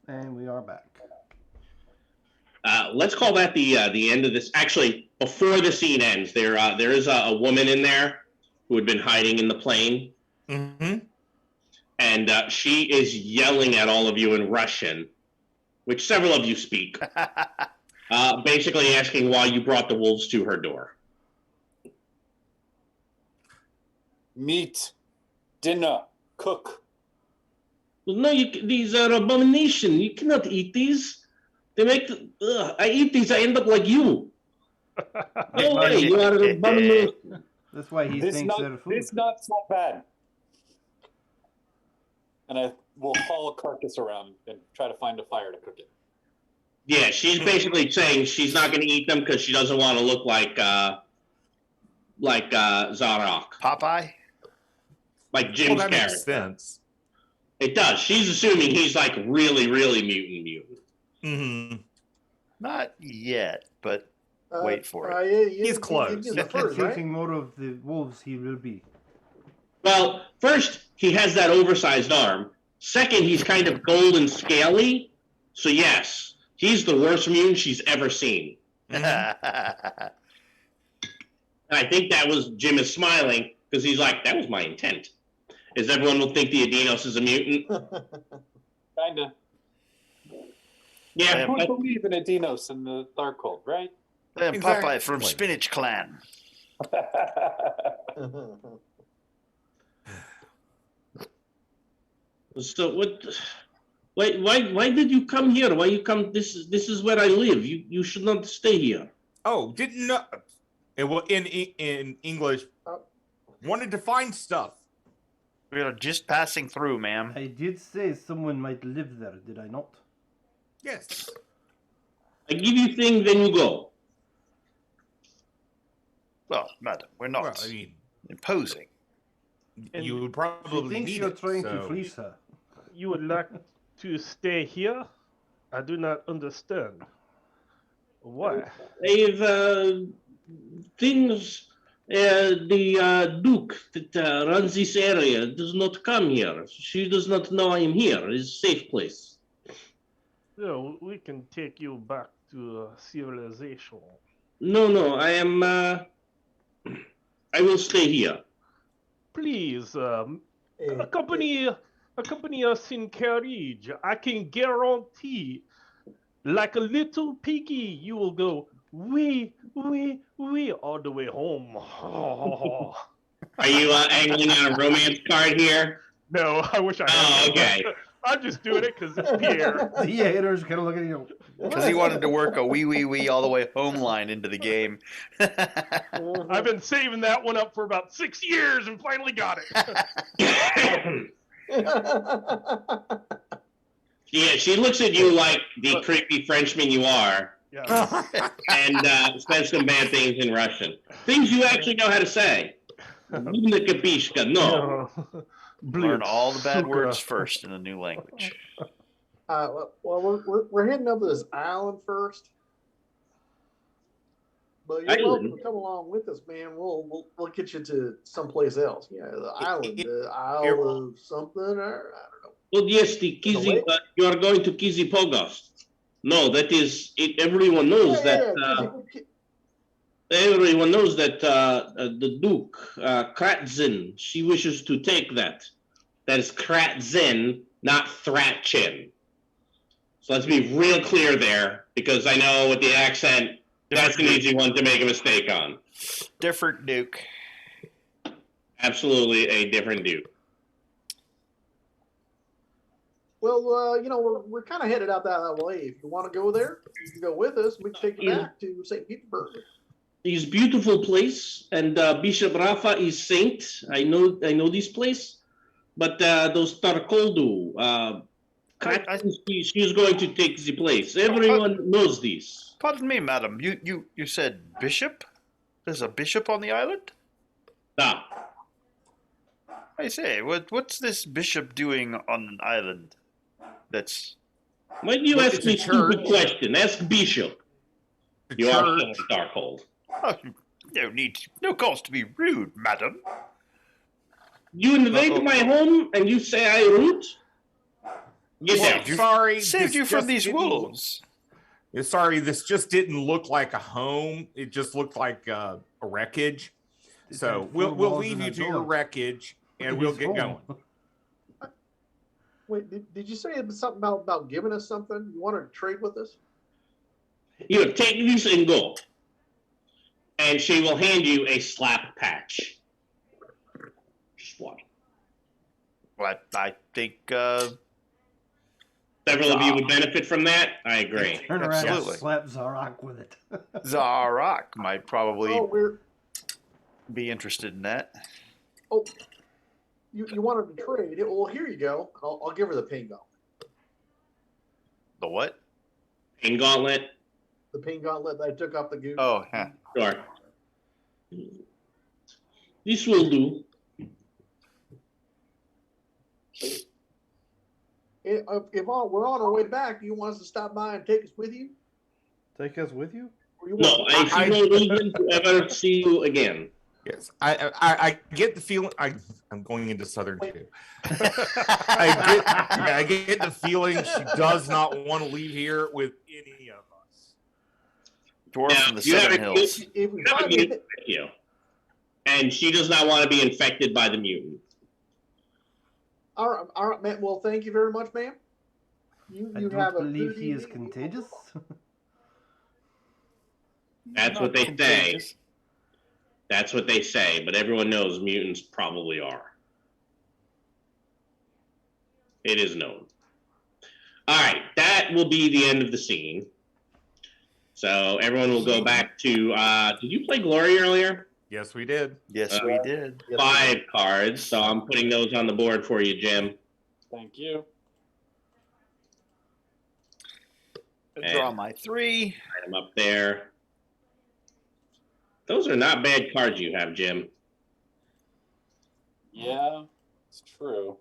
And we are back. Let's call that the end of this. Actually, before the scene ends, there is a woman in there who had been hiding in the plane, and she is yelling at all of you in Russian, which several of you speak, basically asking why you brought the wolves to her door. Meat, dinner, cook. Well, no, these are abomination. You cannot eat these. They make. I eat these. I end up like you. No way. You are an abomination. That's why he thinks they're food. This nut's not bad. And I will haul a carcass around and try to find a fire to cook it. Yeah, she's basically saying she's not going to eat them because she doesn't want to look like Zarok, Popeye? like Jim's that character. makes sense. It does. She's assuming he's like really, really mutant. Mm-hmm. Not yet, but wait for it. He's close. He's the first, right? Thinking more of the wolves he will be. Well, first, he has that oversized arm. Second, he's kind of gold and scaly. So yes, he's the worst mutant she's ever seen. And I think that was Jim is smiling because he's like, that was my intent. Is everyone will think the Adinos is a mutant? Kinda. Yeah. I don't believe in Adinos in the Darkhold, right? And Popeye from Spinach Clan. So what? Why did you come here? Why you come? This is where I live. You should not stay here. Oh, didn't know. In English, wanted to find stuff. We are just passing through, ma'am. I did say someone might live there, did I not? Yes. I give you things, then you go. Well, madam, we're not Well, I mean, imposing. you would She probably thinks need you're it, trying to so- fleece her. You would like to stay here? I do not understand. Why? I've things. The Duke that runs this area does not come here. She does not know I am here. It's a safe place. So we can take you back to civilization. No, I am. I will stay here. Please, accompany us in carriage. I can guarantee, like a little piggy, you will go wee all the way home. Are you angling on a romance card here? No, I wish I had. Oh, okay. I'm just doing it because it's Pierre. The haters kind of look at you. Because he wanted to work a wee all the way home line into the game. I've been saving that one up for about 6 years and finally got it. Yeah, she looks at you like the creepy Frenchman you are, Yeah. and says some bad things in Russian. Things you actually know how to say. Ludna kapishka, no. Learn all the bad words first in a new language. Well, we're heading up to this island first. But you're welcome to come along with us, man. We'll get you to someplace else. Yeah, the island, the Isle of something, or I don't know. Well, yes, the Kizi, you are going to Kizi Pogos. No, that is it. Everyone knows everyone knows that the Duke, Kratzin, she wishes to take that. That is Kratzin, not Thratchin. So let's be real clear there, because I know with the accent, that's an easy one to make a mistake on. Different Duke. Absolutely a different Duke. Well, we're kind of headed out that way. If you want to go there, you can go with us. We can take you back to St. Petersburg. It's a beautiful place, and Bishop Rafa is saint. I know this place, but those Tarkoldu, she's going to take the place. Everyone knows this. Pardon me, madam. You said bishop? There's a bishop on the island? Ah, I say, what's this bishop doing on an island? That's why do you ask me a stupid question? Ask Bishop. You are so Darkhold. oh, no cause to be rude, madam. You invade my home and you say I root? Get Well, down. Sorry, Saved this you from just these didn't- wolves. Sorry, this just didn't look like a home. It just looked like a wreckage. It So had we'll 4 we'll walls leave and you a to your door. wreckage, and we'll He's get home. going. Wait, did you say something about giving us something? You wanted to trade with us? You take these and go. And she will hand you a slap patch. Just one. But I think Several of you would benefit from that. I agree. Turn around Absolutely. and slap Zarok with it. Zarok might probably Oh, be interested in that. you wanted to trade. Well, here you go. I'll give her the pain gauntlet. The what? Pain gauntlet. The pain gauntlet that I took off the goose. Oh, huh. Sure. This will do. If we're on our way back, do you want us to stop by and take us with you? Take us with you? Or you No, want I see no reason to ever see you again. Yes, I get the feeling. I'm going into Southern too. I get the feeling she does not want to leave here with any of us. Dwarf Now, from the you have Southern a- Hills. if we You have a find mutant it, with you. And she does not want to be infected by the mutant. all right, man. Well, thank you very much, ma'am. You I have don't a believe good he is evening. contagious. That's what they say. That's what they say, but everyone knows mutants probably are. It is known. All right, that will be the end of the scene. So everyone will go back to. Did you play Glory earlier? Yes, we did. Yes, we did. Yes, 5 cards, so I'm putting those on the board for you, Jim. Thank you. Draw my 3. Write them up there. Those are not bad cards you have, Jim. Yeah, it's true.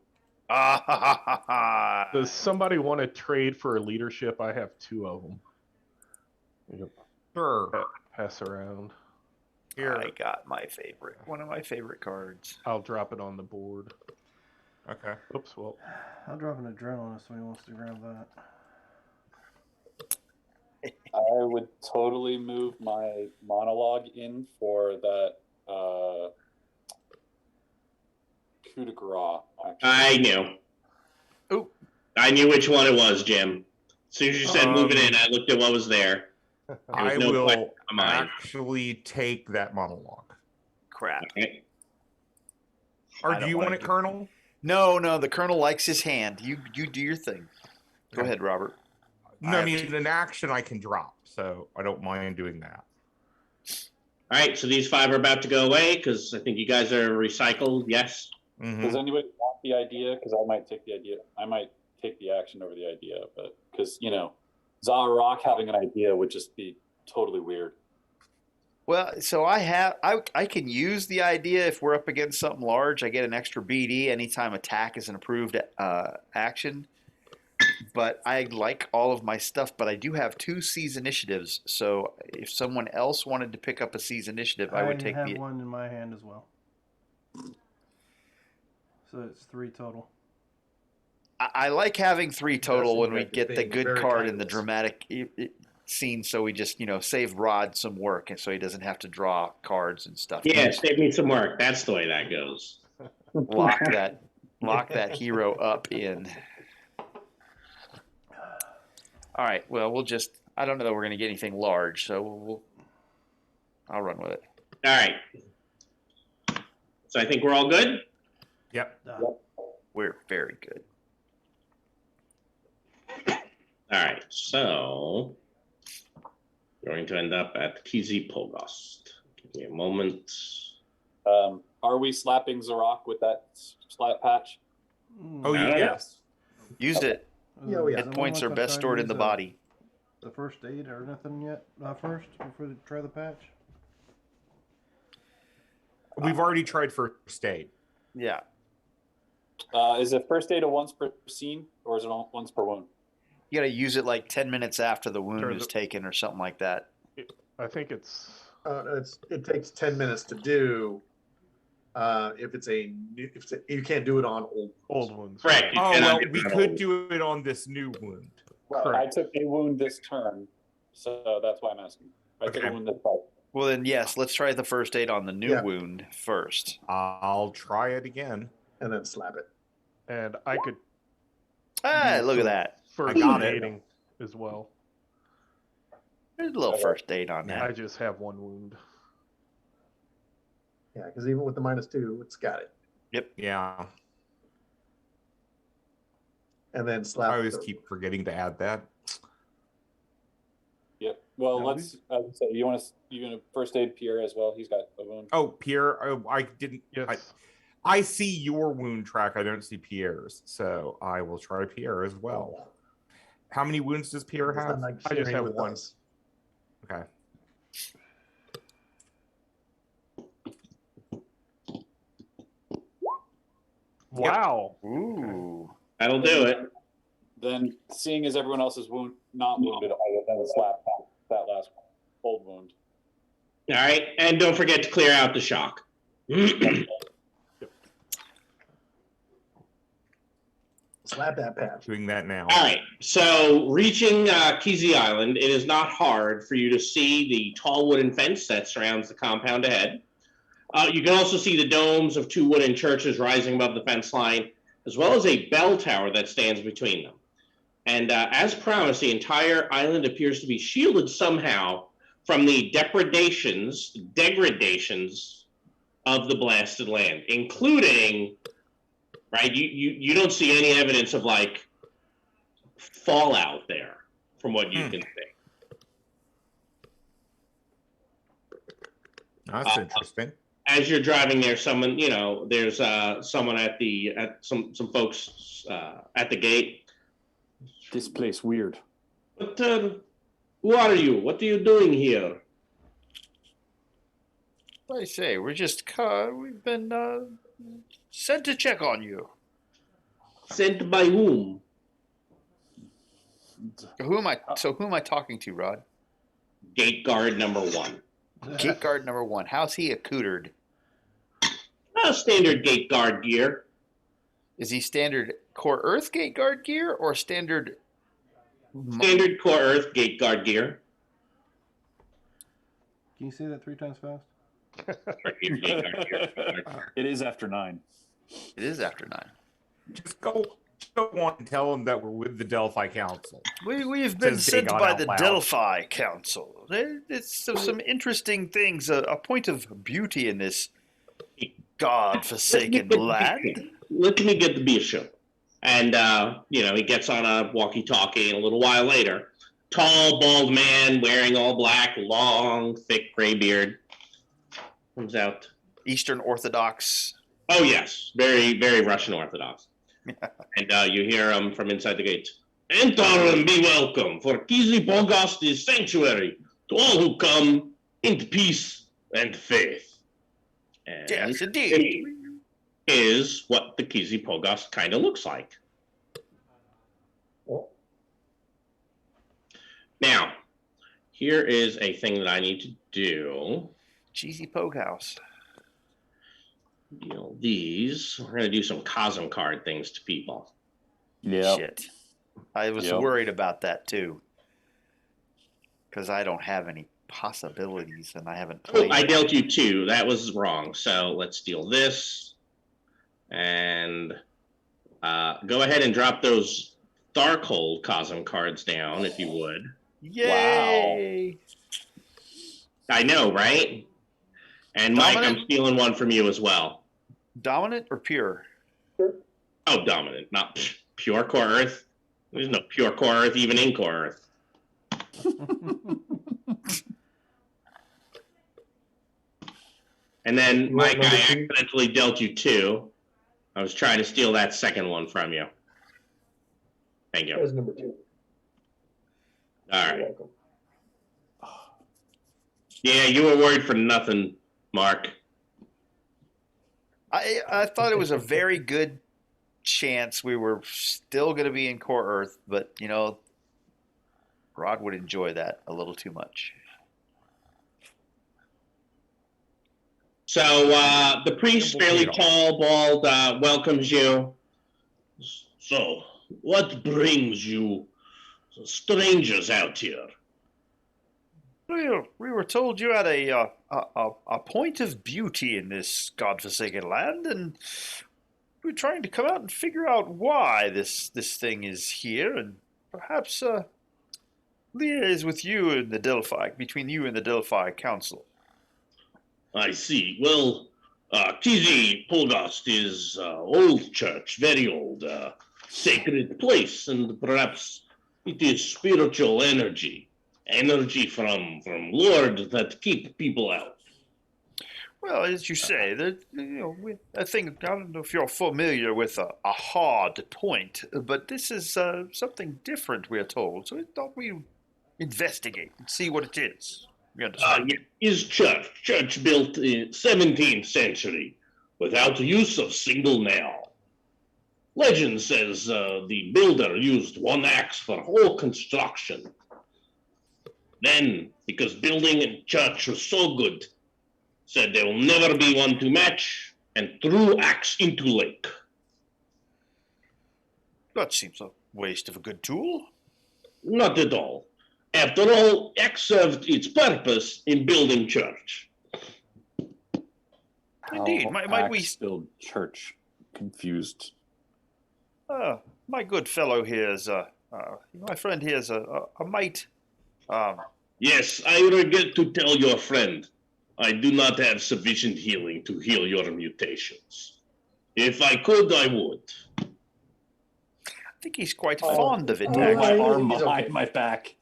Ah, ha, ha, ha, ha. Does somebody want to trade for a leadership? I have 2 of them. Sure. Pass around. Here. I got my favorite. One of my favorite cards. I'll drop it on the board. Okay. Oops. Well, I'll drop an adrenaline if somebody wants to grab that. I would totally move my monologue in for that coup de grace. Actually. I knew. Ooh. I knew which one it was, Jim. As soon as you said move it in, I looked at what was there. I no question will in my mind. actually take that monologue. Crap. Okay. I Or don't do you wanna want it, do- Colonel? No, the Colonel likes his hand. You do your thing. Go Okay. ahead, Robert. No, I have mean, an action I can drop, so I don't mind doing that. All right, so these 5 are about to go away because I think you guys are recycled. Yes. Mhm. Does anybody want the idea? Because I might take the idea. I might take the action over the idea, but because Zarok having an idea would just be totally weird. Well, so I can use the idea if we're up against something large. I get an extra BD anytime attack is an approved action. But I like all of my stuff, but I do have 2 seize initiatives. So if someone else wanted to pick up a seize initiative, I would take have the. one in my hand as well. So it's 3 total. I like having 3 total seems when we like it's get the being good very card in the timeless. dramatic scene, so we just save Rod some work, and so he doesn't have to draw cards and stuff. Yeah, save me some work. That's the way that goes. Lock that hero up in. All right. Well, I don't know that we're going to get anything large, so I'll run with it. All right. So I think we're all good. Yep. We're very good. All right. So we're going to end up at Kizi Pogost. Give me a moment. Are we slapping Zarok with that slap patch? Oh, I don't know. yes. Used it. Yeah, we Hit points are best stored in the body. The first aid or nothing yet? First, before we try the patch? We've already tried first aid. Yeah. Is it first aid a once per scene, or is it once per wound? You got to use it like 10 minutes after the wound Sure, is the- taken or something like that. I think it's it takes 10 minutes to do. If it's you can't do it on Old ones. Correct. You Oh cannot well, do we that could all. do it on this new wound. Well, I Correct. took a wound this turn, so that's why I'm asking. I took Okay. a wound this fight. Well, then, yes, let's try the first aid on the new Yeah. wound first. I'll try it again. and then slap it. And I could Ah, do look at some that. first got it. aiding as well. There's a little Okay. first aid on I that. just have one wound. Yeah, because even with the -2, it's got it. Yeah, And then slap. I always the- keep forgetting to add that. Yep. Well, No, let's. As I say, you want to? You gonna first aid Pierre as well? He's got a wound. Oh, Pierre, I didn't. Yes. I see your wound track. I don't see Pierre's, so I will try Pierre as well. How many wounds does Pierre It's not have? like I just sharing have with one. us. Okay. Wow. Ooh. That'll do it. Then, seeing as everyone else is not wounded, I will then slap that last old wound. All right, and don't forget to clear out the shock. Slap that patch. Doing that now. All right, so reaching Kesey Island, it is not hard for you to see the tall wooden fence that surrounds the compound ahead. You can also see the domes of 2 wooden churches rising above the fence line, as well as a bell tower that stands between them. And as promised, the entire island appears to be shielded somehow from the degradations of the blasted land, including, right, you don't see any evidence of, like, fallout there, from what you can see. That's interesting. As you're driving there, someone, there's someone at some folks at the gate. This place weird. But who are you? What are you doing here? I say, we've been sent to check on you. Sent by whom? Who am I talking to, Rod? Gate guard number 1. Gate guard number 1. How's he accoutered? Standard gate guard gear. Is he standard core Earth gate guard gear or standard? Standard core Earth gate guard gear. Can you say that 3 times fast? It is after 9. It is after 9. Just go on and tell them that we're with the Delphi Council. We've been Says sent Dagon by out the loud. Delphi Council. It's some interesting things, a point of beauty in this God-forsaken land. Let me get the bishop. And, he gets on a walkie-talkie, and a little while later, tall, bald man wearing all black, long, thick gray beard comes out. Eastern Orthodox. Oh, yes. Very, very Russian Orthodox. And you hear him from inside the gate. Enter and be welcome, for Kesey Pogast is sanctuary to all who come in peace and faith. And Yes, indeed. is what the Kesey Pogast kind of looks like. Well, Now, here is a thing that I need to do. Cheesy Poke House. These, we're going to do some Cosm card things to people. Yeah. Shit. I was Yep. worried about that too. Because I don't have any possibilities and I haven't Oh, played. I dealt you 2. That was wrong. So let's deal this. And go ahead and drop those Darkhold Cosm cards down, if you would. Yay! I know, right? And Mike, Dominant? I'm stealing one from you as well. Dominant or pure? Oh, dominant, not pure core Earth. There's no pure core Earth, even in core Earth. And then, You want Mike, I number 2? accidentally dealt you 2. I was trying to steal that second one from you. Thank you. There's number 2. All You're right. welcome. Yeah, you were worried for nothing, Mark. I thought it was a very good chance we were still going to be in core Earth, but Rod would enjoy that a little too much. So the priest, fairly tall, bald, welcomes you. So, what brings you strangers out here? We were told you had a point of beauty in this godforsaken land, and we're trying to come out and figure out why this thing is here, and perhaps liaise with you and the Delphi, between you and the Delphi Council. I see. Well, Kizi Polgast is old church, very old, sacred place, and perhaps it is spiritual energy from Lord that keep people out. Well, as you say, I think, I don't know if you're familiar with a hard point, but this is something different, we're told. So I thought we investigate and see what it is. You understand? Is church built in 17th century without the use of single nail. Legend says the builder used one axe for whole construction. Then, because building a church was so good, said there will never be one to match, and threw axe into lake. That seems a waste of a good tool. Not at all. After all, axe served its purpose in building church. Indeed, might we build church? Confused. My good fellow here is my friend here is a mite. Yes, I regret to tell your friend, I do not have sufficient healing to heal your mutations. If I could, I would. I think he's quite fond of it. I move my arm He's behind okay. my back.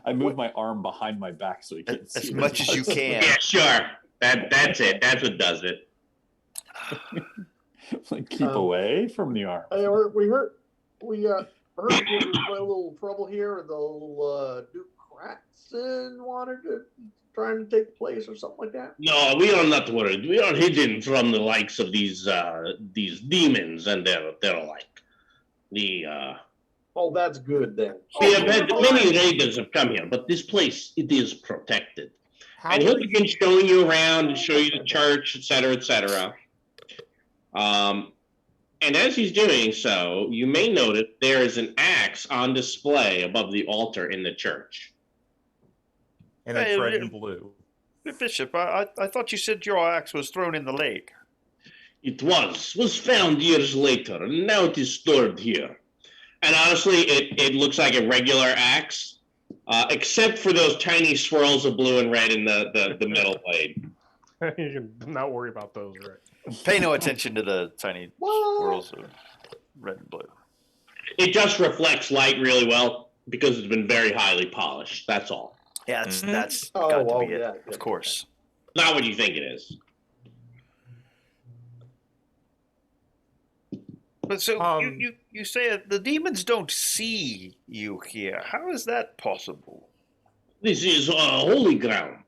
I move my arm behind my back so he can't see As it much as you can. Yeah, sure. That's it. That's what does it. Like, keep away from the arm. Hey, we heard there was a little trouble here. The little Duke Kratson wanted to trying to take place or something like that. No, we are not worried. We are hidden from the likes of these demons and their like. Oh, that's good then. We have had many raiders have come here, but this place, it is protected. And he'll begin showing you around and show you the church, et cetera, et cetera. And as he's doing so, you may notice there is an axe on display above the altar in the church. And it's red and blue. Bishop, I thought you said your axe was thrown in the lake. It was found years later, and now it is stored here. And honestly, it looks like a regular axe, except for those tiny swirls of blue and red in the metal blade. You can not worry about those, right? Pay no attention to the tiny swirls of red and blue. It just reflects light really well because it's been very highly polished. That's all. Yeah, that's got to be it, of course. Not what you think it is. But so you say the demons don't see you here. How is that possible? This is holy ground.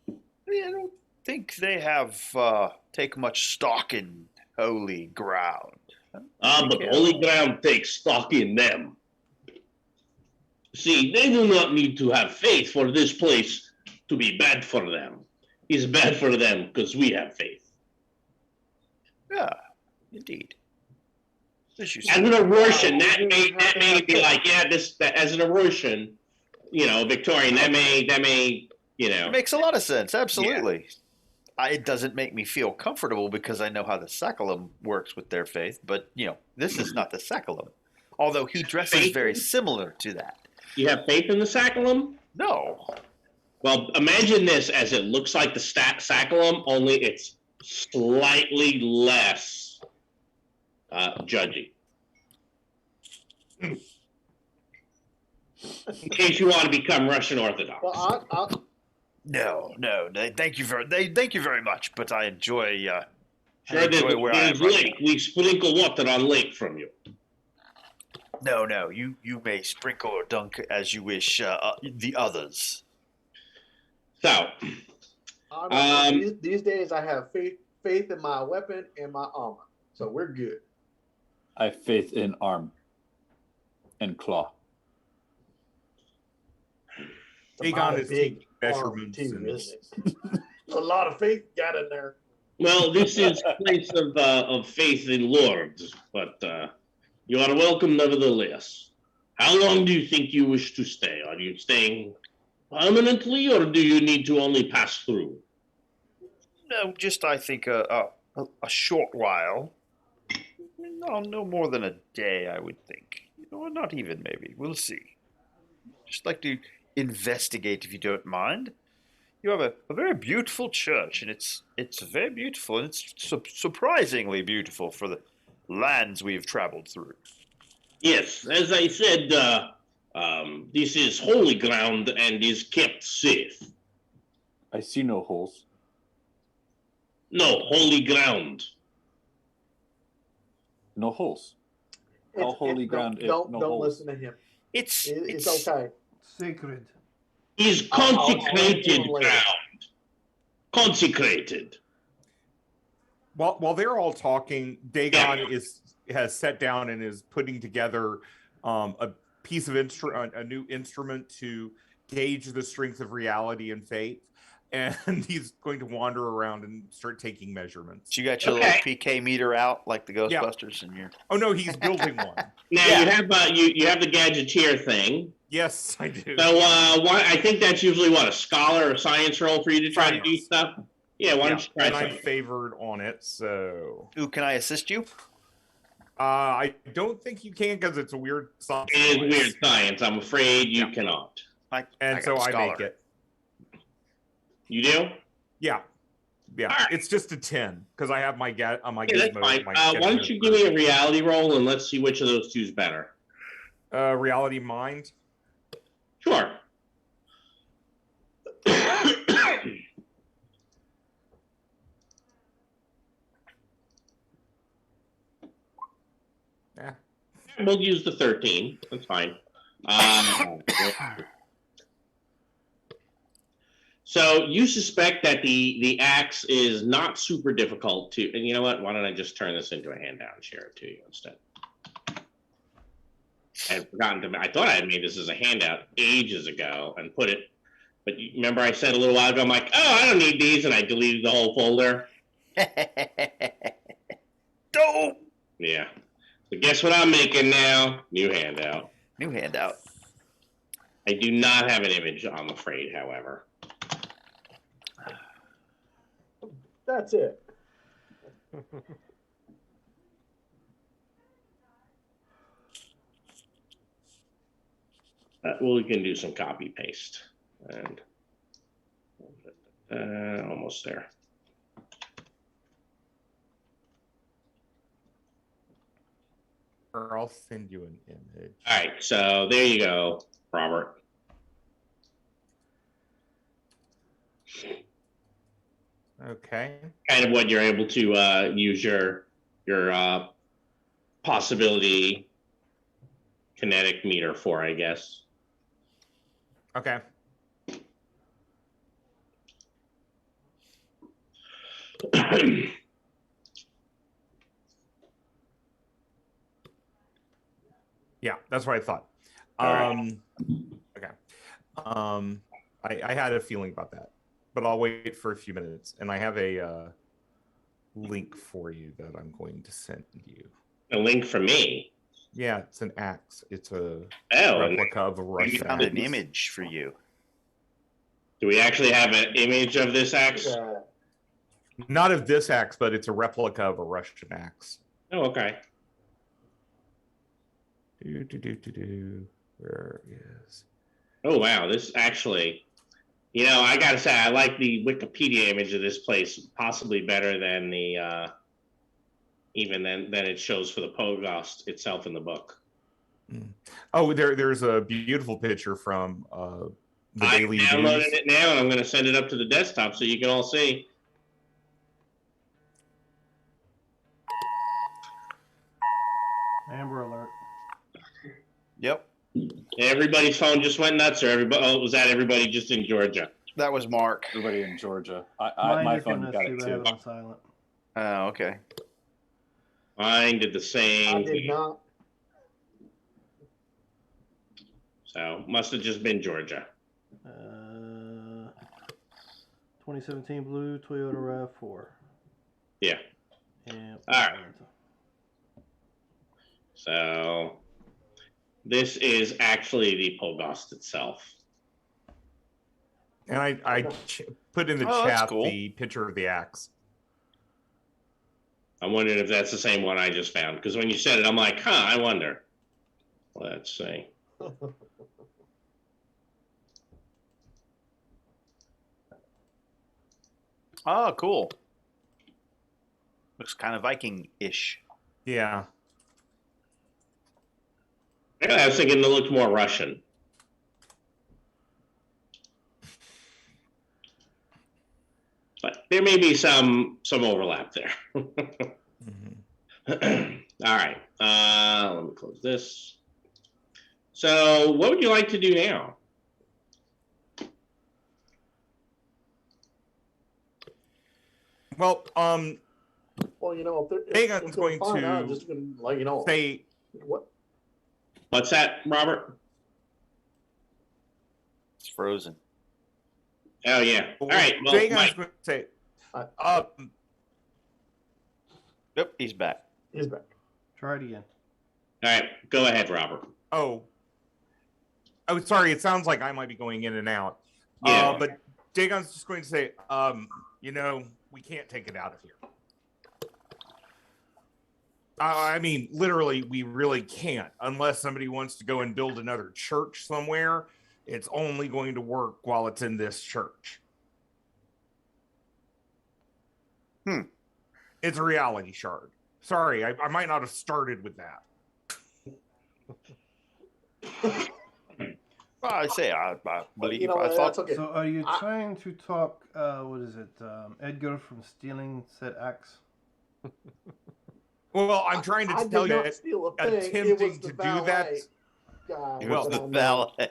I don't think they have take much stock in holy ground. But holy ground takes stock in them. See, they do not need to have faith for this place to be bad for them. It's bad for them because we have faith. Yeah, indeed. As an Eurasian, that may be like, as an Eurasian, Victorian, that may, It makes a lot of sense, absolutely. Yeah. It doesn't make me feel comfortable because I know how the Sacculum works with their faith, but, this is not the Sacculum. Although he dresses very similar to that. You have faith in the Sacculum? No. Well, imagine this as it looks like the Sacculum, only it's slightly less judgy. In case you want to become Russian Orthodox. Well, No. Thank you very much, but I enjoy. Where there's lake. We sprinkle water on lake from you. No. You may sprinkle or dunk as you wish. The others. So, these days I have faith in my weapon and my armor, so we're good. I have faith in arm and claw. It's about as big measurements too, and isn't it? A lot of faith got in there. Well, this is a place of faith in Lord, but you are welcome nevertheless. How long do you think you wish to stay? Are you staying permanently, or do you need to only pass through? No, just I think a short while. No more than a day, I would think. Or not even, maybe. We'll see. Just like to investigate, if you don't mind. You have a very beautiful church, and it's very beautiful, and it's surprisingly beautiful for the lands we've traveled through. Yes, as I said, this is holy ground and is kept safe. I see no holes. No, holy ground. No holes. How holy ground if Don't no don't holes? listen to him. It's It's okay. Sacred. Is I'll consecrated I'll later. ground. Consecrated. while they're all talking, Dagon has sat down and is putting together a piece of a new instrument to gauge the strength of reality and fate. And he's going to wander around and start taking measurements. you got your Okay. little PK meter out like the Ghostbusters, and you're Oh no, he's building one. Now Yeah. you have the gadgeteer thing. Yes, I do. So I think that's usually what, a scholar or science roll for you to try to do Science. stuff. Yeah, why don't you try and I'm something? favored on it, so ooh, can I assist you? I don't think you can because it's a weird science. It is weird science. I'm afraid you cannot. I so got a I scholar. make it. You do? Yeah. All right. It's just a 10 because I have my on my Yeah, that's gizmo. fine. my Why don't you give me a reality roll and let's see which of those two is better. reality mind? Sure. Yeah. We'll use the 13. That's fine. So you suspect that the axe is not super difficult to, and you know what? Why don't I just turn this into a handout and share it to you instead? I had forgotten to. I thought I had made this as a handout ages ago and put it. But you remember I said a little while ago, I'm like, oh, I don't need these, and I deleted the whole folder. Dope. Yeah. So guess what I'm making now? New handout. New handout. I do not have an image, I'm afraid, however. That's it. Well, we can do some copy paste. And almost there. Or I'll send you an image. All right, so there you go, Robert. Okay. Kind of what you're able to use your possibility kinetic meter for, I guess. Okay. Yeah, that's what I thought. All Okay. I had a feeling about that, but I'll wait for a few minutes, and I have a link for you that I'm going to send you. A link for me. Yeah, it's an axe. It's a Oh, replica of a I Russian found an axe. image for you. do we actually have an image of this axe? Not of this axe, but it's a replica of a Russian axe. Oh, okay. Where is? Oh, wow. This actually, you know, I gotta say, I like the Wikipedia image of this place possibly better than the even than it shows for the Pogost itself in the book. Oh, there's a beautiful picture from the I Daily downloaded News. it now, and I'm going to send it up to the desktop so you can all see. Amber alert. Yep, Everybody's phone just went nuts, or everybody? Oh, was that everybody just in Georgia? that was Mark. Everybody in Georgia. Mine My you're phone gonna got see it that I have too. it on silent. Oh, okay. Mine did the same. I did not. So must have just been Georgia. 2017 blue Toyota RAV4. Yeah. And All right. So this is actually the Pogast itself. And I put in the chat the picture of the axe. I'm wondering if that's the same one I just found. Because when you said it, I'm like, I wonder. Let's see. Oh, cool. Looks kind of Viking-ish. Yeah. Yeah, I was thinking it looked more Russian. But there may be some overlap there. Mm-hmm. All right. Let me close this. So what would you like to do now? Well, Well, you know, if Dagon's going fine, I'm to just going to, like, you know, say what? What's that, Robert? It's frozen. Oh, yeah. All right. Well, Dagon's Mike. going to say, Yep, he's back. He's back. Try it again. All right. Go ahead, Robert. oh, sorry. It sounds like I might be going in and out. Yeah. But Dagon's just going to say, you know, we can't take it out of here. I mean, literally, we really can't unless somebody wants to go and build another church somewhere. It's only going to work while it's in this church. It's a reality shard. Sorry, I might not have started with that. Well, I say, I believe. You know, I thought. that's okay. So are you trying to talk, what is it, Edgar from stealing said axe? Well, I'm trying to tell you, attempting to do that. It was the valet.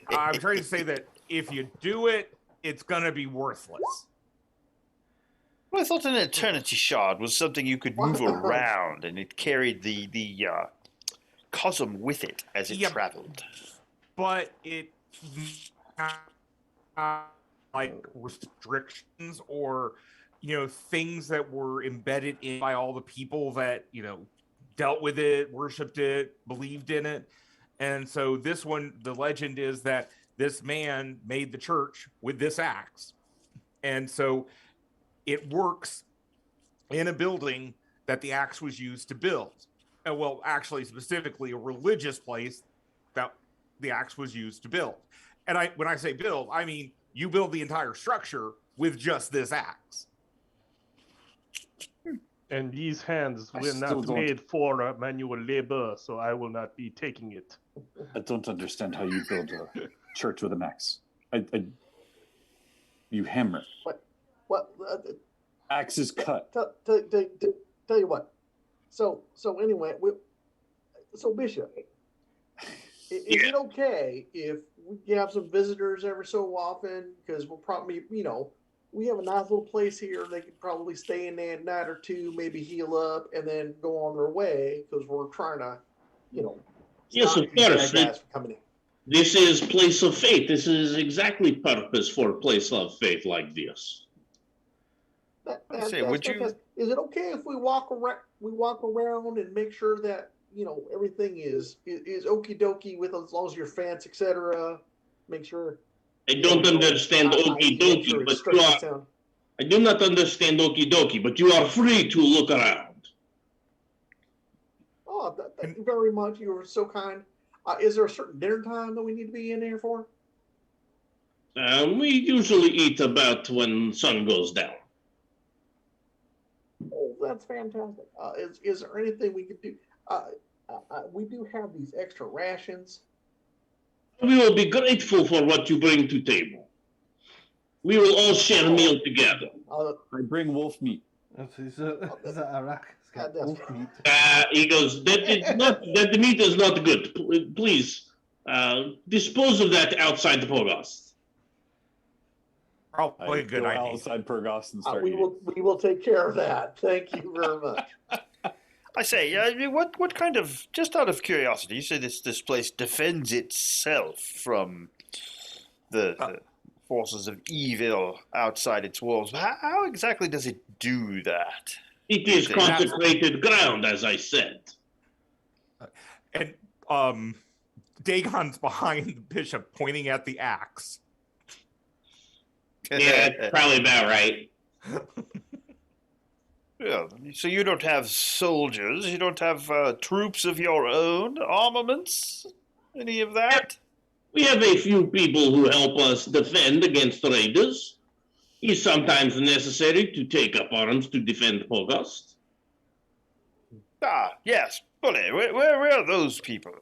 I'm trying to say that if you do it, it's going to be worthless. Well, I thought an eternity shard was something you could move around, and it carried the cosm with it as it traveled. But it like restrictions or things that were embedded in by all the people that dealt with it, worshipped it, believed in it. And so this one, the legend is that this man made the church with this axe. And so it works in a building that the axe was used to build. Well, actually, specifically a religious place that the axe was used to build. And when I say build, I mean you build the entire structure with just this axe. And these hands were not made for manual labor, so I will not be taking it. I don't understand how you build a church with an axe. You hammer. What? Axe is cut. Tell you what. So anyway, so Bishop, is it okay if we have some visitors every so often? Because we'll probably, we have a nice little place here. They could probably stay in there a night or two, maybe heal up, and then go on their way. Because we're trying to, yes, of course. This is place of faith. This is exactly purpose for a place of faith like this. Is it okay if we walk around and make sure that everything is okie dokie with as long as your fence, etc. Make sure. I don't understand okie dokie, but I do not understand okie dokie, but you are free to look around. Oh, thank you very much. You were so kind. Is there a certain dinner time that we need to be in here for? We usually eat about when sun goes down. Oh, that's fantastic. Is there anything we could do? We do have these extra rations. We will be grateful for what you bring to table. We will all share a meal together. I bring wolf meat. Is that Iraq? Wolf meat. He goes, that the meat is not good. Please, dispose of that outside the Pogast. Probably a good idea. Outside Pogast and start we will take care of that. Thank you very much. I say, what kind of, just out of curiosity, you say this place defends itself from the forces of evil outside its walls. How exactly does it do that? It is consecrated ground, as I said. And Dagon's behind the bishop, pointing at the axe. Yeah, that's probably about right. Yeah, so you don't have soldiers, you don't have troops of your own, armaments, any of that? We have a few people who help us defend against raiders. It is sometimes necessary to take up arms to defend Pogast. Ah, yes, bully. Where are those people?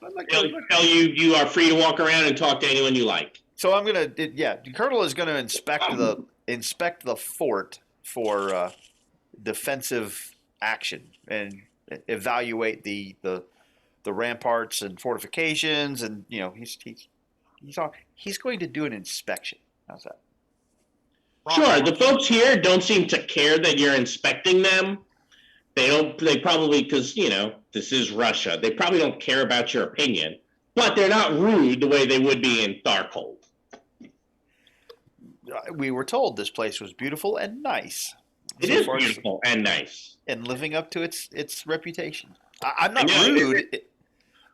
I'd like to look. Tell you, you are free to walk around and talk to anyone you like. So I'm gonna, the colonel is gonna inspect the fort for defensive action and evaluate the ramparts and fortifications, and he's going to do an inspection. How's that? Sure, the folks here don't seem to care that you're inspecting them. They probably, because, this is Russia, they probably don't care about your opinion, but they're not rude the way they would be in Darkhold. We were told this place was beautiful and nice. It is beautiful and nice. And living up to its reputation. I'm not rude. I'm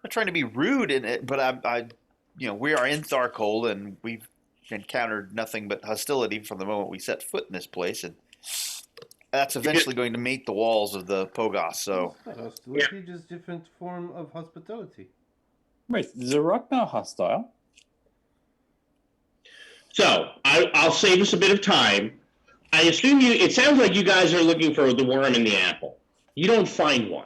not trying to be rude in it, but we are in Darkhold, and we've encountered nothing but hostility from the moment we set foot in this place, and that's eventually going to meet the walls of the Pogos. So hostility, just different form of hospitality. Wait, is Iraq now hostile? So I'll save us a bit of time. I assume it sounds like you guys are looking for the worm in the apple. You don't find one.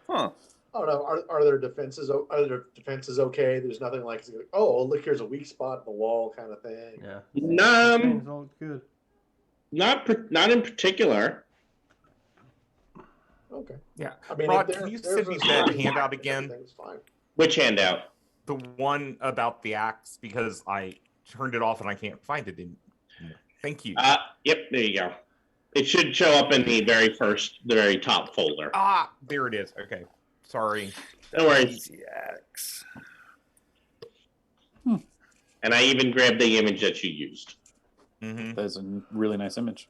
Huh. Oh no, are their defenses okay? There's nothing like, oh, look, here's a weak spot in the wall kind of thing. Yeah. All good. Not in particular. Okay. Yeah. I mean, Rod, can you send me that handout again? Fine. Which handout? The one about the axe, because I turned it off and I can't find it anymore. Thank you. Yep, there you go. It should show up in the very top folder. Ah, there it is. Okay. Sorry. No worries. Easy axe. And I even grabbed the image that you used. Mm-hmm. That's a really nice image.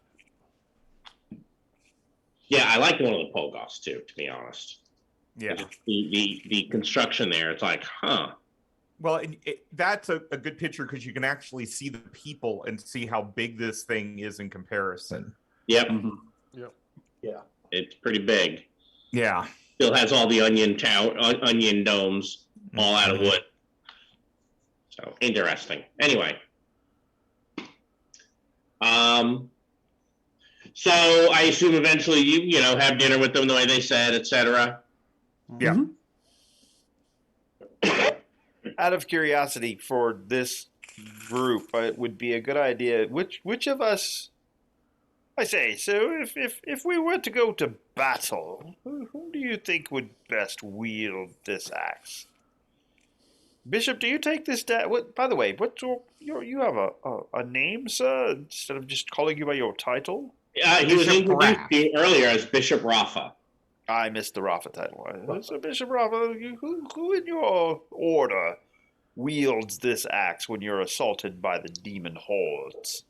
Yeah, I like the one of the Pogos too, to be honest. Yeah. The construction there, it's like, huh. Well, that's a good picture because you can actually see the people and see how big this thing is in comparison. Yep. Mm-hmm. Yep. Yeah. It's pretty big. Yeah. Still has all the onion domes, all out of wood. So interesting. Anyway. So I assume eventually you have dinner with them the way they said, etc. Yeah. Out of curiosity, for this group, it would be a good idea. Which of us? I say, so if we were to go to battle, who do you think would best wield this axe? Bishop, do you take this? By the way, what's you have a name, sir? Instead of just calling you by your title. He was introduced to you earlier as Bishop Rafa. I missed the Rafa title. So Bishop Rafa, who in your order wields this axe when you're assaulted by the demon hordes?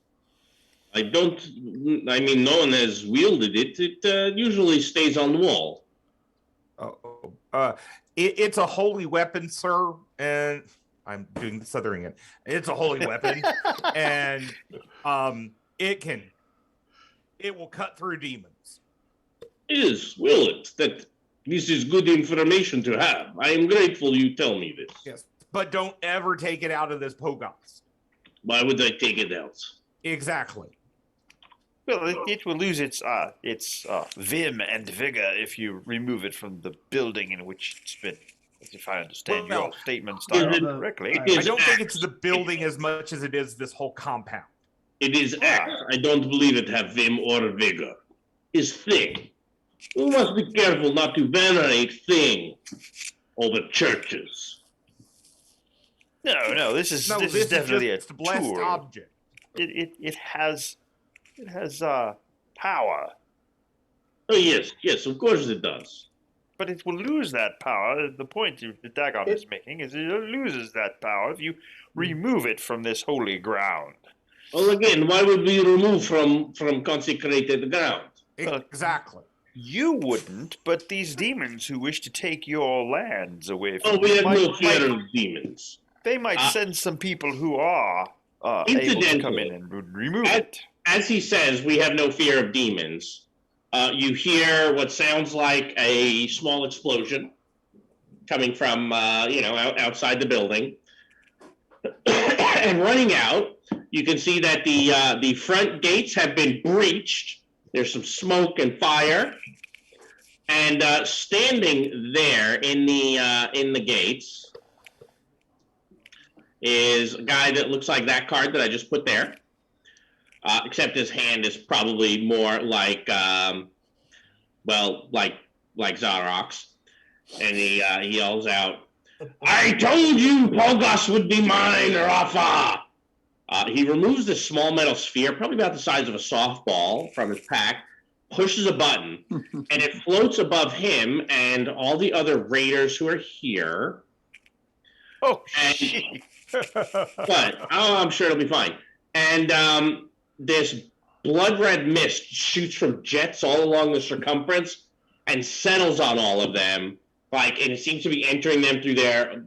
No one has wielded it. It usually stays on the wall. It's a holy weapon, sir, and I'm doing the southern again. It's a holy weapon, and it will cut through demons. Yes, will it? This is good information to have. I am grateful you tell me this. Yes, but don't ever take it out of this Pogos. Why would I take it out? Exactly. Well, it will lose its vim and vigor if you remove it from the building in which it's been. If I understand your statements correctly, I don't think it's the building as much as it is this whole compound. It is axe. I don't believe it have vim or vigor. It's thing. We must be careful not to venerate thing over churches. No. This is definitely a blessed tool. object. It has power. Oh yes, of course it does. But it will lose that power. The point that Dagon is making is it loses that power if you remove it from this holy ground. Well, again, why would we remove from consecrated ground? Exactly. You wouldn't, but these demons who wish to take your lands away from Oh, we you have no fear of demons. They might send some people who are able to come in and remove it. As he says, we have no fear of demons. You hear what sounds like a small explosion coming from, outside the building. And running out, you can see that the front gates have been breached. There's some smoke and fire. And standing there in the gates is a guy that looks like that card that I just put there. Except his hand is probably more like, like Zarok's. And he yells out, "I told you Polgos would be mine, Rafa!" He removes this small metal sphere, probably about the size of a softball, from his pack, pushes a button, and it floats above him and all the other raiders who are here. Oh, But I'm sure it'll be fine. And this blood red mist shoots from jets all along the circumference and settles on all of them. And it seems to be entering them through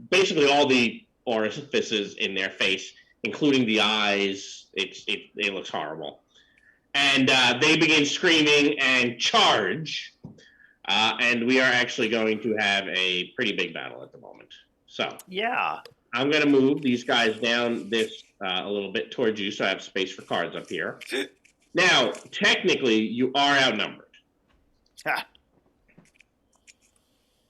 basically all the orifices in their face, including the eyes. It looks horrible. And they begin screaming and charge. And we are actually going to have a pretty big battle at the moment. So yeah, I'm going to move these guys down this a little bit towards you, so I have space for cards up here. Now, technically, you are outnumbered.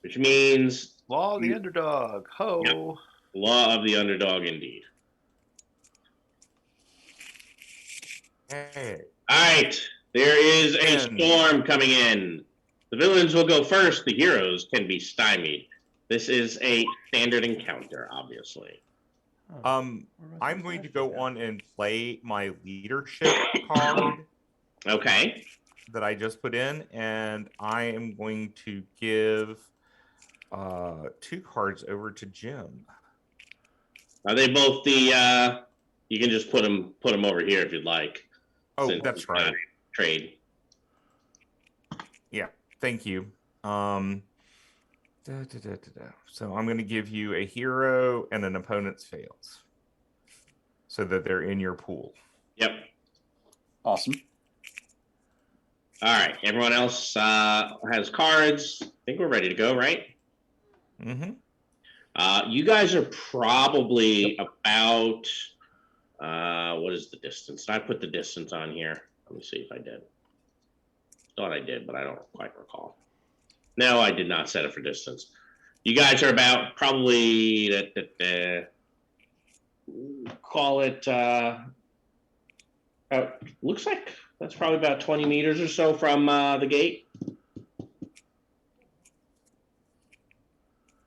Which means... Law of the underdog. Ho. Yeah, law of the underdog, indeed. Hey. All right. There is a storm coming in. The villains will go first. The heroes can be stymied. This is a standard encounter, obviously. I'm going to go on and play my leadership card. Okay. That I just put in, and I am going to give 2 cards over to Jim. Are they both the? You can just put them over here if you'd like. Oh, that's right. Trade. Yeah. Thank you. So I'm going to give you a hero and an opponent's fails, so that they're in your pool. Yep. Awesome. All right. Everyone else has cards. I think we're ready to go, right? Mm-hmm. You guys are probably about, what is the distance? I put the distance on here. Let me see if I did. Thought I did, but I don't quite recall. No, I did not set it for distance. You guys are about probably, call it, looks like that's probably about 20 meters or so from the gate.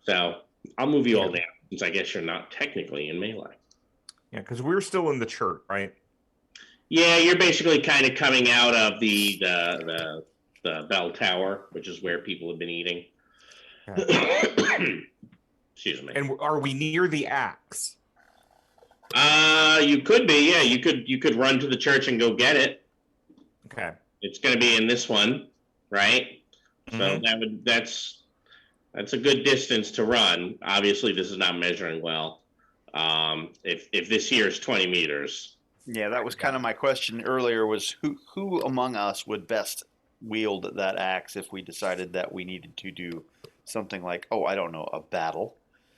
So I'll move you all down, since I guess you're not technically in melee. Yeah, because we're still in the church, right? Yeah, you're basically kind of coming out of the bell tower, which is where people have been eating. Okay. Excuse me. And are we near the axe? You could be. Yeah, you could run to the church and go get it. Okay. It's going to be in this one, right? Mm-hmm. So that's a good distance to run. Obviously, this is not measuring well. If this here is 20 meters. Yeah, that was kind of my question earlier. Was who among us would best wield that axe if we decided that we needed to do something like, I don't know, a battle?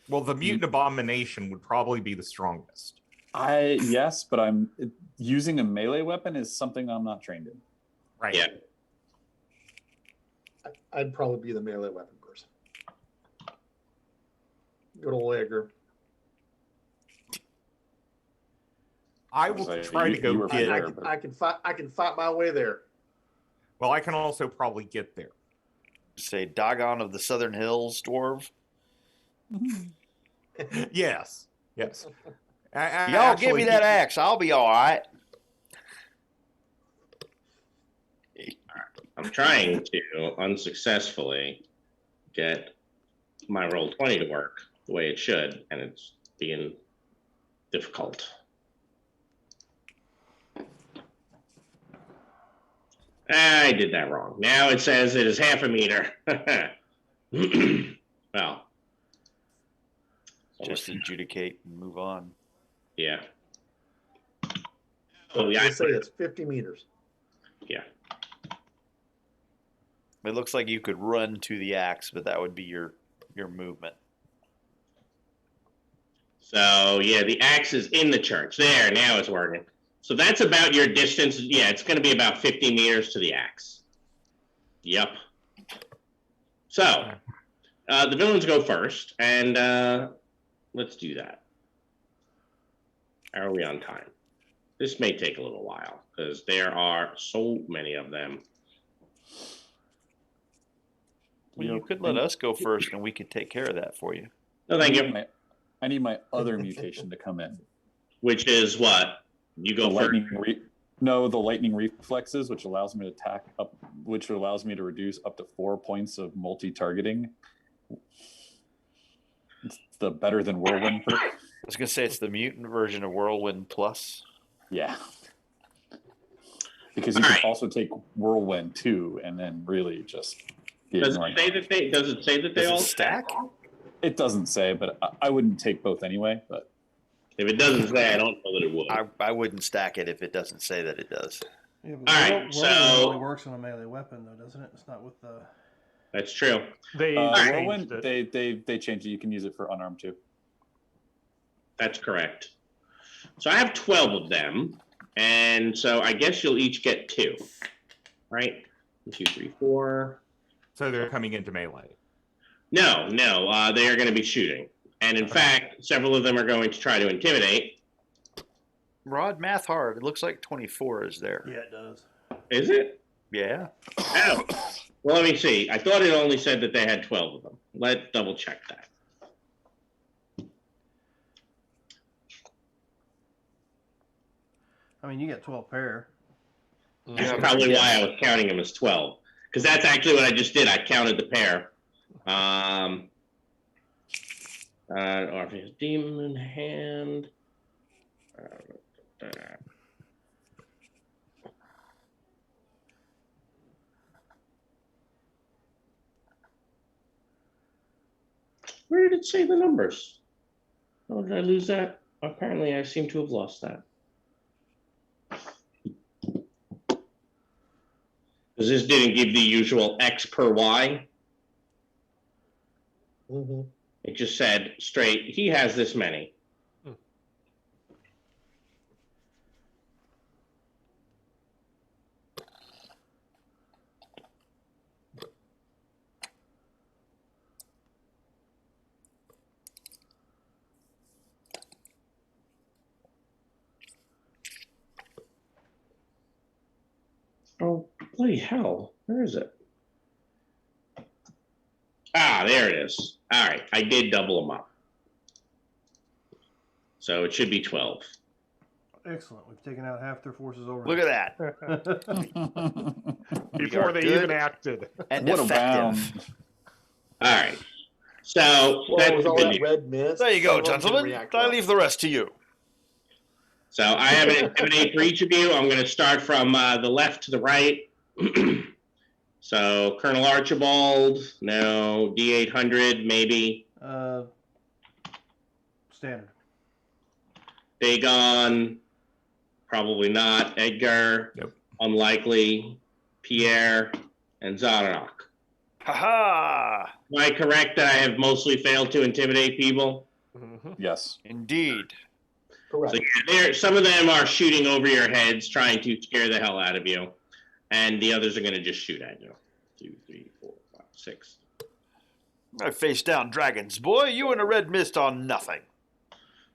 Well, the mutant abomination would probably be the strongest. Yes, but I'm using a melee weapon is something I'm not trained in. Right. Yeah. I'd probably be the melee weapon person. Good old Edgar. I will try to go get. I can fight my way there. Well, I can also probably get there. Say Dagon of the Southern Hills, dwarf. Yes. Y'all give me that axe. I'll be all right. I'm trying to unsuccessfully get my roll 20 to work the way it should, and it's being difficult. I did that wrong. Now it says it is half a meter. Well, Just adjudicate and move on. yeah. Oh, yeah. I say it's 50 meters. Yeah. It looks like you could run to the axe, but that would be your movement. So, yeah, the axe is in the church. There, now it's working. So that's about your distance. Yeah, it's going to be about 50 meters to the axe. Yep. So, the villains go first, and let's do that. How are we on time? This may take a little while, because there are so many of them. Well, you could let us go first, and we could take care of that for you. No, thank you. I need my other mutation to come in. Which is what? You go first. The lightning reflexes, which allows me to attack up, which allows me to reduce up to 4 points of multi-targeting. It's the better than whirlwind perk. I was gonna say it's the mutant version of Whirlwind Plus. Yeah. Because you can also take whirlwind too, and then really just. Does it say that they all stack? It doesn't say, but I wouldn't take both anyway. But if it doesn't say, I don't know that it would. I wouldn't stack it if it doesn't say that it does. Yeah, but all right, so only works on a melee weapon, though, doesn't it? It's not with the. That's true. Whirlwind, they changed it. You can use it for unarmed too. That's correct. So I have 12 of them, and so I guess you'll each get 2, right? 1, 2, 3, 4. So they're coming into melee. No, they are going to be shooting. And in fact, several of them are going to try to intimidate. Rod, math hard. It looks like 24 is there. Yeah, it does. Is it? Yeah. Oh. Well, let me see. I thought it only said that they had 12 of them. Let's double check that. I mean, you get 12 pair. That's probably why I was counting them as 12. Because that's actually what I just did. I counted the pair. Orpheus Demon Hand. Where did it say the numbers? Oh, did I lose that? Apparently, I seem to have lost that. Because this didn't give the usual X per Y. Mm-hmm. It just said straight, he has this many. Oh, bloody hell. Where is it? Ah, there it is. All right, I did double them up. So it should be 12. Excellent. We've taken out half their forces over. Look at that. Before they even acted. And What a effective. round. All right. So Well, that's with all good that news. red mist. There you go, some of them can gentlemen. react I well. leave the rest to you. So I have an intimidate for each of you. I'm going to start from the left to the right. So Colonel Archibald, no. D800, maybe. Standard. Dagon, probably not. Edgar, Yep. unlikely. Pierre, and Zarok. Ha-ha! Am I correct that I have mostly failed to intimidate people? Yes. Indeed. Correct. So yeah, some of them are shooting over your heads, trying to scare the hell out of you, and the others are going to just shoot at you. 2, 3, 4, 5, 6. I face down dragons, boy. You and a red mist on nothing.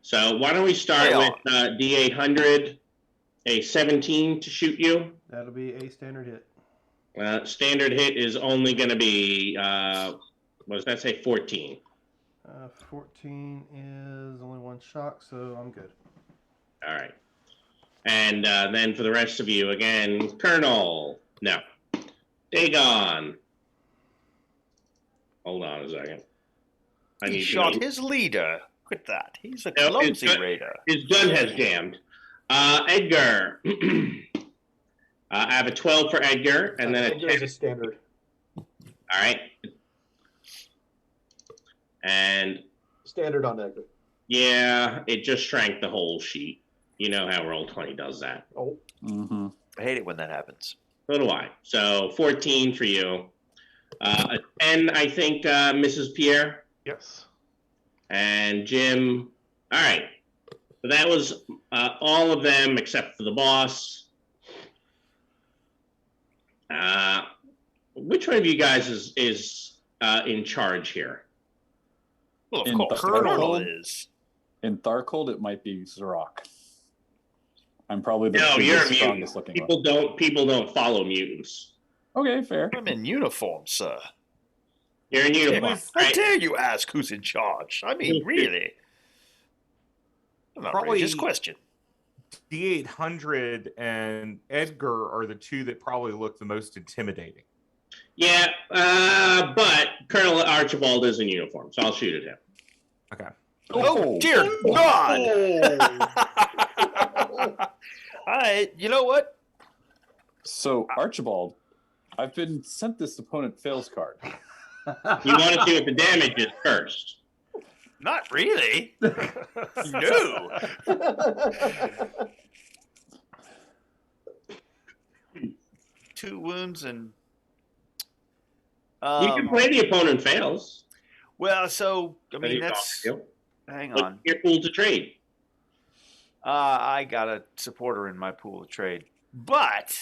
So why don't we start with D800, a 17 to shoot you. That'll be a standard hit. Standard hit is only going to be, what does that say, 14. 14 is only one shock, so I'm good. All right. And then for the rest of you, again, Colonel. No. Dagon. Hold on a second. He shot his leader. Look at that. He's a No, clumsy raider. His gun has jammed. Edgar. I have a 12 for Edgar, and then Edgar is a standard. All right. And Standard on Edgar. yeah, it just shrank the whole sheet. You know how Roll20 does that. Oh. Mm-hmm. I hate it when that happens. So do I. So 14 for you. A 10, I think, Mrs. Pierre. Yes. And Jim. All right. So that was all of them except for the boss. Which one of you guys is in charge here? Well, of In course, the Tharkold? colonel is. In Tharkold, it might be Zarok. I'm probably the No, you're a biggest, mutant. strongest looking one. People don't follow mutants. Okay, fair. I'm in uniform, sir. You're in uniform. How Right? dare you ask who's in charge? I mean, really? An outrageous question. D800 and Edgar are the two that probably look the most intimidating. Yeah, but Colonel Archibald is in uniform, so I'll shoot at him. Okay. Oh, dear God! All right, you know what? So, Archibald, I've been sent this opponent fails card. You want to see what the damage is first. Not really. No. 2 wounds and. You can play the opponent fails. Well, so I That mean he's that's. off you. Hang But on. you're pool to trade. I got a supporter in my pool of trade, but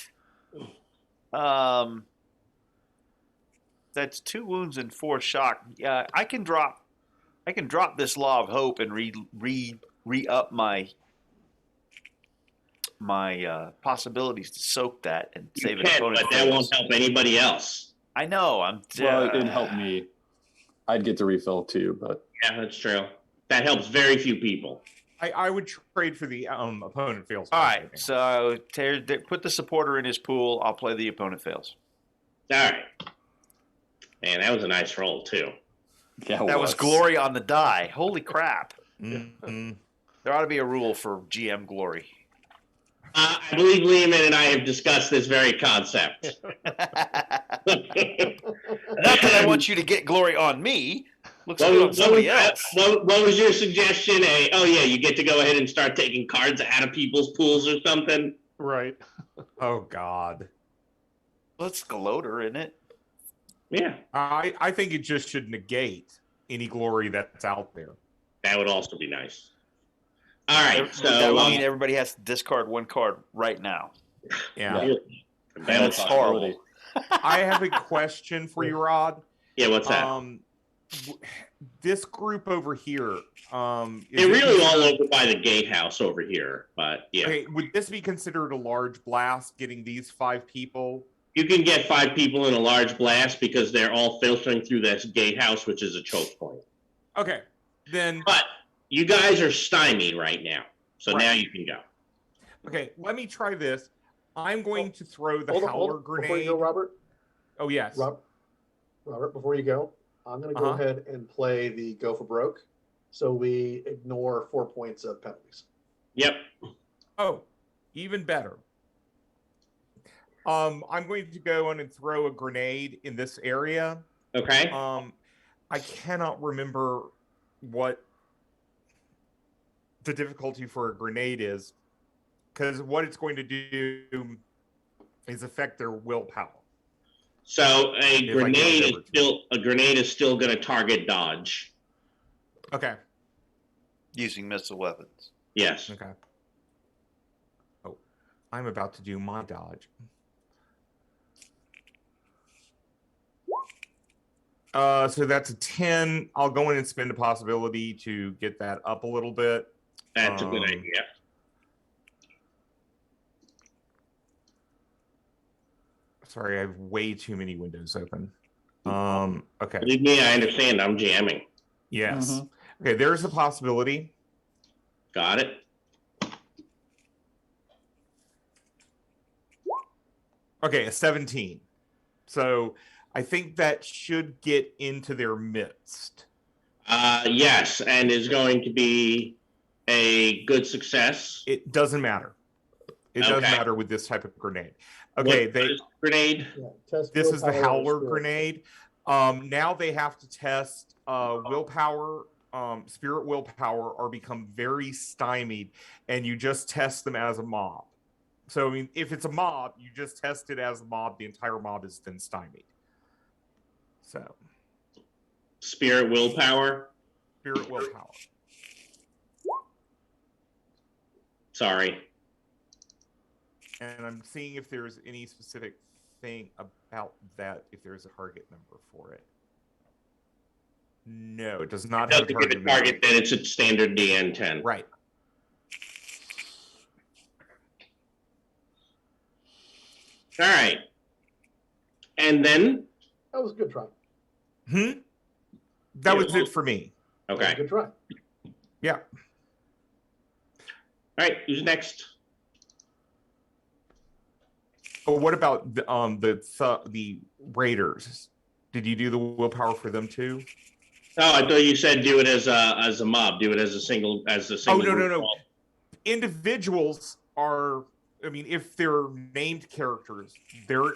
that's 2 wounds and 4 shock. I can drop this Law of Hope and re up my possibilities to soak that and You save an can, opponent. but that won't help anybody else. I know. Well, it didn't help me. I'd get to refill too, but Yeah, that's true. That helps very few people. I would trade for the opponent fails. All right, so put the supporter in his pool. I'll play the opponent fails. All right. Man, that was a nice roll, too. yeah, That was glory on the die. Holy crap. Mm-hmm. There ought to be a rule for GM glory. I believe Lehman and I have discussed this very concept. Not that I want you to get glory on me. Looks good on What somebody else. was your suggestion? You get to go ahead and start taking cards out of people's pools or something? Right. Oh God. Let's gloater in it. Yeah, I think it just should negate any glory that's out there. that would also be nice. All right, so That would mean everybody has to discard 1 card right now. Yeah. really, That's horrible. I have a question for you, Rod. Yeah, what's that? This group over here, They're really all over by the gatehouse over here, but yeah. Okay, would this be considered a large blast? Getting these 5 people? You can get 5 people in a large blast because they're all filtering through this gatehouse, which is a choke point. Okay, then. But you guys are stymied right now, so Right. now you can go. Okay, let me try this. I'm going to throw the Hold on, howler before you grenade. go, Robert. Oh yes. Robert, before you go, I'm going to go ahead and play the go for broke, so we ignore 4 points of penalties. Yep. Oh, even better. I'm going to go in and throw a grenade in this area. Okay. I cannot remember what the difficulty for a grenade is, because what it's going to do is affect their willpower. So a If I go grenade is still going to target dodge. Okay. Using missile weapons. Yes. Okay. Oh, I'm about to do my dodge. So that's a 10. I'll go in and spend a possibility to get that up a little bit. That's a good idea. Sorry, I have way too many windows open. Okay. Believe me, I understand. I'm jamming. Yes. Mhm. Okay, there's a possibility. Got it. Okay, a 17. So I think that should get into their midst. Yes, and is going to be a good success. It doesn't matter. It doesn't Okay. matter with this type of grenade. Okay, What is grenade? Yeah, test this is the willpower or Howler spirit. grenade. Now they have to test willpower, spirit willpower, or become very stymied, and you just test them as a mob. So, I mean, if it's a mob, you just test it as a mob. The entire mob is then stymied. So, Spirit willpower. spirit willpower. Sorry. And I'm seeing if there's any specific thing about that, if there's a target number for it. No, it does not have Doesn't give a target, then it's a standard DN10. Right. All right. And then? That was a good try. That was it for me. Okay. Good try. Yeah. All right. Who's next? Oh, what about the Raiders? Did you do the willpower for them too? Oh, I thought you said do it as a mob. Do it as a single. Oh, no. Individuals are. I mean, if they're named characters, they're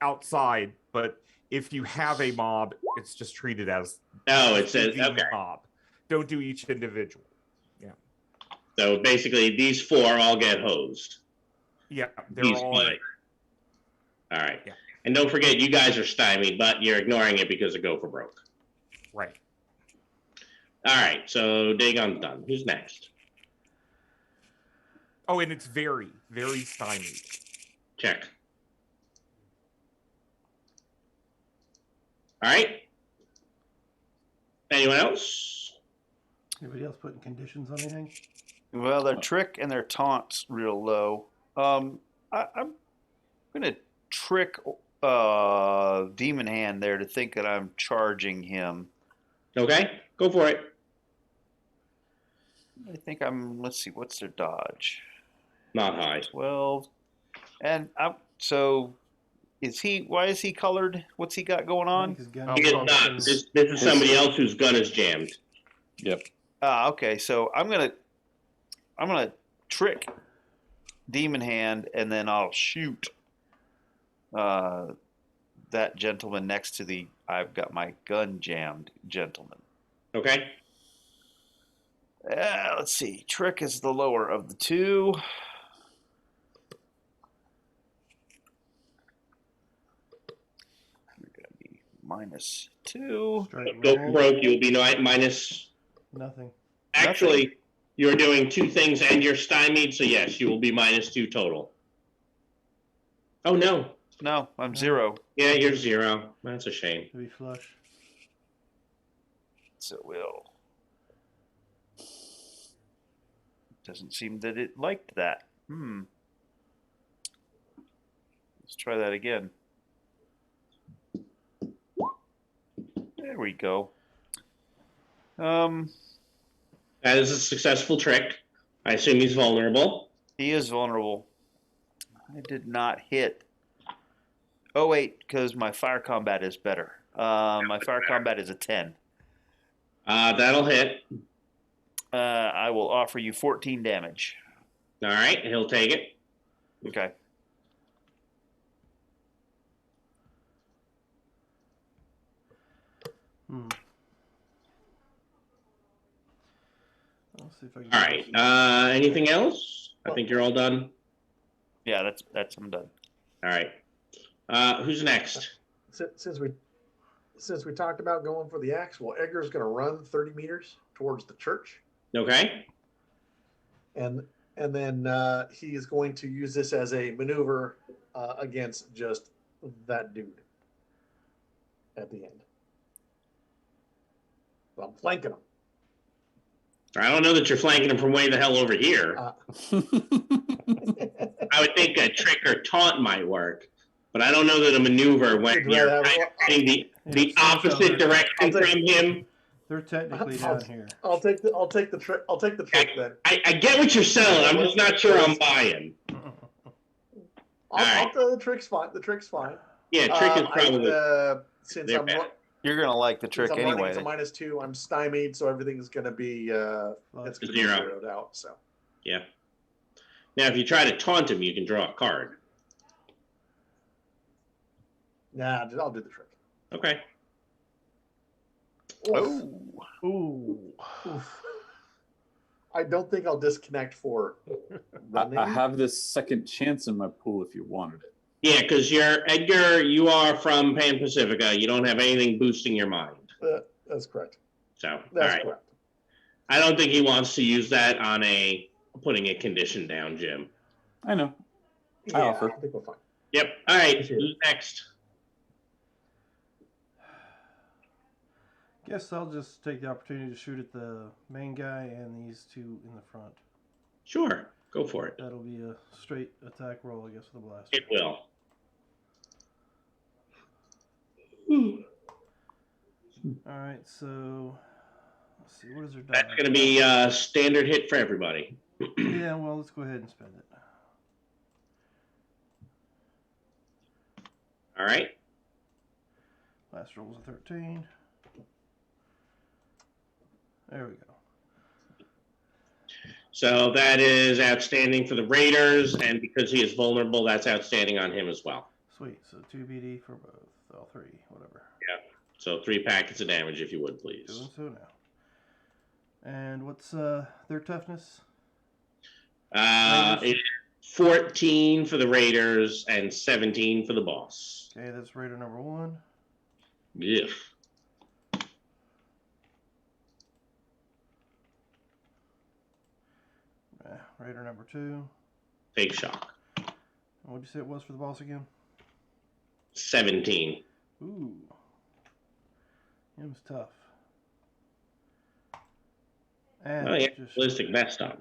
outside. But if you have a mob, it's just treated as. Oh, it says the okay. Mob. Don't do each individual. Yeah. So basically, these four all get hosed. Yeah, they're These all. five. All right. Yeah. And don't forget, you guys are stymied, but you're ignoring it because of Go for Broke. Right. All right. So Dagon's done. Who's next? Oh, and it's very, very stymied. Check. All right. Anyone else? Anybody else putting conditions on anything? Well, their trick and their taunt's real low. I'm gonna trick Demon Hand there to think that I'm charging him. Okay, go for it. I think I'm. Let's see, what's their dodge? Not high. 12. And so, is he? Why is he colored? What's he got going on? He is not. This is somebody else whose gun is jammed. Yep. Okay. So I'm gonna trick Demon Hand, and then I'll shoot that gentleman next to the I've got my gun jammed gentleman. Okay. Let's see. Trick is the lower of the two. We're gonna be -2. Straight Go roll. broke. You'll be minus. Nothing. Actually, you're doing two things and you're stymied, so yes, you will be -2 total. Oh no. No, I'm 0. Yeah, you're 0. That's a shame. To be flush. So we'll. Doesn't seem that it liked that. Let's try that again. There we go. That is a successful trick. I assume he's vulnerable. He is vulnerable. I did not hit. Oh wait, because my fire combat is better. My fire combat is a 10. That'll hit. I will offer you 14 damage. All right, he'll take it. Okay. I'll see if I can. All right. Anything else? I think you're all done. Yeah, that's I'm done. All right. Who's next? Since we talked about going for the axe, well, Edgar's going to run 30 meters towards the church, Okay. and then he is going to use this as a maneuver against just that dude at the end. So I'm flanking him. I don't know that you're flanking him from way the hell over here. I would think a trick or taunt might work, but I don't know that a maneuver when you're heading the opposite direction from him. They're technically down here. I'll take the trick. I'll take the trick then. I get what you're selling. I'm just not sure I'm buying. I'll tell the trick's fine. The trick's fine. Yeah, trick is probably. Since they're I'm better. You're gonna like the since trick I'm running anyway. as a -2, I'm stymied, so everything's going to be it's going to be Zero. zeroed out. So Yeah. Now, if you try to taunt him, you can draw a card. nah, I'll do the trick. Okay. Oh, Ooh. Oof. I don't think I'll disconnect for running. I have this second chance in my pool if you wanted it. Yeah, because you're Edgar. You are from Pan Pacifica. You don't have anything boosting your mind. That's correct. So, That's all right. correct. I don't think he wants to use that on putting a condition down, Jim. I know. Yeah, offer. I think we're fine. Yep. All right. Appreciate it. Who's next? Guess I'll just take the opportunity to shoot at the main guy and these two in the front. Sure. Go for it. That'll be a straight attack roll, I guess, with the blaster. It will. All right, so let's see. What is their die? That's going to be a standard hit for everybody. Yeah, well, let's go ahead and spend it. All right. Last roll was a 13. There we go. So that is outstanding for the Raiders, and because he is vulnerable, that's outstanding on him as well. Sweet. So 2 BD for both. All three, whatever. Yeah. So 3 packets of damage, if you would, please. Doing so now. And what's their toughness? It's 14 for the Raiders and 17 for the boss. Okay, that's Raider number 1. Yeah. Raider number 2. Fake shock. And what'd you say it was for the boss again? 17. Ooh. Him's tough. And Oh, yeah. just Ballistic vest on.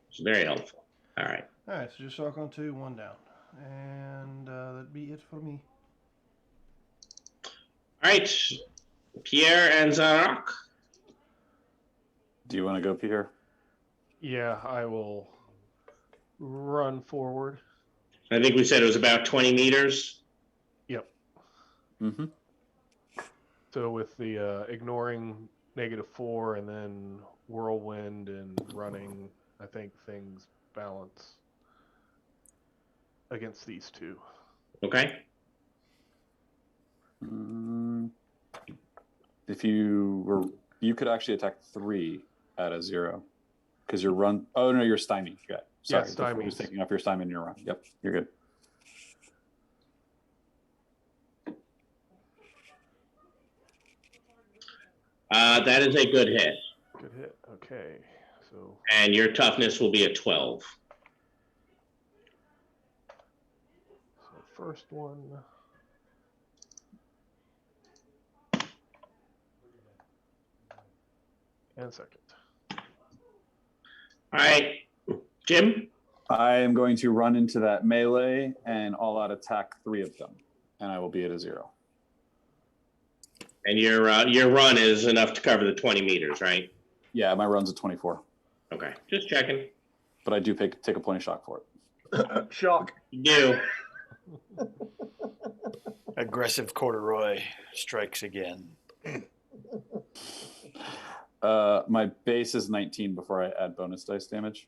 It's very helpful. All right. all right, so just shock on 2, 1 down. And that'd be it for me. All right. Pierre and Zarak. Do you want to go, Pierre? Yeah, I will run forward. I think we said it was about 20 meters. Yep. Mm-hmm. So with the ignoring -4 and then whirlwind and running, I think things balance against these two. Okay. If you could actually attack 3 at a 0 because you're run. Oh no, you're stymied. Yeah, sorry, Yeah, stymied. I was thinking of your stymied in your run. Yep, you're good. That is a good hit. Good hit. Okay, so And your toughness will be a 12. first one. And second. All right. Jim? I am going to run into that melee and all out attack 3 of them, and I will be at a 0. And your run is enough to cover the 20 meters, right? Yeah, my run's at 24, Okay. Just checking. but I do take a point of shock for it. Shock. You do. aggressive corduroy strikes again. My base is 19 before I add bonus dice damage.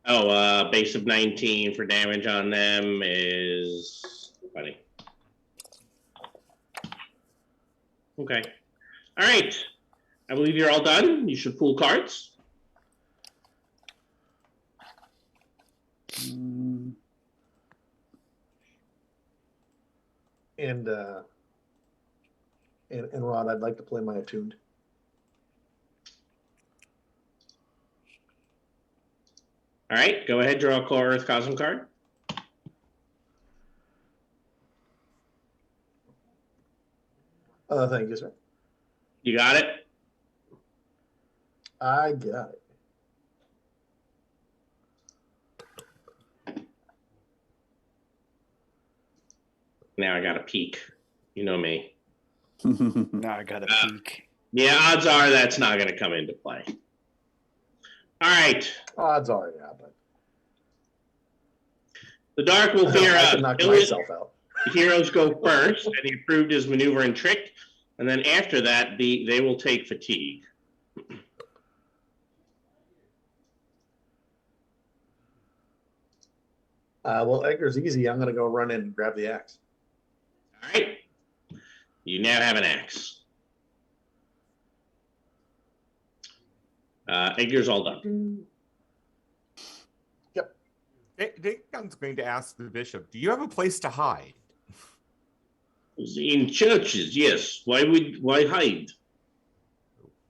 Oh, base of 19 for damage on them is funny. Okay. All right. I believe you're all done. You should pull cards. And Rod, I'd like to play my attuned. All right. Go ahead. Draw a Core Earth Cosm card. Thank you, sir. You got it? I got it. Now I got a peek. You know me. Now I got a peek. Yeah, odds are that's not going to come into play. All right. Odds are, yeah, but The Dark will fear I can knock Iliad. myself out. The heroes go first, and he approved his maneuver and trick. And then after that, they will take fatigue. Well, Edgar's easy. I'm going to go run in and grab the axe. All right. You now have an axe. Edgar's all done. Yep. Dagon's going to ask the bishop, do you have a place to hide? In churches, yes. Why hide?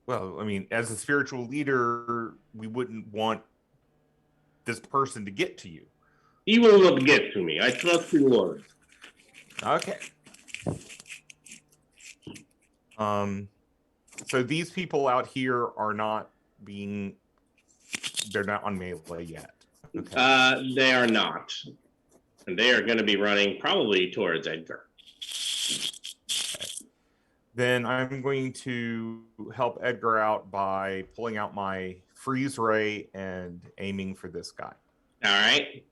Well, I mean, as a spiritual leader, we wouldn't want this person to get to you. He will not get to me. I trust the Lord. Okay. So these people out here are not they're not on melee yet. Okay. They are not. And they are going to be running probably towards Edgar. Then I'm going to help Edgar out by pulling out my freeze ray and aiming for this guy. All right.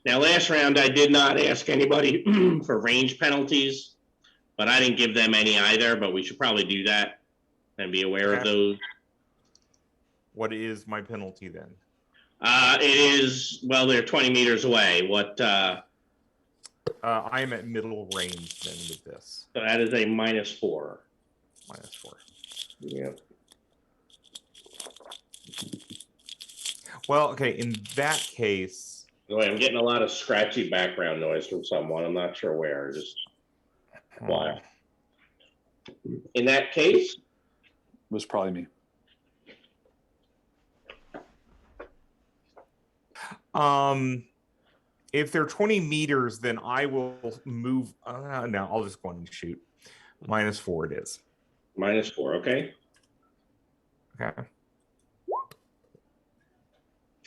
Now, last round, I did not ask anybody for range penalties, but I didn't give them any either, but we should probably do that and be aware of those. What is my penalty then? It is, well, they're 20 meters away. What? I am at middle range then with this. So that is a -4. -4. Yep. Well, okay, in that case... Wait, I'm getting a lot of scratchy background noise from someone. I'm not sure where. Just why. In that case... It was probably me. If they're 20 meters, then I will move. No, I'll just go and shoot. -4 it is. -4, okay. Okay.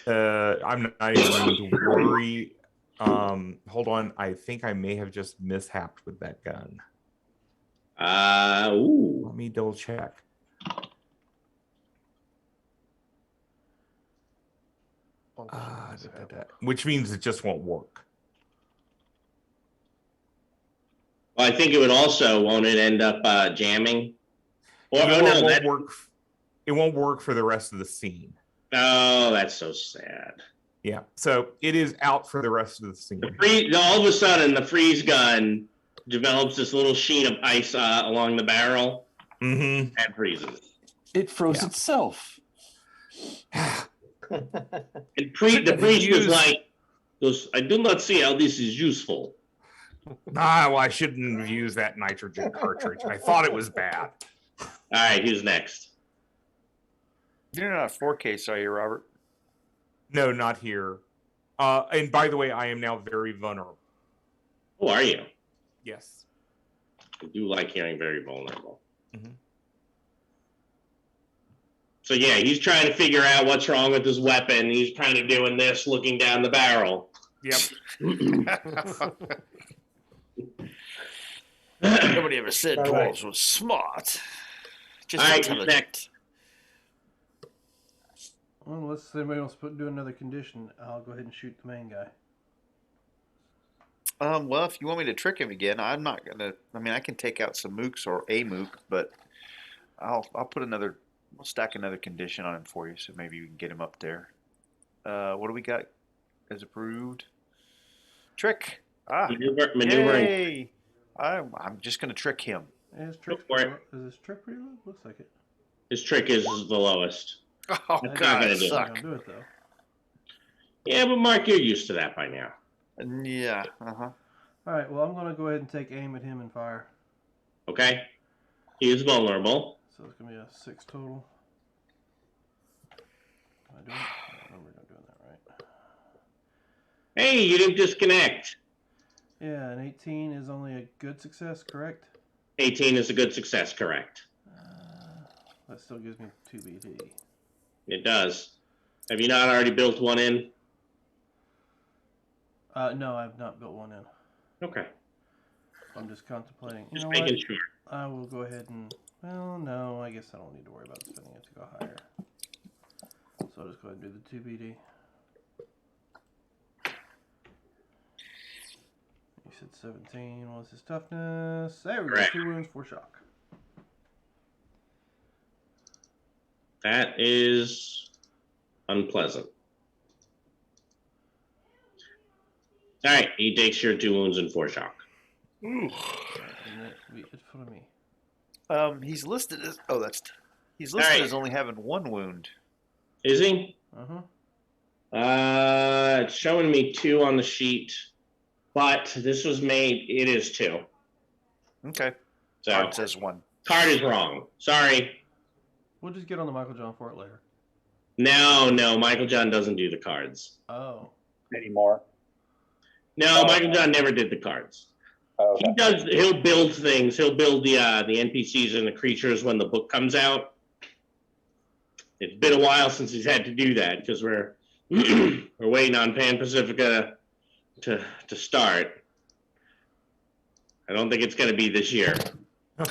I'm not even going to worry. Hold on. I think I may have just mishapped with that gun. Ooh. Let me double check. Which means it just won't work. Well, I think it would also, won't it end up jamming? Or, It won't work for the rest of the scene. Oh, that's so sad. Yeah, so it is out for the rest of the scene. All of a sudden, the freeze gun develops this little sheen of ice along the barrel and freezes. It froze itself. And the priest was like, I do not see how this is useful. Well, I shouldn't have used that nitrogen cartridge. I thought it was bad. All right, who's next? You're not a 4K, are you, Robert? No, not here. And by the way, I am now very vulnerable. Who are you? Yes. I do like hearing very vulnerable. Mm-hmm. So yeah, he's trying to figure out what's wrong with his weapon. He's kind of doing this, looking down the barrel. Yep. Nobody ever said dwarves was smart. Just intelligent. Well, unless anybody wants to do another condition, I'll go ahead and shoot the main guy. Well, if you want me to trick him again, I'm not gonna. I mean, I can take out some mooks or a mook, but I'll put another. We'll stack another condition on him for you, so maybe you can get him up there. What do we got as approved? Trick. Maneuvering. Yay! I'm just gonna trick him. Is trick pretty low? Looks like it. His trick is the lowest. Oh God, it suck. suck. Do it though. Yeah, but Mark, you're used to that by now. Yeah. All right. Well, I'm gonna go ahead and take aim at him and fire. Okay. He is vulnerable. So it's gonna be a 6 total. Am I doing? I remember not doing that right. Hey, you didn't disconnect. Yeah, an 18 is only a good success, correct? 18 is a good success, correct. That still gives me 2 BT. It does. Have you not already built one in? No, I've not built one in. Okay. I'm just contemplating. Just making sure. I will go ahead and... Well, no, I guess I don't need to worry about spending it to go higher. So I'll just go ahead and do the 2 BD. 17 was his toughness. There we go. Correct. 2 wounds, 4 shock. That is unpleasant. All right, he takes your 2 wounds and 4 shock. And that will be it for me. He's listed as he's listed right. as only having 1 wound. Is he? Uh-huh. It's showing me 2 on the sheet, but this was made. It is 2. Okay. So Card says 1. card is wrong. Sorry. We'll just get on the Michael John for it later. No, Michael John doesn't do the cards. Oh. Anymore. No, Michael John never did the cards. Oh, He does. He'll build things. He'll build the NPCs and the creatures when the book comes out. It's been a while since he's had to do that because we're we're waiting on Pan Pacifica to start. I don't think it's going to be this year. All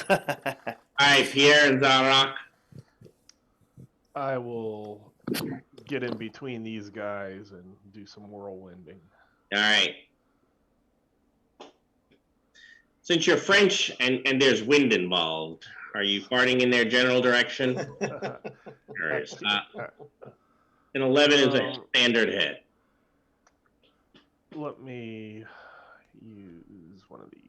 right, Pierre and Zarak. I will get in between these guys and do some whirlwinding. All right. Since you're French and there's wind involved, are you farting in their general direction? There is. An 11 is a standard hit. Let me use one of these.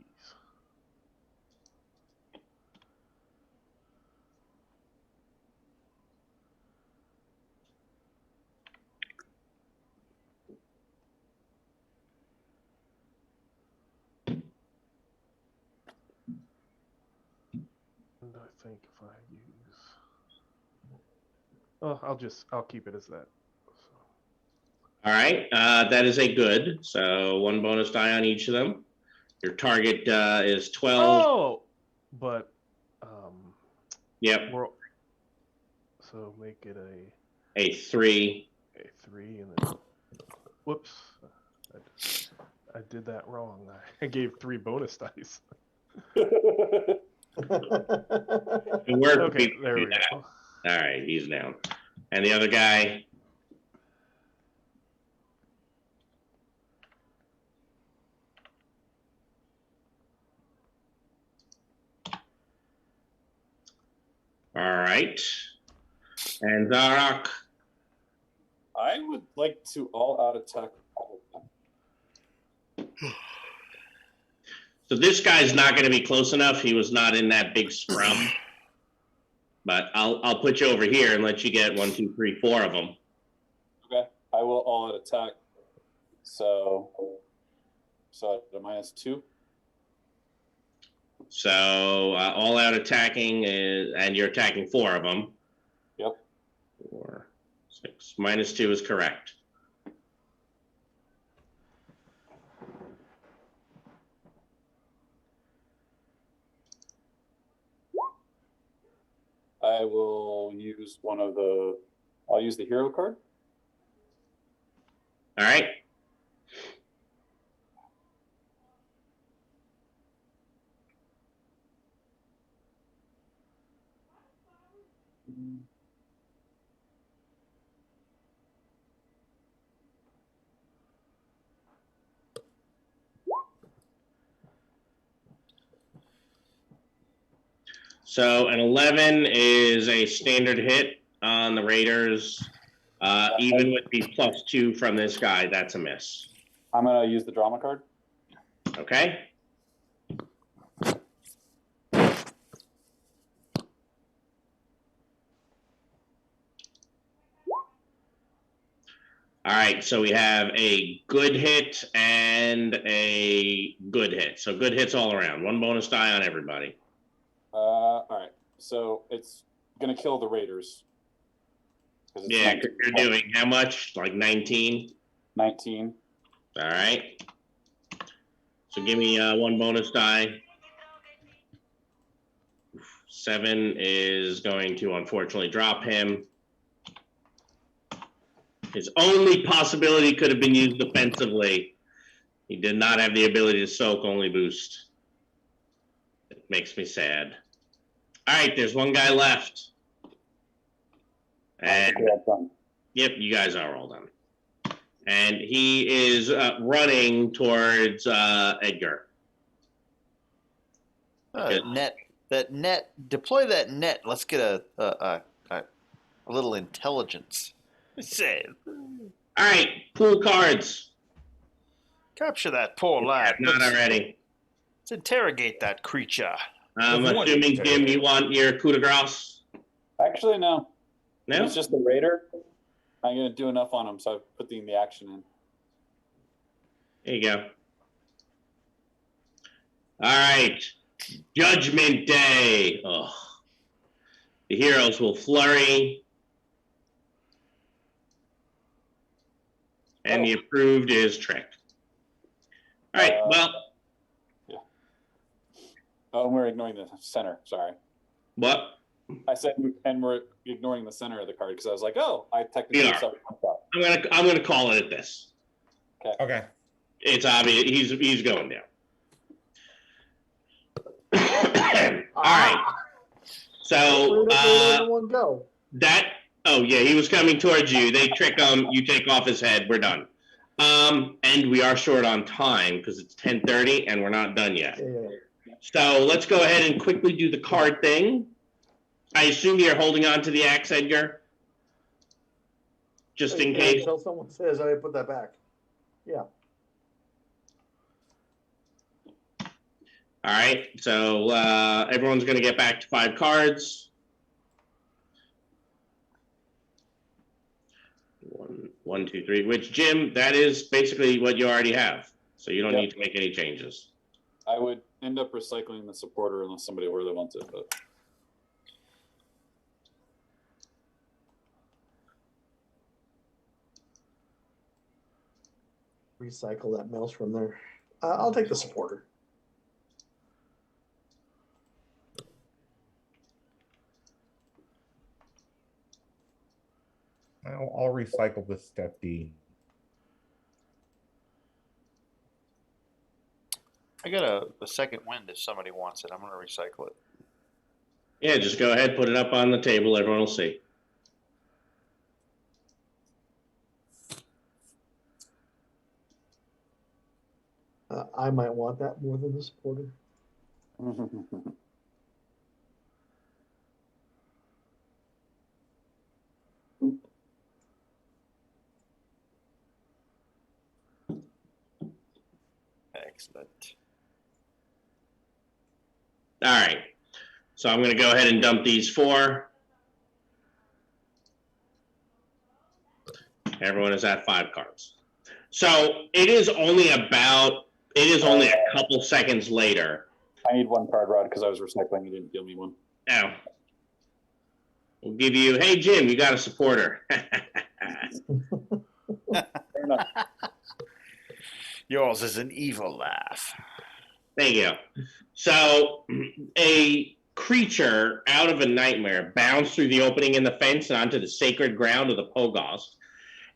And I think if I use... Oh, I'll keep it as that. All right, that is a good. So 1 bonus die on each of them. Your target is 12. Oh, but Yep, so make it a 3. a 3, and then whoops, I did that wrong. I gave 3 bonus dice. It worked. Okay, there we go. All right, he's down. And the other guy. All right. And Zarak. I would like to all out attack all of them. So this guy's not going to be close enough. He was not in that big scrum. But I'll put you over here and let you get 1, 2, 3, 4 of them. Okay, I will all out attack. So at a -2. So all out attacking is, and you're attacking 4 of them. Yep. 4, 6. -2 is correct. I will use I'll use the hero card. All right. So an 11 is a standard hit on the Raiders. Even with the +2 from this guy, that's a miss. I'm gonna use the drama card. Okay. All right, so we have a good hit and a good hit. So good hits all around. 1 bonus die on everybody. All right, so it's gonna kill the Raiders. Yeah, you're doing how much? Like 19? 19. All right. So give me 1 bonus die. 7 is going to unfortunately drop him. His only possibility could have been used defensively. He did not have the ability to soak, only boost. It makes me sad. All right, there's 1 guy left. And yep, you guys are all done. And he is running towards Edgar. Net. That net. Deploy that net. Let's get a little intelligence. Save. All right, pool cards. Capture that poor lad. Not already. Let's interrogate that creature. I'm assuming, Jim, you want your coup de grace? Actually, no. No? It's just the raider. I'm going to do enough on him, so I'm putting the action in. There you go. All right. Judgment Day. Oh. The heroes will flurry. And the approved is Trick. All right, well. Yeah. Oh, and we're ignoring the center. Sorry. What? I said, and we're ignoring the center of the card because I was like, oh, I technically. Yeah. I'm gonna call it at this. Okay. It's obvious he's going down. All right. So go. that. Oh yeah, he was coming towards you. They trick him. You take off his head. We're done. And we are short on time because it's 10:30 and we're not done yet. Yeah. So let's go ahead and quickly do the card thing. I assume you're holding on to the axe, Edgar? Just in case. Until someone says I put that back. Yeah. All right. So everyone's going to get back to 5 cards. 1, 2, 3. Which, Jim, that is basically what you already have. So you don't need to make any changes. I would end up recycling the supporter unless somebody really wants it. But recycle that mouse from there. I'll take the supporter. I'll recycle the Step D. I got a second wind if somebody wants it. I'm going to recycle it. Yeah, just go ahead, put it up on the table. Everyone will see. I might want that more than the supporter. Excellent. All right. So I'm going to go ahead and dump these 4. Everyone is at 5 cards. So it is only a couple seconds later. I need 1 card, Rod, because I was recycling. You didn't deal me 1. Oh. We'll give you, hey, Jim, you got a supporter. Fair enough. Yours is an evil laugh. There you go. So a creature out of a nightmare bounced through the opening in the fence and onto the sacred ground of the Pogost.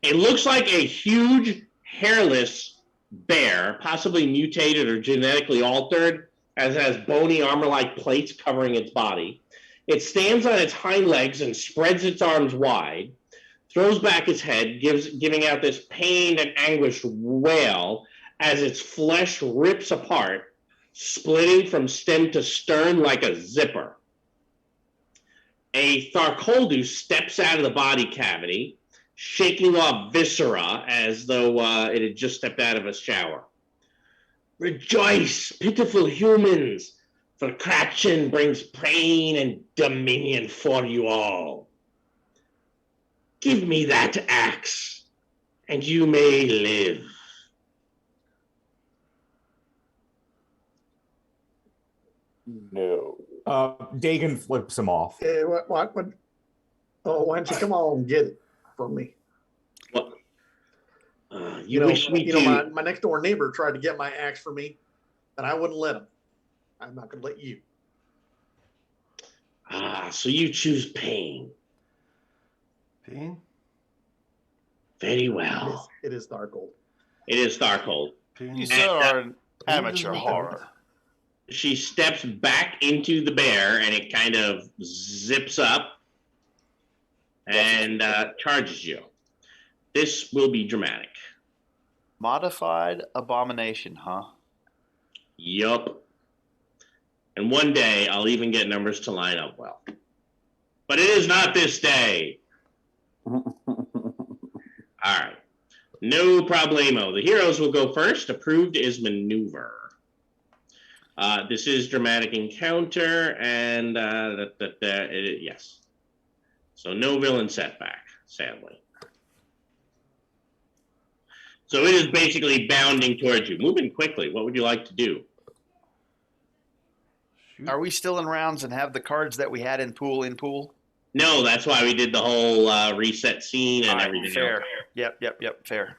It looks like a huge, hairless bear, possibly mutated or genetically altered, as it has bony armor-like plates covering its body. It stands on its hind legs and spreads its arms wide, throws back its head, giving out this pained and anguished wail as its flesh rips apart, splitting from stem to stern like a zipper. A Tharkoldus steps out of the body cavity, shaking off viscera as though it had just stepped out of a shower. Rejoice, pitiful humans, for Kratchen brings pain and dominion for you all. Give me that axe, and you may live. No. Dagon flips him off. What? Oh, why don't you come on and get it from me? What? My next door neighbor tried to get my axe for me, and I wouldn't let him. I'm not going to let you. So you choose pain. Pain? Very well. It is Tharkold. It is Tharkold. You sir are an amateur horror. She steps back into the bear, and it kind of zips up and charges you. This will be dramatic. Modified abomination, huh? Yup. And one day I'll even get numbers to line up well. But it is not this day. All right. No problemo. The heroes will go first. Approved is maneuver. This is dramatic encounter, and yes. So no villain setback, sadly. So it is basically bounding towards you, moving quickly. What would you like to do? Shoot. Are we still in rounds and have the cards that we had in pool? No, that's why we did the whole reset scene and All right, everything fair. else. Yep, fair.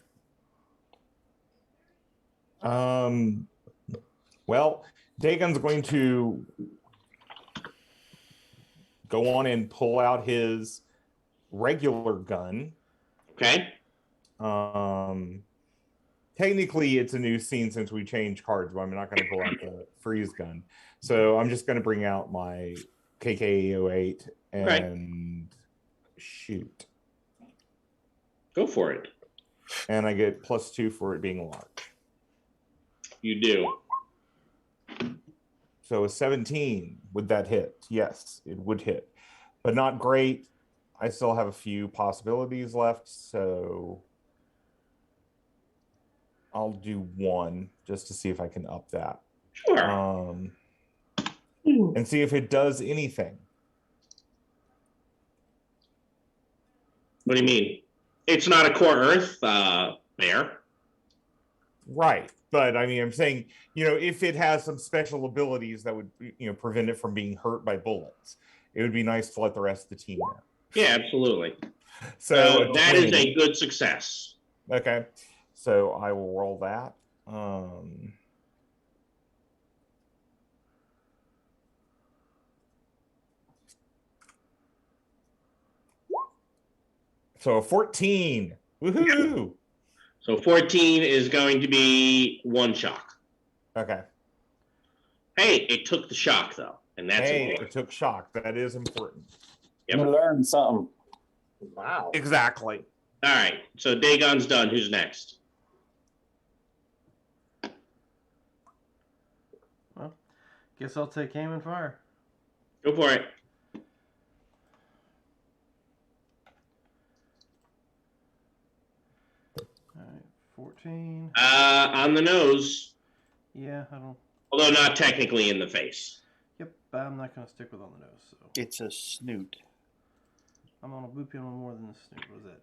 Well, Dagon's going to go on and pull out his regular gun. Okay. Technically, it's a new scene since we changed cards, but I'm not going to pull out the freeze gun. So I'm just going to bring out my KK-08 and shoot. Go for it. And I get +2 for it being large. You do. So a 17, would that hit? Yes, it would hit. But not great. I still have a few possibilities left, so I'll do 1 just to see if I can up that. Sure. And see if it does anything. What do you mean? It's not a core Earth bear. Right. But I mean, I'm saying, if it has some special abilities that would, prevent it from being hurt by bullets, it would be nice to let the rest of the team know. Yeah, absolutely. So that is a good success. Okay. So I will roll that. So a 14. Woohoo! So 14 is going to be 1 shock. Okay. Hey, it took the shock though, and that's important. It took shock. That is important. Yep. You learned something. Wow. Exactly. All right. So Dagon's done. Who's next? Well, guess I'll take aim and fire. Go for it. All right, 14. On the nose, Yeah, I don't. although not technically in the face. Yep, but I'm not gonna stick with on the nose. So It's a snoot. I'm gonna boop you on more than the snoot. Was that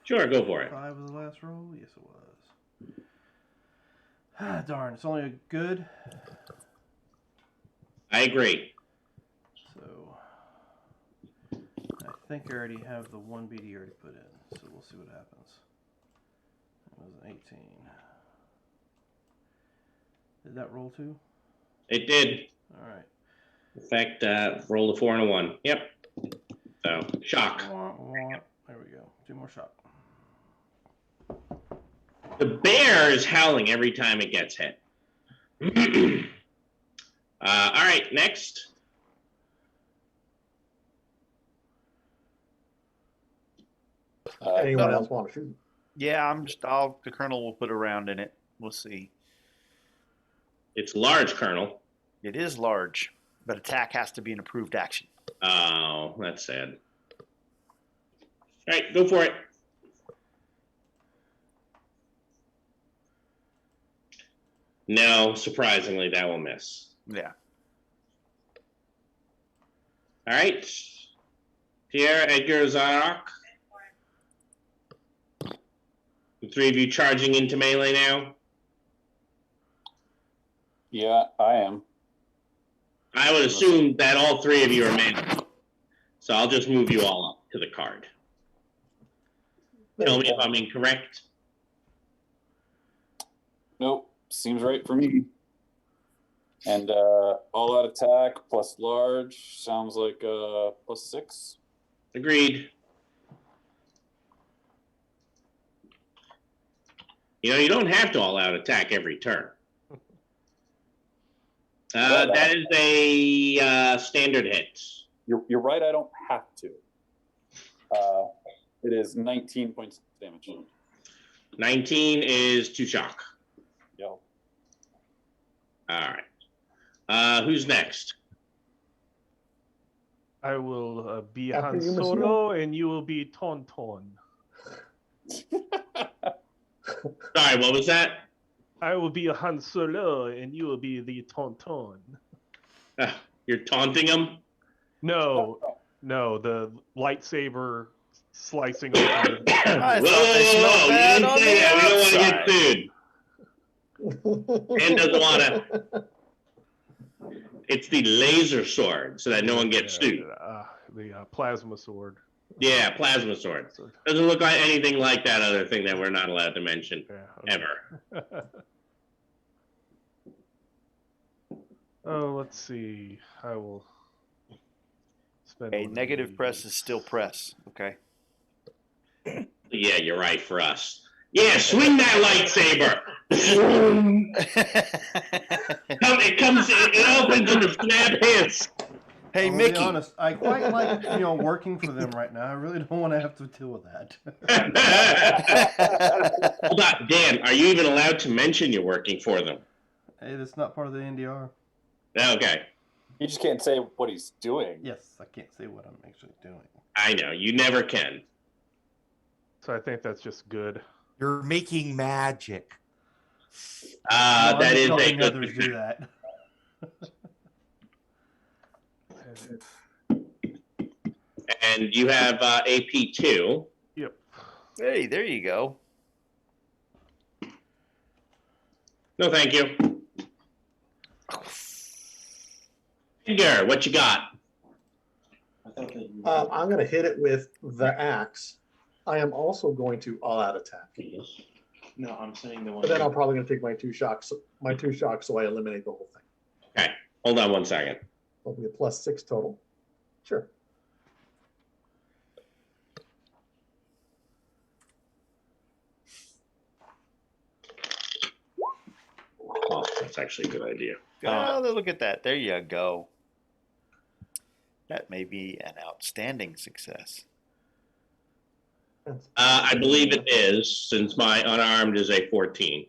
Sure, go for it. 5 was the last roll? Yes, it was. Ah, darn! It's only a good. I agree. So I think I already have the 1 BD already put in. So we'll see what happens. It was an 18. Did that roll too? It did. All right. In fact, rolled a 4 and a 1. Yep. So, shock. Wah, wah. There we go. 2 more shot. The bear is howling every time it gets hit. All right, next. Anyone else want to shoot? Yeah, the colonel will put a round in it. We'll see. It's large, Colonel. It is large, but attack has to be an approved action. Oh, that's sad. All right, go for it. No, surprisingly, that will miss. Yeah. All right. Pierre, Edgar, Zarok. The 3 of you charging into melee now. Yeah, I am. I would assume that all 3 of you are melee. So I'll just move you all up to the card. Tell me if I'm incorrect. Nope, seems right for me. And all out attack plus large sounds like +6. Agreed. You don't have to all out attack every turn. That is a standard hit. You're right. I don't have to. It is 19 points of damage. 19 is 2 shock. Yo. All right. Who's next? I will be After Han you, monsieur. Solo, and you will be Tonton. Sorry, what was that? I will be Han Solo, and you will be the Tonton. You're taunting him? No, the lightsaber slicing open. I Whoa, thought they smelled whoa, bad you on didn't say the that. We don't want to outside. get sued. And doesn't want to. It's the laser sword, so that no one gets sued. The plasma sword. Yeah, plasma sword. Doesn't look like anything like that other thing that we're not allowed to mention ever. Oh, let's see. I will spend. A negative press is still press. Okay. Yeah, you're right for us. Yeah, swing that lightsaber. It opens in a snap hits. Hey, I'll Mickey. be honest, I quite like working for them right now. I really don't want to have to deal with that. Hold on, Dan. Are you even allowed to mention you're working for them? Hey, that's not part of the NDR. Okay. You just can't say what he's doing. Yes, I can't say what I'm actually doing. I know. You never can. So I think that's just good. You're making magic. I'm That just is a helping good. others do that. And you have AP2. Yep. Hey, there you go. No, thank you. Edgar, what you got? I'm going to hit it with the axe. I am also going to all-out attack. No, I'm saying the one. But then I'm probably going to take my two shocks, so I eliminate the whole thing. Okay, hold on one second. That'll be a +6 total. Sure. Oh, that's actually a good idea. Oh, look at that. There you go. That may be an outstanding success. I believe it is, since my unarmed is a 14.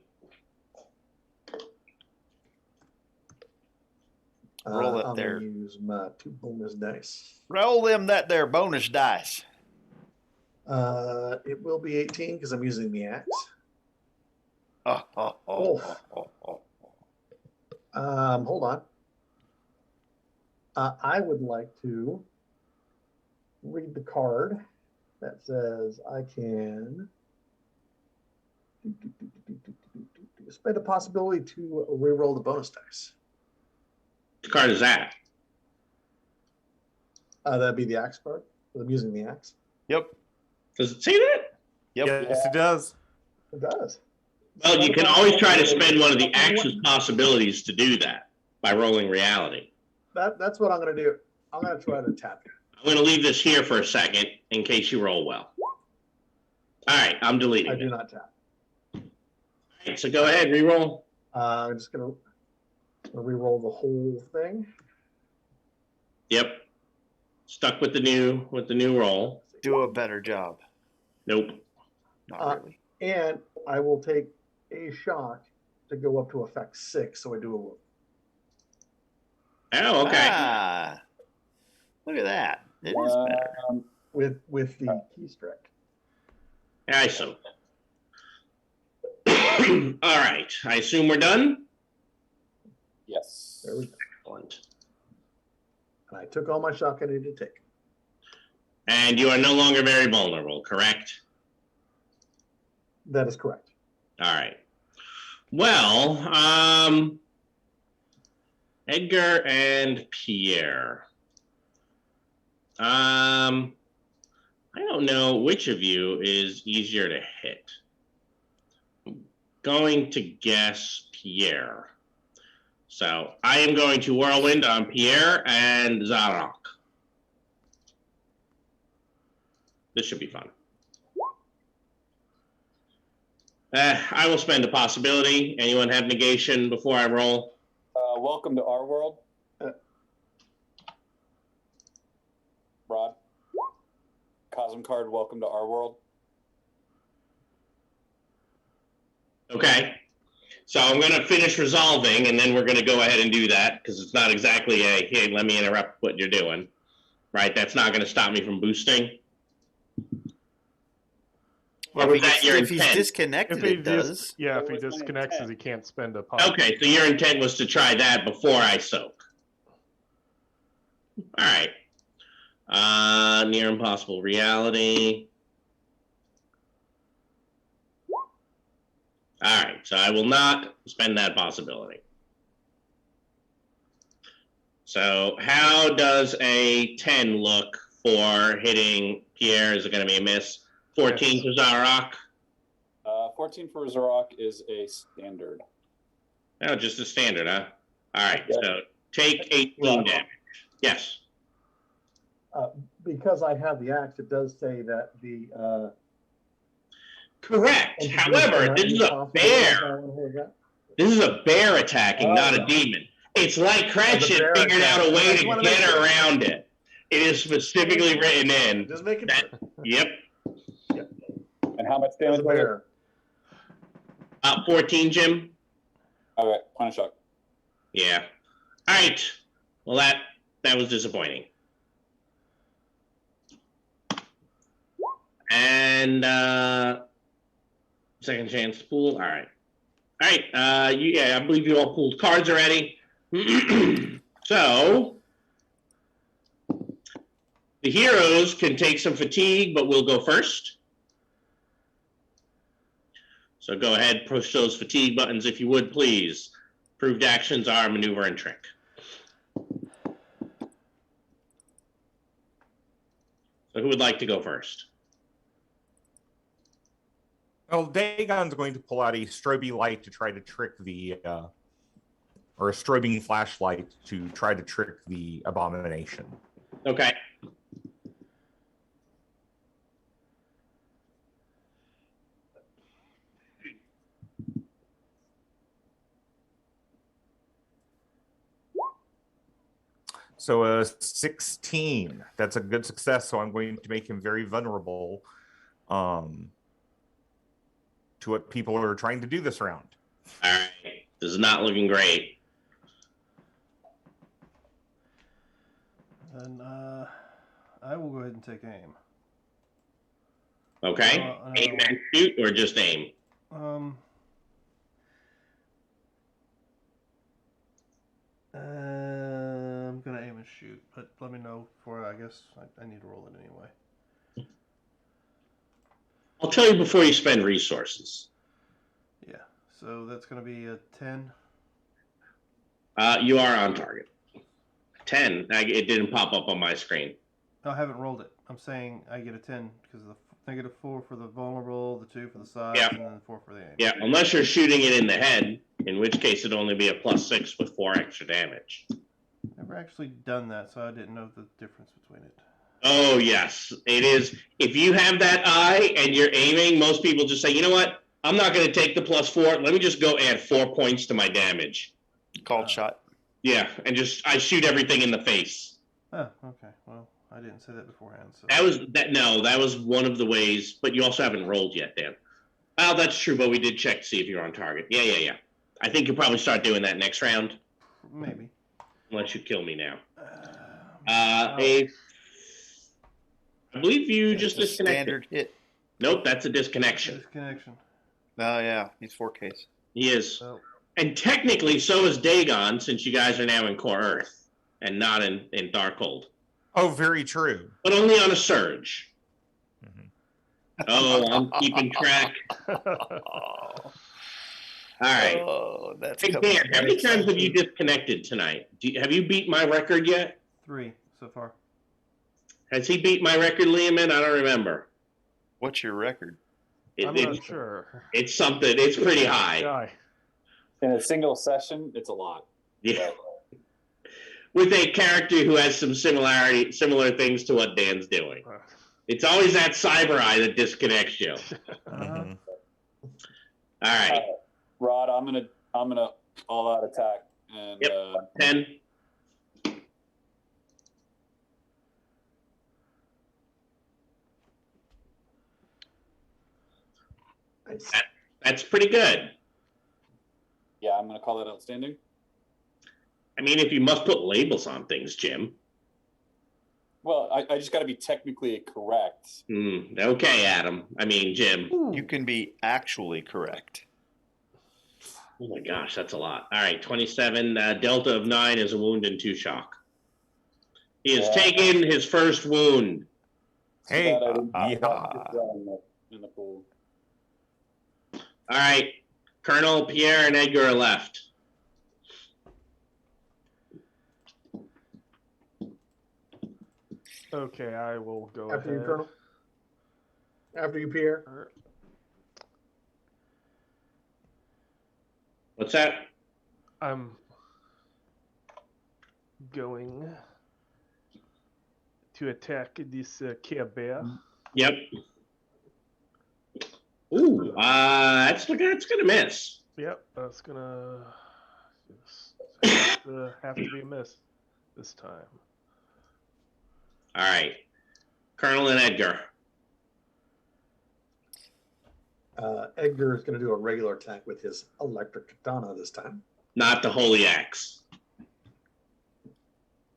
Roll it I'm there. going to use my 2 bonus dice. Roll them that there bonus dice. It will be 18 because I'm using the axe. Hold on. I would like to read the card that says I can spend a possibility to reroll the bonus dice. Which card is that? That'd be the axe card. I'm using the axe. Yep. Does it say that? Yep. Yes, it does. It does. Well, you can always try to spend one of the axe's possibilities to do that by rolling reality. That's what I'm going to do. I'm going to try to tap it. I'm going to leave this here for a second in case you roll well. All right, I'm deleting I do it. not tap. All right, so go ahead, reroll. I'm just going to re-roll the whole thing. Yep. Stuck with the new roll. Do a better job. Nope. Not really. And I will take a shock to go up to effect 6. So I do Oh, okay. Ah, look at that. It is better. with the key strike. Awesome. All right. I assume we're done? Yes. There we go. Excellent. And I took all my shock I needed to take. And you are no longer very vulnerable, correct? That is correct. All right. Well, Edgar and Pierre. I don't know which of you is easier to hit. I'm going to guess Pierre. So I am going to whirlwind on Pierre and Zarok. This should be fun. I will spend a possibility. Anyone have negation before I roll? Welcome to our world. Rod. Cosm card, welcome to our world. Okay. So I'm going to finish resolving, and then we're going to go ahead and do that, because it's not exactly a, hey, let me interrupt what you're doing. Right? That's not going to stop me from boosting. Or was that your If he's intent? disconnected, If he it does. yeah, if That he was my disconnects, intent. he can't spend a pot. Okay, so your intent was to try that before I soak. All right. Near impossible reality. All right, so I will not spend that possibility. So how does a 10 look for hitting Pierre? Is it going to be a miss? 14 for Zarok? 14 for Zarok is a standard. No, just a standard, huh? All right, Yeah. so take 18 damage. Yes. Because I have the axe, it does say that the Correct. However, this is a bear. This is a bear attacking, not a demon. It's like Cratchit figured out a way to get around it. It is specifically written in. Just make it. That, yep. And how much damage was it? 14, Jim. All right, point of shock. Yeah. All right. Well, that was disappointing. And second chance to pool. All right. All right. Yeah, I believe you all pulled cards already. So the heroes can take some fatigue, but we'll go first. So go ahead, push those fatigue buttons if you would, please. Proved actions are maneuver and trick. So who would like to go first? Well, Dagon's going to pull out a strobe light to try to trick the, or a strobing flashlight to try to trick the abomination. Okay. So a 16. That's a good success. So I'm going to make him very vulnerable to what people are trying to do this round. All right. This is not looking great. And I will go ahead and take aim. Okay. Aim and shoot or just aim? I'm gonna aim and shoot, but let me know before. I guess I need to roll it anyway. I'll tell you before you spend resources. Yeah. So that's gonna be a 10. You are on target. 10. It didn't pop up on my screen. No, I haven't rolled it. I'm saying I get a 10 because of the -4 for the vulnerable, the 2 for the size, Yeah. and then the 4 for the aim. Yeah, unless you're shooting it in the head, in which case it'd only be a +6 with 4 extra damage. Never actually done that, so I didn't know the difference between it. Oh, yes. It is. If you have that eye and you're aiming, most people just say, you know what? I'm not going to take the +4. Let me just go add 4 points to my damage. Called shot. Yeah, and I shoot everything in the face. Oh, okay. Well, I didn't say that beforehand. So That was one of the ways, but you also haven't rolled yet, Dan. Oh, that's true, but we did check to see if you're on target. Yeah. I think you'll probably start doing that next round. Maybe. Unless you kill me now. I believe you just disconnected. Standard hit. Nope, that's a disconnection. Disconnection. Oh yeah, he's 4Ks. He is. So, And technically, so is Dagon, since you guys are now in Core Earth and not in Darkhold. Oh, very true. But only on a surge. Oh, I'm keeping track. All right. Oh, that's Hey, Dan, how many times have you disconnected tonight? Have you beat my record yet? 3 so far. Has he beat my record, Liam? I don't remember. What's your record? I'm not sure. It's something. It's pretty high. Guy. In a single session, it's a lot. Yeah. With a character who has some similar things to what Dan's doing. It's always that cyber eye that disconnects you. Mhm. All right. Rod, I'm gonna all out attack and Yep. 10. That's pretty good. Yeah, I'm going to call that outstanding. I mean, if you must put labels on things, Jim. Well, I just got to be technically correct. Okay, Adam. I mean, Jim. You can be actually correct. Oh my gosh, that's a lot. All right, 27. Delta of 9 is a wound and 2 shock. He has taken his first wound. Hey, In the pool. All right, Colonel, Pierre, and Edgar are left. Okay, I will go After ahead. you, Colonel. After you, Pierre. What's that? I'm going to attack this Care Bear. Yep. Ooh, that's gonna miss. Yep, that's gonna have to be a miss this time. All right, Colonel and Edgar. Edgar is going to do a regular attack with his electric katana this time. Not the holy axe.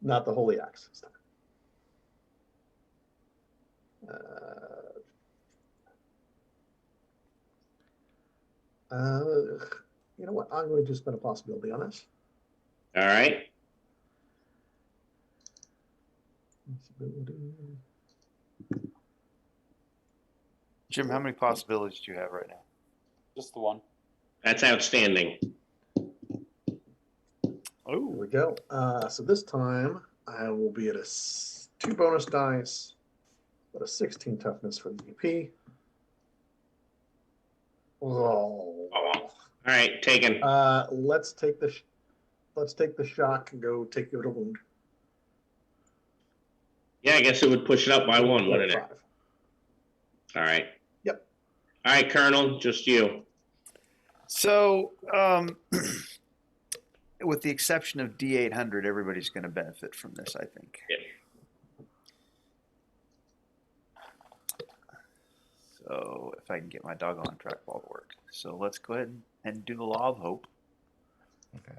Not the holy axe this time. You know what? I'm going to just spend a possibility on this. All right. Jim, how many possibilities do you have right now? Just the one. That's outstanding. Here we go. So this time I will be at a 2 bonus dice, but a 16 toughness for the EP. Oh. All right, taken. Let's take the shock and go take you to wound. Yeah, I guess it would push it up by 1, wouldn't it? 5. All right. Yep. All right, Colonel, just you. So, with the exception of D800, everybody's going to benefit from this, I think. Yeah. So, if I can get my doggone trackball to work. So, let's go ahead and do the Law of Hope. Okay.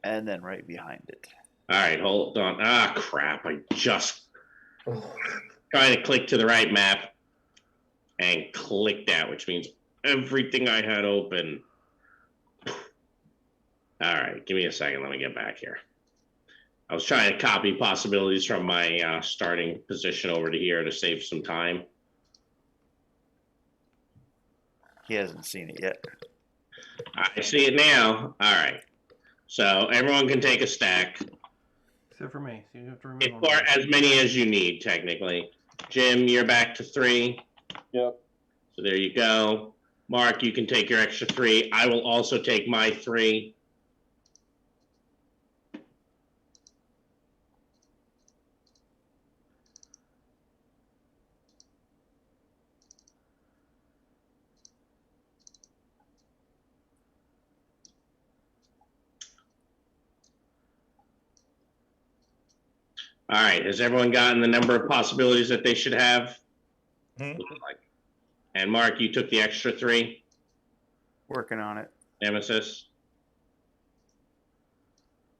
And then right behind it. All right, hold on. Ah, crap. I just Oh. trying to click to the right map and clicked out, which means everything I had open. All right, give me a second. Let me get back here. I was trying to copy possibilities from my starting position over to here to save some time. He hasn't seen it yet. I see it now. All right. So everyone can take a stack. Except for me. So you have to remember. Or as many as you need, technically. Jim, you're back to 3. Yep. So there you go. Mark, you can take your extra 3. I will also take my 3. All right. Has everyone gotten the number of possibilities that they should have? And Mark, you took the extra 3. Working on it. Nemesis.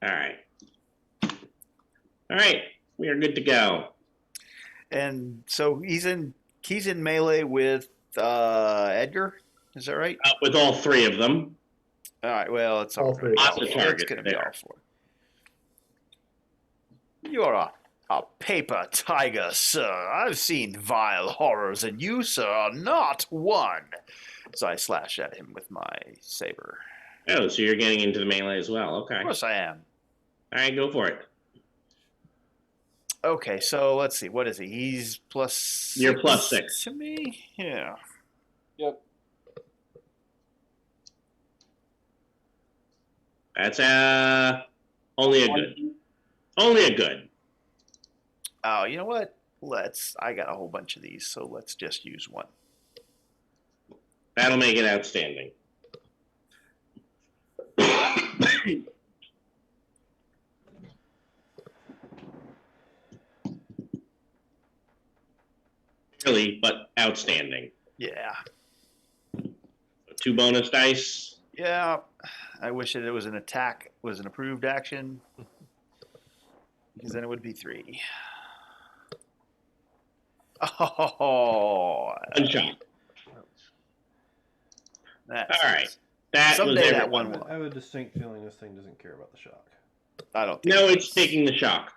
All right. All right. We are good to go. And so he's in melee with Edgar. Is that right? With all 3 of them. All right. Well, it's all All right. three. Lots of It's targets going to be there. all 4. You're a paper tiger, sir. I've seen vile horrors, and you, sir, are not one. So I slash at him with my saber. Oh, so you're getting into the melee as well. Okay. Of All course I am. right, go for it. Okay, so let's see. What is he? He's plus. You're plus 6 to me. Yeah. Yep. That's only a good. Only a good. Oh, you know what? I got a whole bunch of these, so let's just use one. That'll make it outstanding. Really, but outstanding. Yeah. 2 bonus dice. Yeah, I wish it was an attack, was an approved action, because then it would be 3. Oh, One shot. that's All right. That someday was that everyone. one will. I have a distinct feeling this thing doesn't care about the shock. I don't think No, it it's does. taking the shock.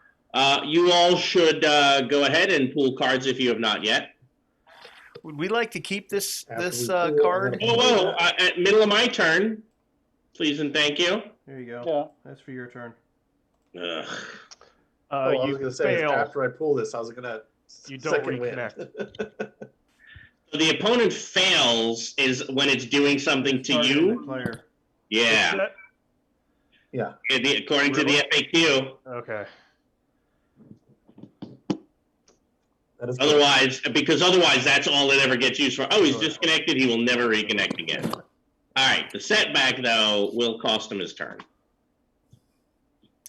You all should go ahead and pull cards if you have not yet. Would we like to keep this After this we pull, I'm card? gonna- Whoa! At middle of my turn, please and thank you. Here you go. Yeah. That's for your turn. Ugh. I was You going to say, is fail. after I pull this, I was going to You don't second reconnect. win. So the opponent fails is when it's doing something to Targeting you. the player. Yeah. Is that- According to the FAQ. Okay. That is good. Otherwise, that's all it ever gets used for. Oh, he's disconnected. He will never reconnect again. All right. The setback, though, will cost him his turn.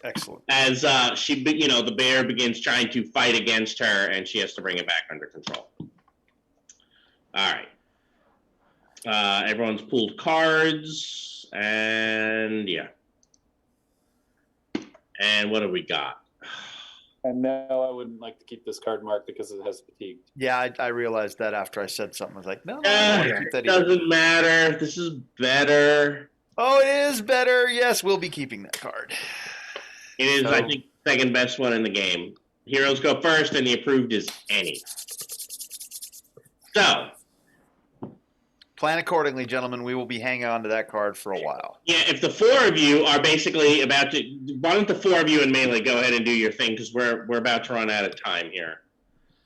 Excellent. As the bear begins trying to fight against her, and she has to bring it back under control. All right. Everyone's pulled cards, and yeah. And what have we got? And no, I wouldn't like to keep this card marked because it has fatigued. Yeah, I realized that after I said something. I was like, no, I want to keep that either. Doesn't matter. This is better. Oh, it is better. Yes, we'll be keeping that card. It is, So- I think, second best one in the game. Heroes go first, and the approved is any. So, Plan accordingly, gentlemen. We will be hanging on to that card for a while. yeah, if the 4 of you are basically about to, why don't the 4 of you in melee go ahead and do your thing, because we're about to run out of time here.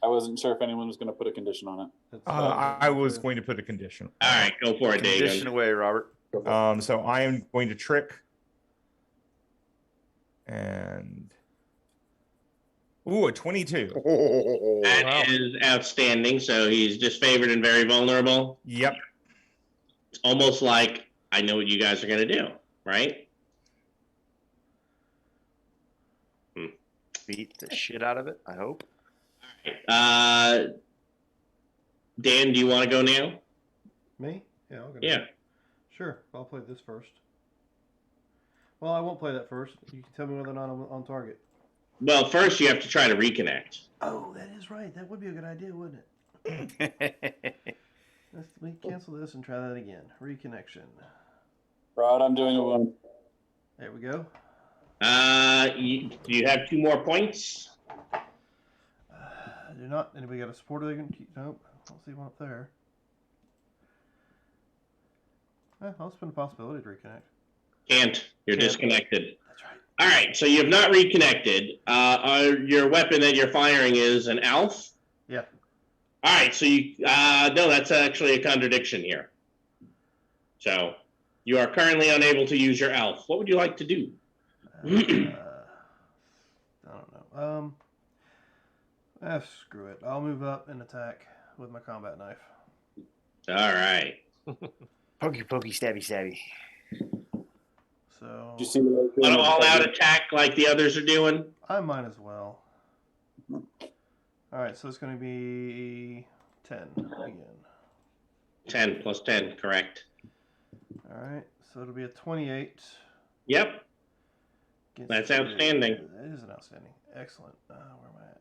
I wasn't sure if anyone was going to put a condition on it. That's I was going to put a condition. All right, go for it, Condition Dagon. away, Robert. So I am going to trick. And a 22. That is outstanding. So he's disfavored and very vulnerable. Yep. It's almost like I know what you guys are going to do, right? Beat the shit out of it, I hope. Dan, do you want to go now? Me? Yeah, I'll go. Yeah. Sure. I'll play this first. Well, I won't play that first. You can tell me whether or not I'm on target. Well, first you have to try to reconnect. Oh, that is right. That would be a good idea, wouldn't it? Let me cancel this and try that again. Reconnection. Rod, I'm doing a one. There we go. Do you have 2 more points? I do not. Anybody got a supporter they can keep? Nope. I don't see one up there. I'll spend a possibility to reconnect. Can't. You're Can't. disconnected. That's right. All right, so you have not reconnected. Your weapon that you're firing is an Alf? Yeah. All right, so you no, that's actually a contradiction here. So you are currently unable to use your Alf. What would you like to do? I don't know. Screw it. I'll move up and attack with my combat knife. All right. Pokey, pokey, stabby, stabby. So Did you see the An all-out attack like the others are doing? I might as well. All right, so it's going to be 10 again. 10 plus 10, correct. All right, so it'll be a 28. Yep. against That's the- outstanding. That is an outstanding. Excellent. Where am I at?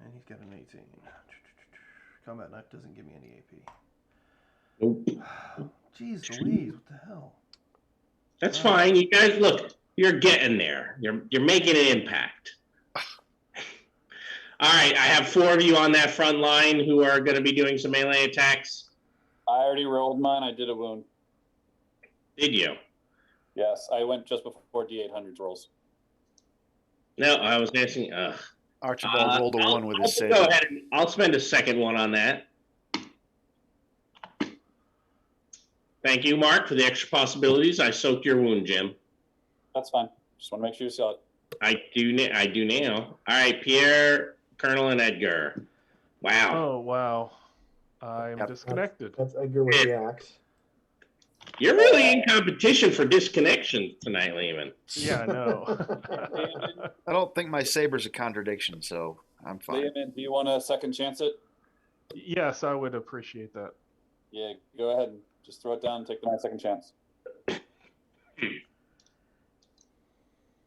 And he's got an 18. Combat knife doesn't give me any AP. Nope. Jeez Louise, what the hell? That's fine. You guys, look, you're getting there. You're making an impact. All right, I have 4 of you on that front line who are going to be doing some melee attacks. I already rolled mine. I did a wound. Did you? Yes, I went just before D800's rolls. No, I was asking. Archibald rolled a 1 with his Go saber. ahead and I'll spend a second one on that. Thank you, Mark, for the extra possibilities. I soaked your wound, Jim. That's fine. Just want to make sure you saw it. I do now. All right, Pierre, Colonel, and Edgar. Wow. Oh, wow. I'm Yep. disconnected. That's Edgar with the axe. You're really in competition for disconnection tonight, Lehman. Yeah, I know. I don't think my saber's a contradiction, so I'm fine. Liam, do you want to second chance it? Yes, I would appreciate that. Yeah, go ahead and just throw it down and take the 9-second chance.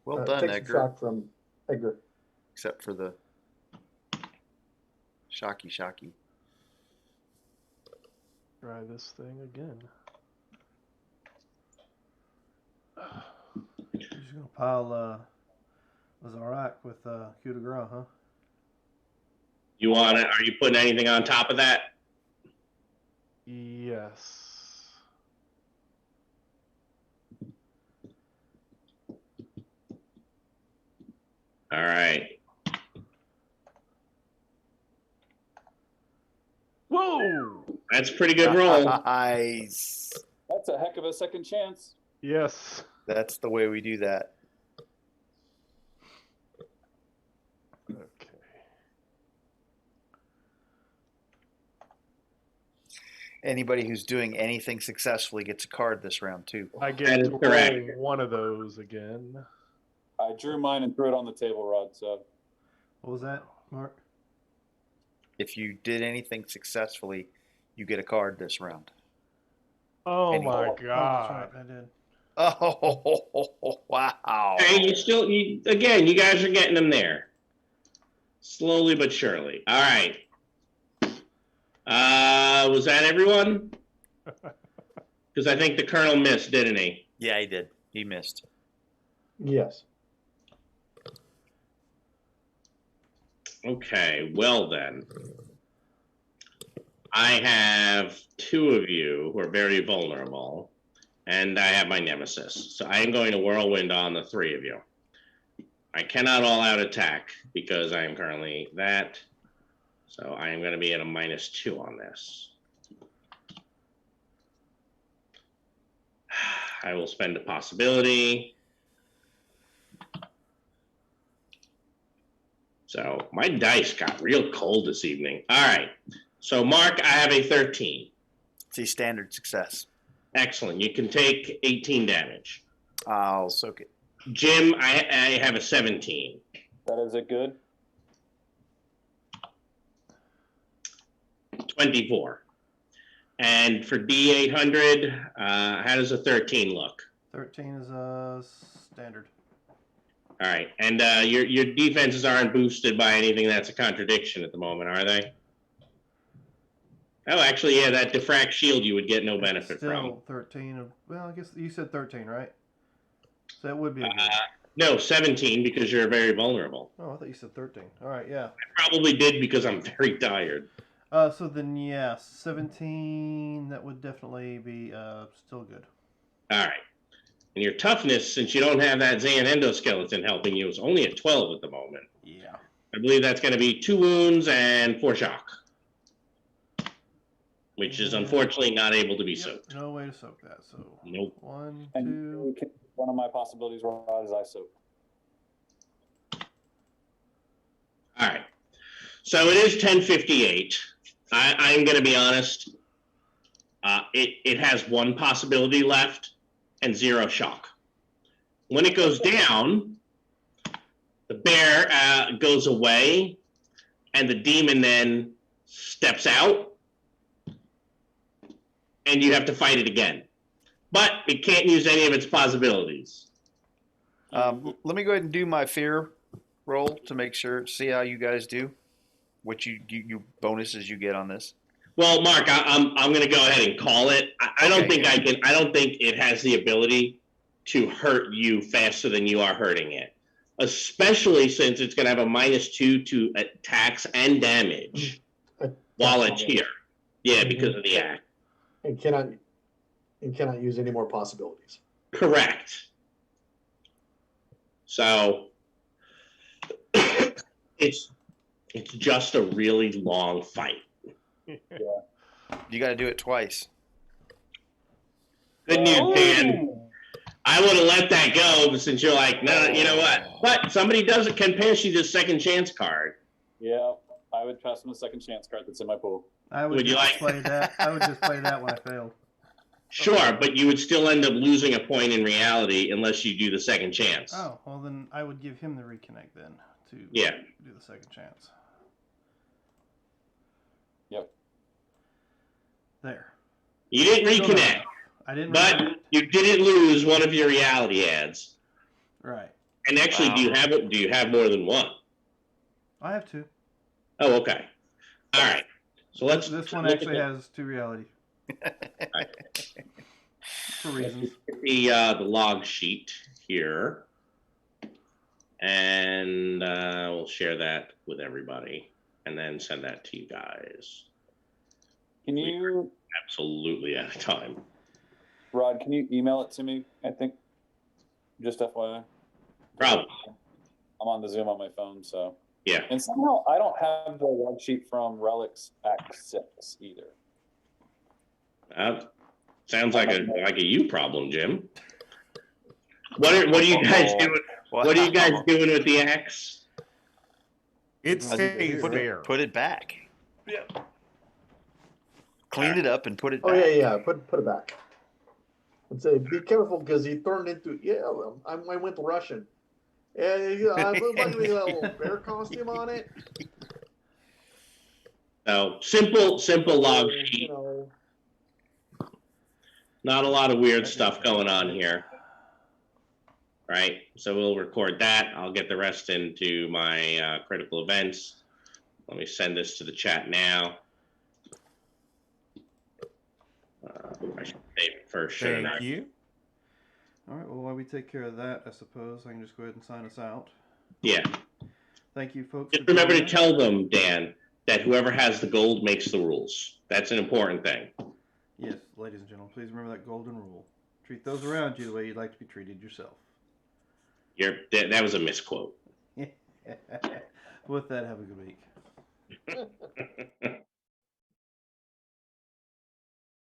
Well done, Take some Edgar. shock from Edgar. Except for the shocky. Try this thing again. You're just gonna pile Zarak with coup de grace, huh? You want it? Are you putting anything on top of that? Yes. All right. Whoa! That's a pretty good roll. Nice. That's a heck of a second chance. Yes. That's the way we do that. Okay. Anybody who's doing anything successfully gets a card this round too. I That get is to correct. roll one of those again. I drew mine and threw it on the table, Rod. So What was that, Mark? If you did anything successfully, you get a card this round. Oh Any- my Oh, that's god. right, I did. Oh, wow. Hey, again, you guys are getting them there. Slowly but surely. All right. Was that everyone? Because I think the Colonel missed, didn't he? Yeah, he did. He missed. Yes. Okay, well then. I have two of you who are very vulnerable, and I have my nemesis. So I am going to whirlwind on the three of you. I cannot all-out attack because I am currently that. So I am going to be at a -2 on this. I will spend a possibility. So my dice got real cold this evening. All right. So Mark, I have a 13. See, standard success. Excellent. You can take 18 damage. I'll soak it. Jim, I have a 17. that is a good. 24. And for D800, how does a 13 look? 13 is standard. All right. And your defenses aren't boosted by anything that's a contradiction at the moment, are they? Oh, actually, yeah, that diffract shield you would get no benefit from. Still 13. Well, I guess you said 13, right? So that would be a good. No, 17 because you're very vulnerable. Oh, I thought you said 13. All right, yeah. I probably did because I'm very tired. So then, yeah, 17. That would definitely be still good. All right. And your toughness, since you don't have that Xan endoskeleton helping you, is only at 12 at the moment. Yeah. I believe that's going to be 2 wounds and 4 shock, which is unfortunately not able to be soaked. No way to soak that. So Nope. 1, And 2. one of my possibilities, Rod, is I soak. All right. So it is 10:58. I'm going to be honest. It has 1 possibility left and 0 shock. When it goes down, the bear goes away, and the demon then steps out, and you have to fight it again. But it can't use any of its possibilities. Let me go ahead and do my fear roll to make sure, see how you guys do. What you bonuses you get on this. Well, Mark, I'm going to go ahead and call it. I don't think I can. I don't think it has the ability to hurt you faster than you are hurting it, especially since it's going to have a -2 to attacks and damage while it's here. Yeah, because of the act. And cannot use any more possibilities. Correct. So it's just a really long fight. You got to do it twice. Good news, Dan. I would have let that go, but since you're like, no, you know what? But somebody can pass you this second chance card. Yeah, I would pass him a second chance card that's in my pool. I would just play that. I would just play that when I failed. Sure, but you would still end up losing a point in reality unless you do the second chance. Oh, well then I would give him the reconnect then to Yeah. do the second chance. Yep. There. You didn't Still not reconnect, enough. I didn't but reconnect. you didn't lose one of your reality ads. Right. And actually, Wow. do you have more than one? I have 2. Oh, okay. All right. So let's. This one look actually at has 2 reality. For reasons. the log sheet here, and we'll share that with everybody, and then send that to you guys. Can you, Absolutely out of time. Rod? Can you email it to me? I think, just FYI. Probably. I'm on the Zoom on my phone, so. Yeah. And somehow I don't have the log sheet from Relics Act 6 either. Sounds like a you problem, Jim. What are you guys doing? What are you guys doing with the axe? It stays there. Put it back. Yeah. Clean it up and put it Oh back. yeah. Put it back. And say, be careful because he turned into I went Russian. Yeah, I look like a little bear costume on it. So simple log You sheet. know, Not a lot of weird stuff going on here. Right. So we'll record that. I'll get the rest into my critical events. Let me send this to the chat now. I should save it first. Shouldn't I? Thank you. All right. Well, while we take care of that, I suppose I can just go ahead and sign us out. Yeah. Thank you, folks. Just for remember to joining us. tell them, Dan, that whoever has the gold makes the rules. That's an important thing. Yes, ladies and gentlemen, please remember that golden rule. Treat those around you the way you'd like to be treated yourself. That was a misquote. With that, have a good week.